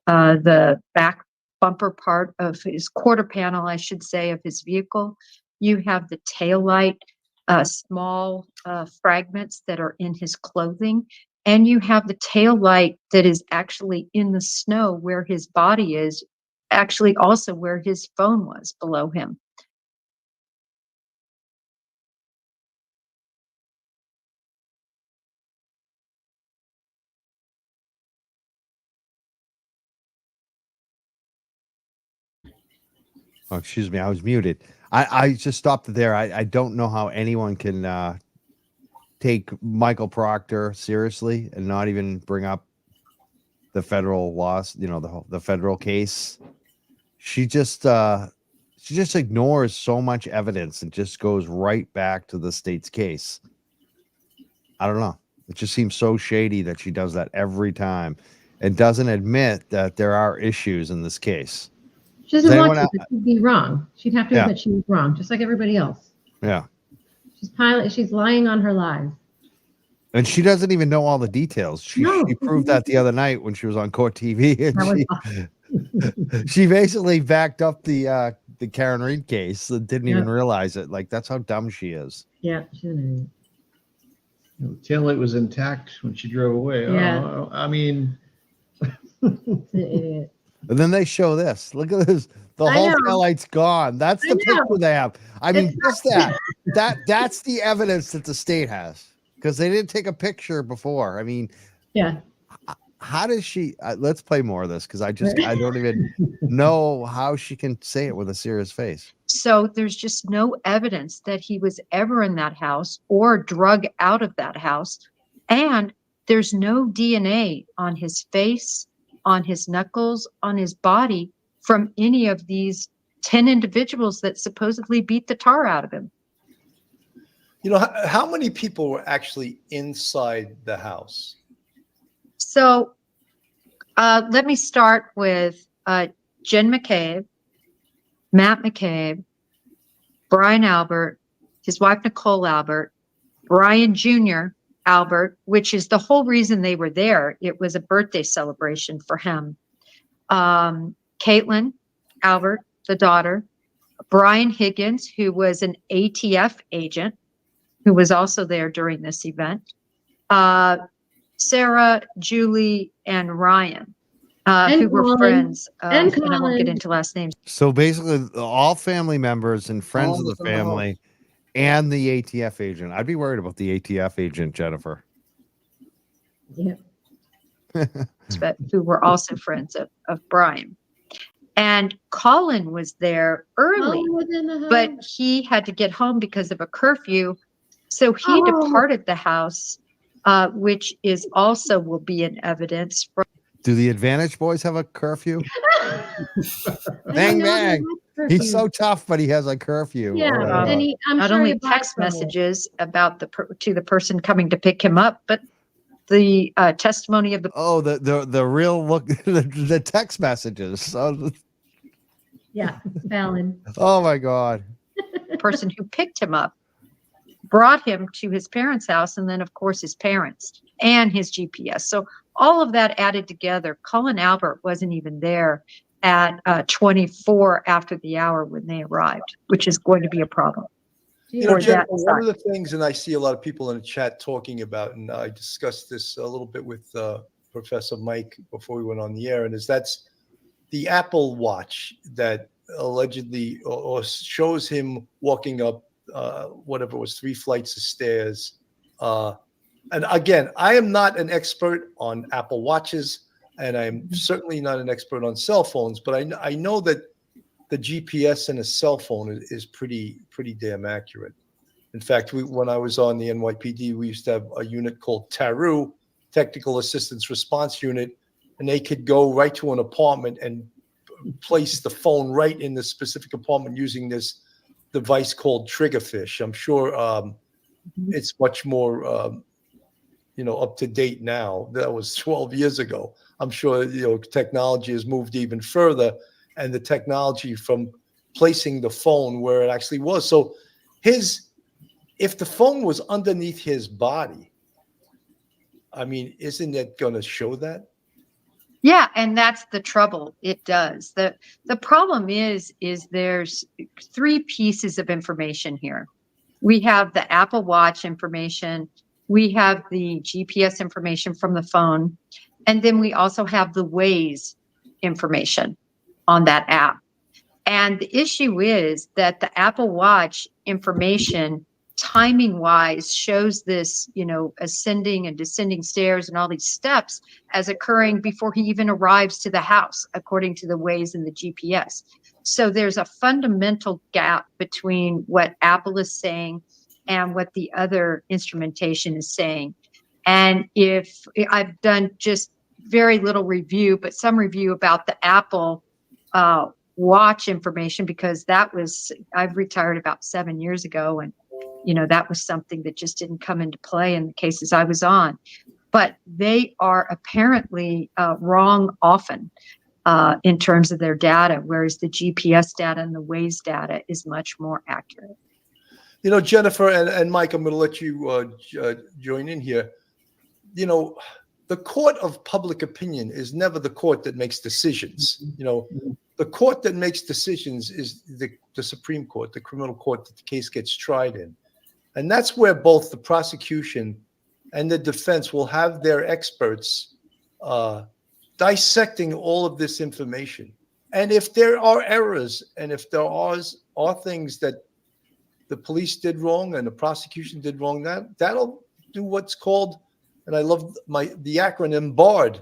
the back bumper part of his quarter panel, I should say, of his vehicle. You have the taillight, small fragments that are in his clothing. And you have the tail light that is actually in the snow where his body is, actually also where his phone was below him. Oh, excuse me, I was muted. I just stopped it there. I don't know how anyone can take Michael Proctor seriously and not even bring up the federal laws, the federal case. She just ignores so much evidence and just goes right back to the state's case. I don't know. It just seems so shady that she does that every time and doesn't admit that there are issues in this case. She doesn't want to, but she'd be wrong. She'd have to admit she was wrong, just like everybody else. Yeah. She's lying on her lies. And she doesn't even know all the details. She proved that the other night when she was on Court TV. And she basically backed up the Karen Reed case and didn't even realize it. Like, that's how dumb she is. Yeah, she's an idiot. The taillight was intact when she drove away. Yeah. Oh, I mean, an idiot. And then they show this. Look at this. The whole taillight's gone. That's the picture they have. I mean, just that's the evidence that the state has, because they didn't take a picture before. I mean, yeah. How does she? Let's play more of this, because I don't even know how she can say it with a serious face. So there's just no evidence that he was ever in that house or drug out of that house. And there's no DNA on his face, on his knuckles, on his body from any of these 10 individuals that supposedly beat the tar out of him. How many people were actually inside the house? So let me start with Jen McCabe, Matt McCabe, Brian Albert, his wife Nicole Albert, Brian Jr. Albert, which is the whole reason they were there. It was a birthday celebration for him. Caitlin Albert, the daughter, Brian Higgins, who was an ATF agent, who was also there during this event, Sarah, Julie, and Ryan, who were friends. And I won't get into last names. So basically, all family members and friends of the family and the ATF agent. I'd be worried about the ATF agent, Jennifer. Yeah. But who were also friends of Brian. And Colin was there early, but he had to get home because of a curfew. So he departed the house, which is also will be in evidence. Do the Advantage boys have a curfew? Bang, bang. He's so tough, but he has a curfew. Yeah, not only text messages about to the person coming to pick him up, but the testimony of the the real look, the text messages. Yeah, valid. Oh my God. person who picked him up, brought him to his parents' house, and then, of course, his parents and his GPS. So all of that added together, Cullen Albert wasn't even there at 24 after the hour when they arrived, which is going to be a problem. You know, for Jen, that one of side. the things, and I see a lot of people in the chat talking about, and I discussed this a little bit with Professor Mike before we went on the air, and that's the Apple Watch that allegedly or shows him walking up whatever it was, 3 flights of stairs. And again, I am not an expert on Apple Watches, and I'm certainly not an expert on cell phones, but I know that the GPS in a cell phone is pretty damn accurate. In fact, when I was on the NYPD, we used to have a unit called TARU, Technical Assistance Response Unit, and they could go right to an apartment and place the phone right in the specific apartment using this device called Triggerfish. I'm sure it's much more up to date now. That was 12 years ago. I'm sure technology has moved even further, and the technology from placing the phone where it actually was. So if the phone was underneath his body, I mean, isn't it going to show that? Yeah, and that's the trouble. It does. The problem is there's 3 pieces of information here. We have the Apple Watch information, we have the GPS information from the phone, and then we also have the Waze information on that app. And the issue is that the Apple Watch information, timing wise, shows this, ascending and descending stairs and all these steps as occurring before he even arrives to the house, according to the Waze and the GPS. So there's a fundamental gap between what Apple is saying and what the other instrumentation is saying. And if I've done just very little review, but some review about the Apple Watch information, because I've retired about 7 years ago, and that was something that just didn't come into play in the cases I was on. But they are apparently wrong often in terms of their data, whereas the GPS data and the Waze data is much more accurate. Jennifer and Mike, I'm going to let you join in here. The court of public opinion is never the court that makes decisions. The court that makes decisions is the Supreme Court, the criminal court that the case gets tried in. And that's where both the prosecution and the defense will have their experts dissecting all of this information. And if there are errors, and if there are things that the police did wrong and the prosecution did wrong, that'll do what's called, and I love the acronym BARD,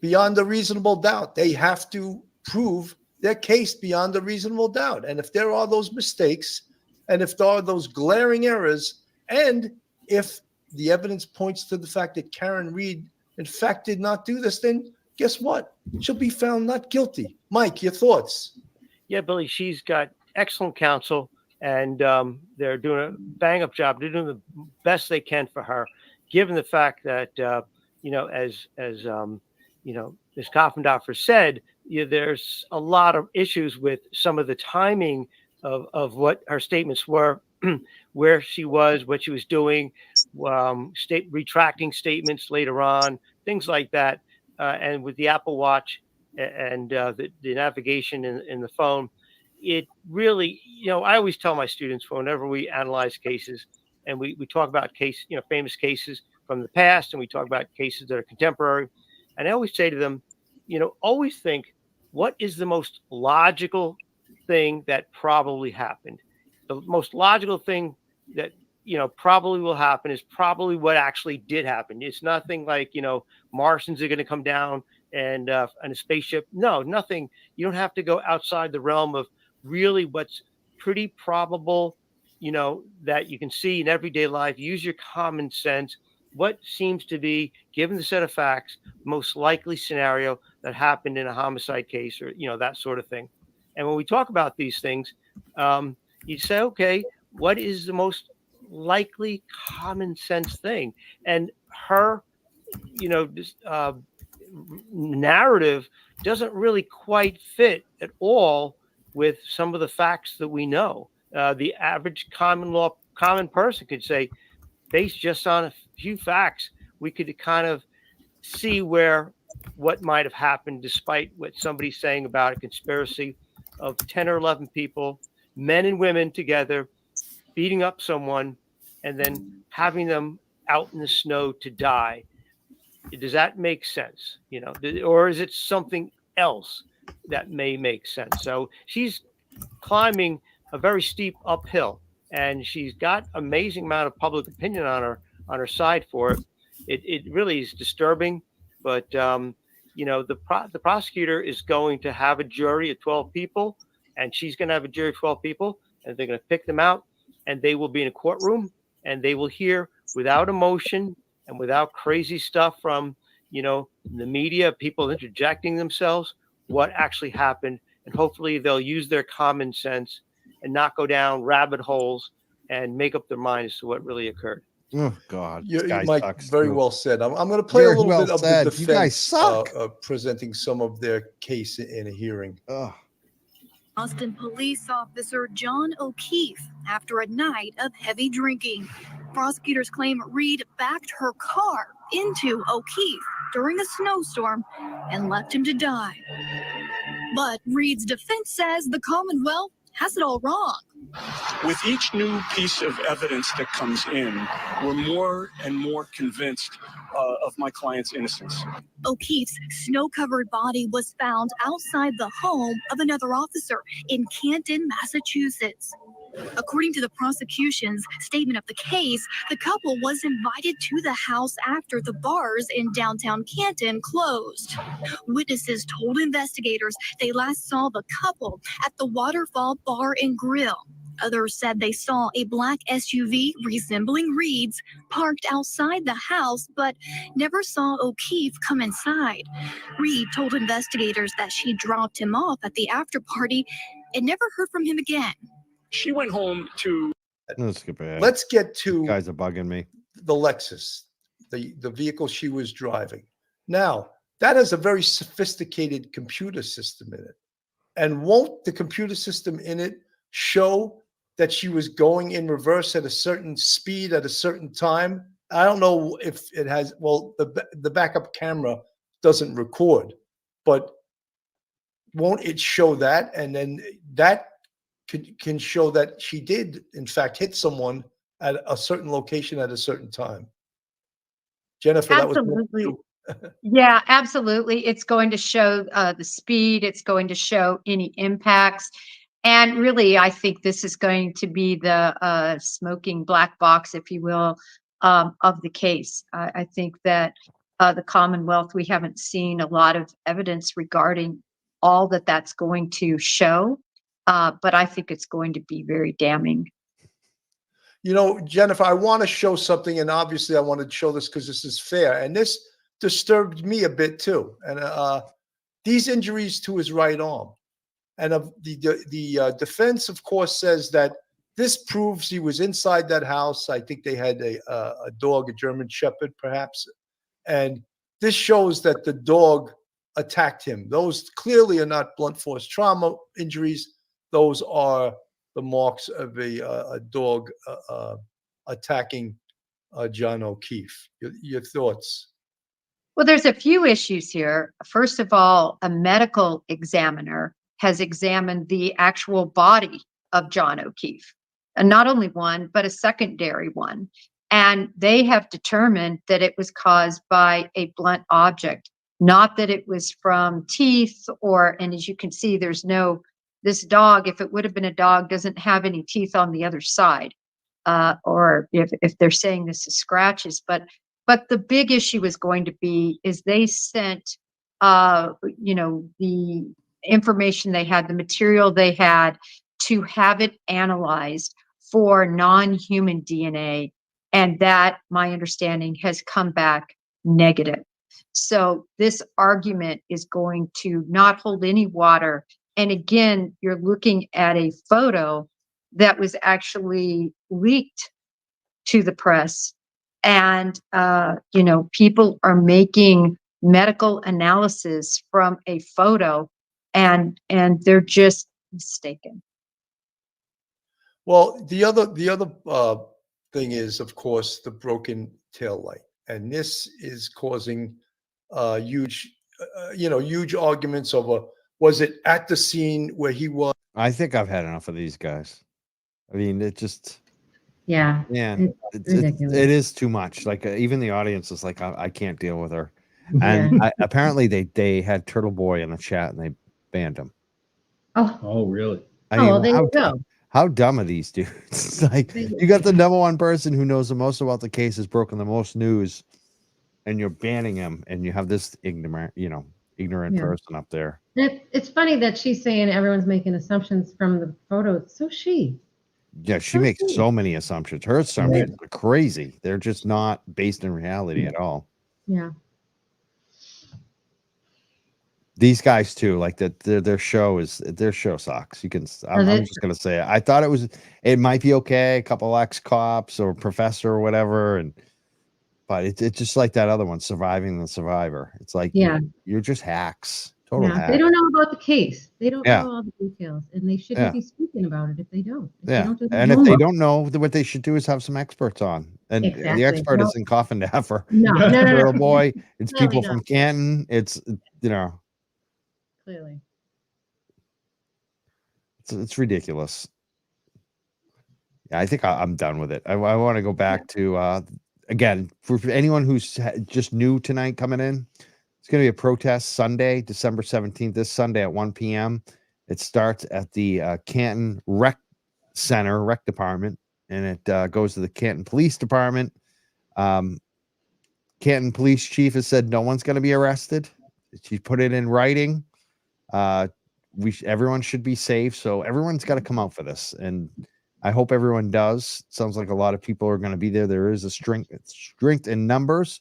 beyond a reasonable doubt. They have to prove their case beyond a reasonable doubt. And if there are those mistakes, and if there are those glaring errors, and if the evidence points to the fact that Karen Reed, in fact, did not do this, then guess what? She'll be found not guilty. Mike, your thoughts? Yeah, Billy, she's got excellent counsel, and they're doing a bang-up job. They're doing the best they can for her, given the fact that, as Ms. Koffendorfer said, there's a lot of issues with some of the timing of what her statements were, where she was, what she was doing, retracting statements later on, things like that. And with the Apple Watch and the navigation in the phone, it really, I always tell my students whenever we analyze cases and we talk about famous cases from the past, and we talk about cases that are contemporary, and I always say to them, always think, what is the most logical thing that probably happened? The most logical thing that probably will happen is probably what actually did happen. It's nothing like Martians are going to come down and a spaceship. No, nothing. You don't have to go outside the realm of really what's pretty probable, that you can see in everyday life. Use your common sense. What seems to be, given the set of facts, most likely scenario that happened in a homicide case, or that sort of thing. And when we talk about these things, you say, okay, what is the most likely common sense thing? And her this narrative doesn't really quite fit at all with some of the facts that we know. The average common person could say, based just on a few facts, we could kind of see what might have happened, despite what somebody's saying about a conspiracy of 10 or 11 people, men and women together, beating up someone and then having them out in the snow to die. Does that make sense? Or is it something else that may make sense? So she's climbing a very steep uphill, and she's got amazing amount of public opinion on her side for it. It really is disturbing, but the prosecutor is going to have a jury of 12 people, and she's going to have a jury of 12 people, and they're going to pick them out, and they will be in a courtroom, and they will hear without emotion and without crazy stuff from the media, people interjecting themselves, what actually happened. And hopefully they'll use their common sense and not go down rabbit holes and make up their minds to what really occurred. Oh God, Mike, very well said. I'm going to play a little bit of the defense you guys suck. Presenting some of their case in a hearing. Austin police officer John O'Keefe after a night of heavy drinking. Prosecutors claim Reed backed her car into O'Keefe during a snowstorm and left him to die. But Reed's defense says the Commonwealth has it all wrong. With each new piece of evidence that comes in, we're more and more convinced of my client's innocence. O'Keefe's snow-covered body was found outside the home of another officer in Canton, Massachusetts. According to the prosecution's statement of the case, the couple was invited to the house after the bars in downtown Canton closed. Witnesses told investigators they last saw the couple at the Waterfall Bar and Grill. Others said they saw a black SUV resembling Reed's parked outside the house, but never saw O'Keefe come inside. Reed told investigators that she dropped him off at the after party and never heard from him again. She went home to... Let's get to... You guys are bugging me. The Lexus, the vehicle she was driving. Now, that has a very sophisticated computer system in it. And won't the computer system in it show that she was going in reverse at a certain speed at a certain time? I don't know if it has, well, the backup camera doesn't record, but won't it show that? And then that can show that she did, in fact, hit someone at a certain location at a certain time. Jennifer, absolutely. That was Yeah, absolutely. It's going to show the speed. It's going to show any impacts. And really, I think this is going to be the smoking black box, if you will, of the case. I think that the Commonwealth, we haven't seen a lot of evidence regarding all that that's going to show, but I think it's going to be very damning. Jennifer, I want to show something, and obviously I want to show this because this is fair, and this disturbed me a bit too. And these injuries to his right arm. And the defense, of course, says that this proves he was inside that house. I think they had a dog, a German Shepherd, perhaps. And this shows that the dog attacked him. Those clearly are not blunt force trauma injuries. Those are the marks of a dog attacking John O'Keefe. Your thoughts? Well, there's a few issues here. First of all, a medical examiner has examined the actual body of John O'Keefe, and not only one, but a secondary one. And they have determined that it was caused by a blunt object, not that it was from teeth and as you can see, this dog, if it would have been a dog, doesn't have any teeth on the other side, or if they're saying this is scratches. But the big issue is going to be is they sent, the information they had, the material they had to have it analyzed for non-human DNA. And that, my understanding, has come back negative. So this argument is going to not hold any water. And again, you're looking at a photo that was actually leaked to the press And, people are making medical analysis from a photo and they're just mistaken. Well, the other thing is, of course, the broken tail light, and this is causing huge, huge arguments over, was it at the scene where he was? I think I've had enough of these guys. I mean, it just, Yeah, man, it's ridiculous. it is too much. Like even the audience is like, I can't deal with her. Yeah. And apparently they had Turtle Boy in the chat and they banned him. Oh, really? I Oh, mean, well, there you go. how dumb are these dudes? It's like you got the number one person who knows the most about the case, has broken the most news, and you're banning him, and you have this ignorant Yeah. person up there. It's funny that she's saying everyone's making assumptions from the photo. So she. Yeah, she makes so many assumptions. Her assumptions are crazy. They're just not based in reality at all. Yeah. These guys too, like their show sucks. I'm just gonna say it. I thought it might be okay, a couple ex-cops or professor or whatever, but it's just like that other one, Surviving the Survivor. It's like you're just hacks. Total Yeah. hacks. They don't know about the case. They don't Yeah. know all the details, and they shouldn't be speaking about it if they don't. If they Yeah, don't do their and if they homework. don't know, what they should do is have some experts on. And the Exactly. expert No. isn't Coffin Daffer. No, no, no, no. Turtle Boy. It's Clearly people not. from Canton. It's Clearly. it's ridiculous. Yeah, I think I'm done with it. I want to go back to again, for anyone who's just new tonight coming in. It's going to be a protest Sunday, December 17th, this Sunday at 1 p.m. It starts at the Canton Rec Department, and it goes to the Canton Police Department. Canton Police Chief has said no one's going to be arrested. She put it in writing. Everyone should be safe, so everyone's got to come out for this, and I hope everyone does. Sounds like a lot of people are going to be there. There is a strength in numbers.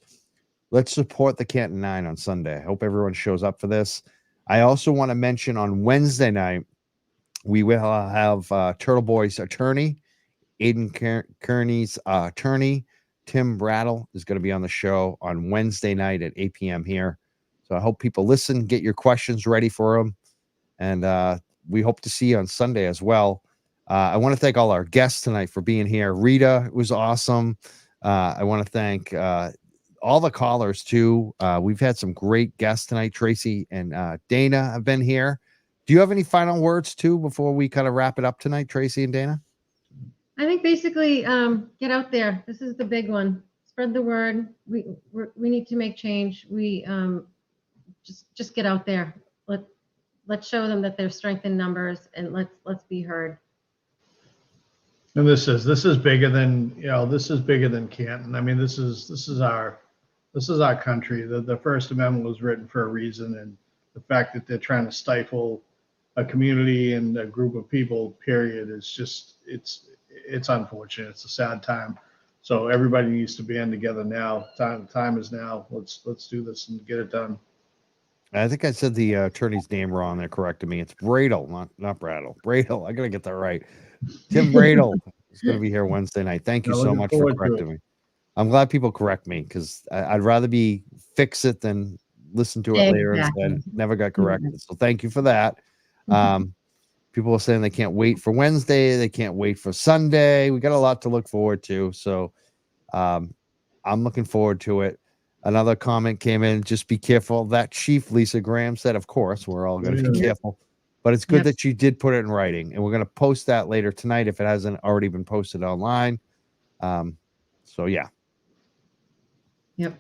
Let's support the Canton 9 on Sunday. I hope everyone shows up for this. I also want to mention on Wednesday night, we will have Turtle Boy's attorney, Aiden Kearney's attorney, Tim Brattle, is going to be on the show on Wednesday night at 8 p.m. here. So I hope people listen, get your questions ready for them. And we hope to see you on Sunday as well. I want to thank all our guests tonight for being here. Rita was awesome. I want to thank all the callers too. We've had some great guests tonight. Tracy and Dana have been here. Do you have any final words too before we kind of wrap it up tonight, Tracy and Dana? I think basically get out there. This is the big one. Spread the word. We need to make change. We just get out there. Let's show them that there's strength in numbers, and let's be heard. And this is bigger than this is bigger than Canton. I mean, this is our country. The First Amendment was written for a reason, and the fact that they're trying to stifle a community and a group of people, period, is just it's unfortunate. It's a sad time. So everybody needs to band together now. Time is now. Let's do this and get it done. I think I said the attorney's name wrong. They're correcting me. It's Bradle, not Brattle. Bradle. I gotta get that right. Tim Bradle is going to be here Wednesday night. Thank you so much for correcting me. I'm glad people correct me because I'd rather be fix it than listen to it later instead. Never got corrected. So thank you for that. People are saying they can't wait for Wednesday. They can't wait for Sunday. We got a lot to look forward to. So I'm looking forward to it. Another comment came in, just be careful. That Chief Lisa Graham said, of course, we're all going to be careful. But it's good that you did put it in writing. And we're going to post that later tonight if it hasn't already been posted online. So, yeah. Yep.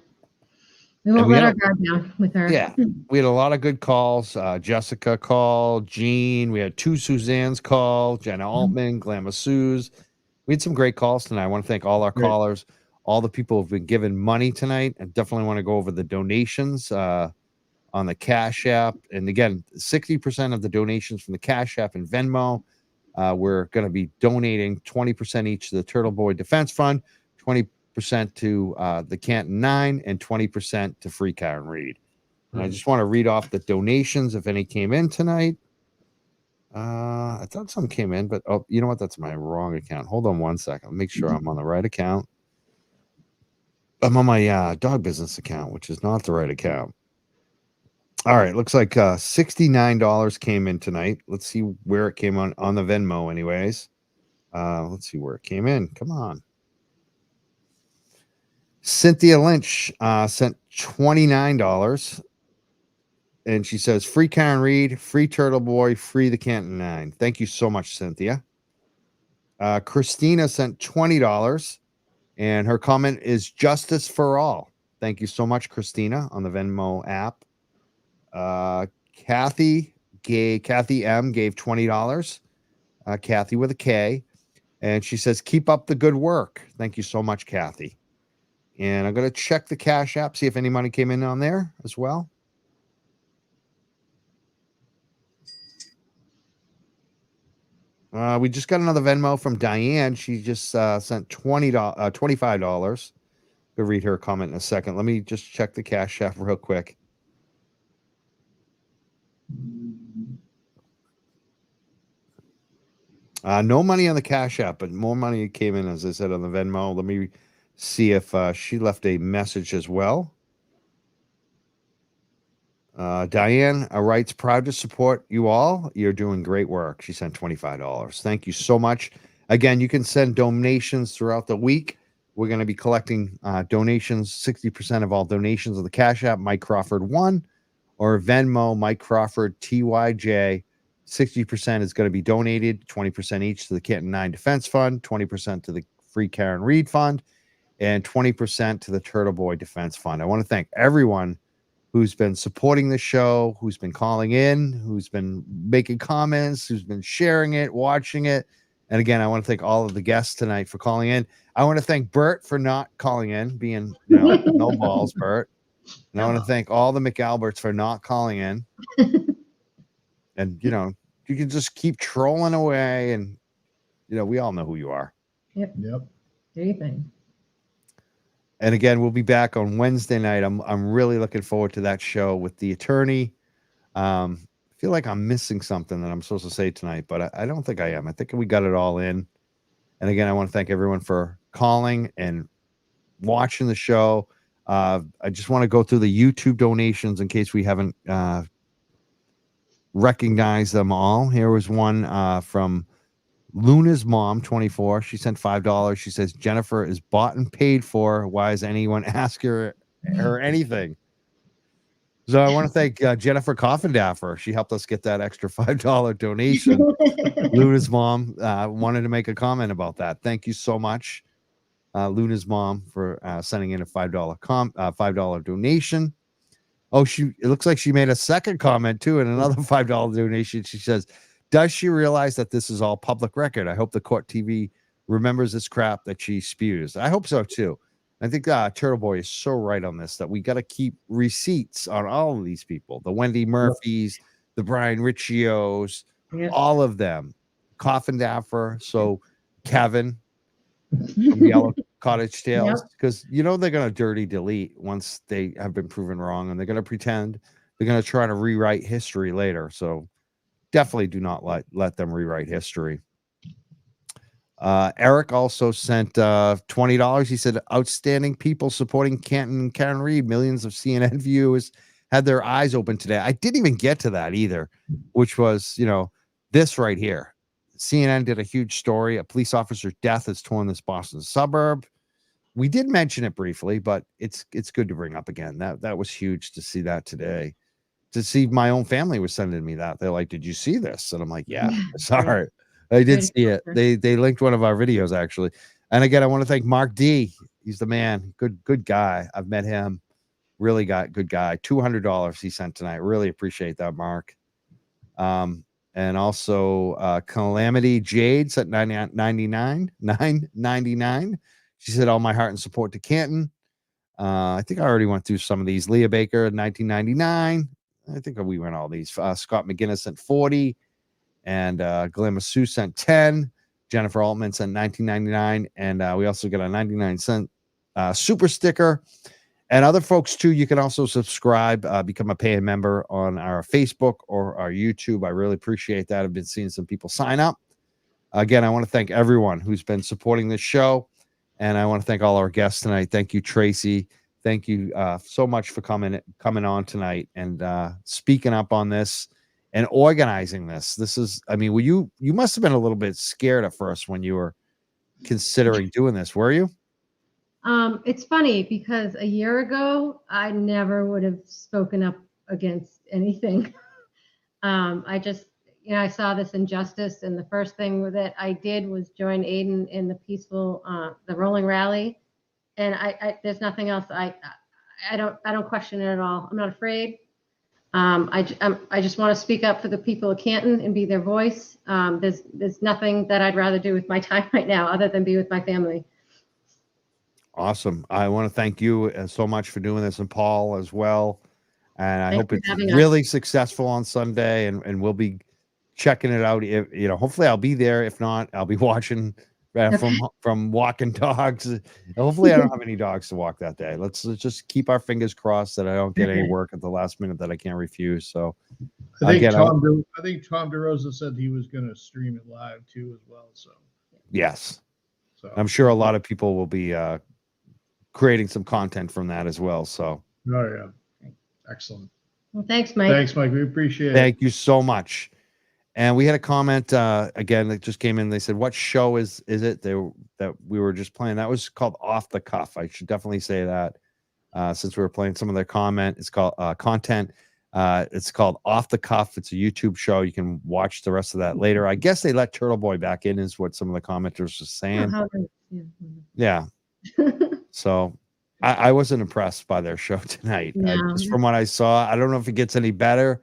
We won't let our guard down with her. Yeah. We had a lot of good calls. Jessica called, Jean. We had two Suzanne's call, Jenna Altman, Glamour Suze. We had some great calls tonight. I want to thank all our callers, all the people who've been given money tonight. I definitely want to go over the donations on the Cash App. And again, 60% of the donations from the Cash App and Venmo. We're going to be donating 20% each to the Turtle Boy Defense Fund, 20% to the Canton 9, and 20% to Free Karen Reed. And I just want to read off the donations if any came in tonight. I thought some came in, but you know what? That's my wrong account. Hold on one second. I'll make sure I'm on the right account. I'm on my dog business account, which is not the right account. All right, looks like $69 came in tonight. Let's see where it came on the Venmo anyways. Let's see where it came in. Come on. Cynthia Lynch sent $29. And she says, free Karen Reed, free Turtle Boy, free the Canton 9. Thank you so much, Cynthia. Christina sent $20. And her comment is justice for all. Thank you so much, Christina, on the Venmo app. Kathy M gave $20. Kathy with a K. And she says, keep up the good work. Thank you so much, Kathy. And I'm going to check the Cash App, see if any money came in on there as well. We just got another Venmo from Diane. She just sent $25. We'll read her comment in a second. Let me just check the Cash App real quick. No money on the Cash App, but more money came in, as I said, on the Venmo. Let me see if she left a message as well. Diane writes, proud to support you all. You're doing great work. She sent $25. Thank you so much. Again, you can send donations throughout the week. We're going to be collecting donations, 60% of all donations of the Cash App, Mike Crawford 1, or Venmo, Mike Crawford TYJ. 60% is going to be donated, 20% each to the Canton 9 Defense Fund, 20% to the Free Karen Reed Fund, and 20% to the Turtle Boy Defense Fund. I want to thank everyone who's been supporting the show, who's been calling in, who's been making comments, who's been sharing it, watching it. And again, I want to thank all of the guests tonight for calling in. I want to thank Bert for not calling in, being, no balls, Bert. And I want to thank all the McAlberts for not calling in. And, you can just keep trolling away and, we all know who you are. Yep. Yep. Do you think? And again, we'll be back on Wednesday night. I'm really looking forward to that show with the attorney. I feel like I'm missing something that I'm supposed to say tonight, but I don't think I am. I think we got it all in. And again, I want to thank everyone for calling and watching the show. I just want to go through the YouTube donations in case we haven't recognized them all. Here was one from Luna's mom, 24. She sent $5. She says, Jennifer is bought and paid for. Why is anyone ask her anything? So I want to thank Jennifer Coffindaffer. She helped us get that extra $5 donation. Luna's mom wanted to make a comment about that. Thank you so much, Luna's mom, for sending in a $5 donation. Oh, it looks like she made a second comment too, and another $5 donation. She says, does she realize that this is all public record? I hope the court TV remembers this crap that she spews. I hope so too. I think Turtle Boy is so right on this, that we got to keep receipts on all of these people. The Wendy Murphys, the Brian Riccios, all of them. Coffindaffer, so Kevin from Yellow Cottage Tales, because they're going to dirty delete once they have been proven wrong, and they're going to pretend they're going to try to rewrite history later. So definitely do not let them rewrite history. Eric also sent $20. He said, outstanding people supporting Canton and Karen Reed. Millions of CNN viewers had their eyes open today. I didn't even get to that either, which was, this right here. CNN did a huge story. A police officer's death has torn this Boston suburb. We did mention it briefly, but it's good to bring up again. That was huge to see that today. To see my own family was sending me that. They're like, did you see this? And I'm like, yeah, sorry. I did see it. They linked one of our videos, actually. And again, I want to thank Mark D. He's the man. Good guy. I've met him. Really good guy. $200 he sent tonight. Really appreciate that, Mark. And also Calamity Jade sent $9.99. She said, all my heart and support to Canton. I think I already went through some of these. Leah Baker, $19.99. I think we went all these. Scott McGinnis sent $40. And Glenn Masu sent $10. Jennifer Altman sent $19.99. And we also got a 99-cent super sticker. And other folks, too, you can also subscribe, become a paying member on our Facebook or our YouTube. I really appreciate that. I've been seeing some people sign up. Again, I want to thank everyone who's been supporting this show. And I want to thank all our guests tonight. Thank you, Tracy. Thank you so much for coming on tonight and speaking up on this and organizing this. This is, I mean, you must have been a little bit scared at first when you were considering doing this, were you? It's funny because a year ago, I never would have spoken up against anything. I just, I saw this injustice, and the first thing that I did was join Aiden in the peaceful, the rolling rally. And there's nothing else. I don't question it at all. I'm not afraid. I just want to speak up for the people of Canton and be their voice. There's nothing that I'd rather do with my time right now other than be with my family. Awesome. I want to thank you so much for doing this, and Paul as well. And I hope it's having really successful on Sunday, and we'll be checking it out. If, hopefully I'll be there. If not, I'll be watching from walking dogs. Hopefully I don't have any dogs to walk that day. Let's just keep our fingers crossed that I don't get any work at the last minute that I can't refuse. So I think Tom DeRosa said he was going to stream it live too as well. So yes, so I'm sure a lot of people will be creating some content from that as well. So yeah, excellent. Well, thanks, Mike. Thanks, Mike. We appreciate it. Thank you so much. And we had a comment again that just came in. They said, "What show is it that we were just playing?" That was called Off the Cuff. I should definitely say that since we were playing some of their content. It's called Off the Cuff. It's a YouTube show. You can watch the rest of that later. I guess they let Turtle Boy back in, is what some of the commenters were saying. Yeah. So I wasn't impressed by their show tonight. No. Just from what I saw, I don't know if it gets any better,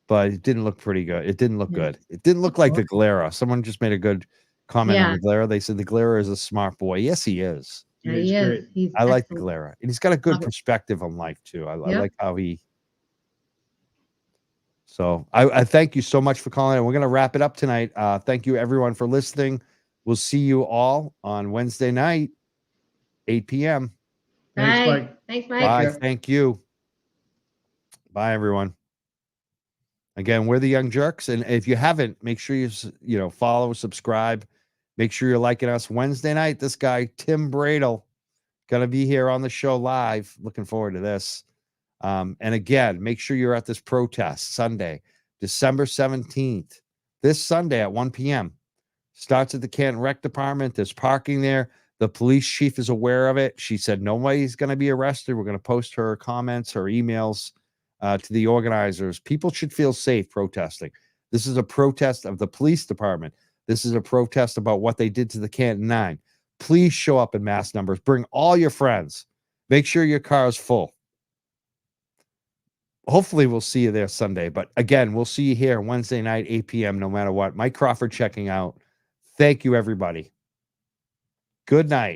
but it didn't look pretty good. It didn't look good. It didn't look like the Galera. Someone just made a good comment on the Galera. They said the Galera is a smart boy. Yes, he is. Yeah, he is. He's I like the excellent. Galera, and he's got a good perspective on life too. I like how he. So I thank you so much for calling, and we're gonna wrap it up tonight. Thank you everyone for listening. We'll see you all on Wednesday night, 8 p.m. Thanks, Mike. Thanks, Mike. Bye. Thank you. Bye, everyone. Again, we're the Young Jerks, and if you haven't, make sure you follow, subscribe. Make sure you're liking us. Wednesday night, this guy Tim Bradle gonna be here on the show live. Looking forward to this. And again, make sure you're at this protest Sunday, December 17th. This Sunday at 1 p.m. Starts at the Canton Rec Department. There's parking there. The police chief is aware of it. She said nobody's going to be arrested. We're going to post her comments, her emails to the organizers. People should feel safe protesting. This is a protest of the police department. This is a protest about what they did to the Canton 9. Please show up in mass numbers. Bring all your friends. Make sure your car is full. Hopefully we'll see you there Sunday. But again, we'll see you here Wednesday night, 8 p.m. no matter what. Mike Crawford checking out. Thank you, everybody. Good night.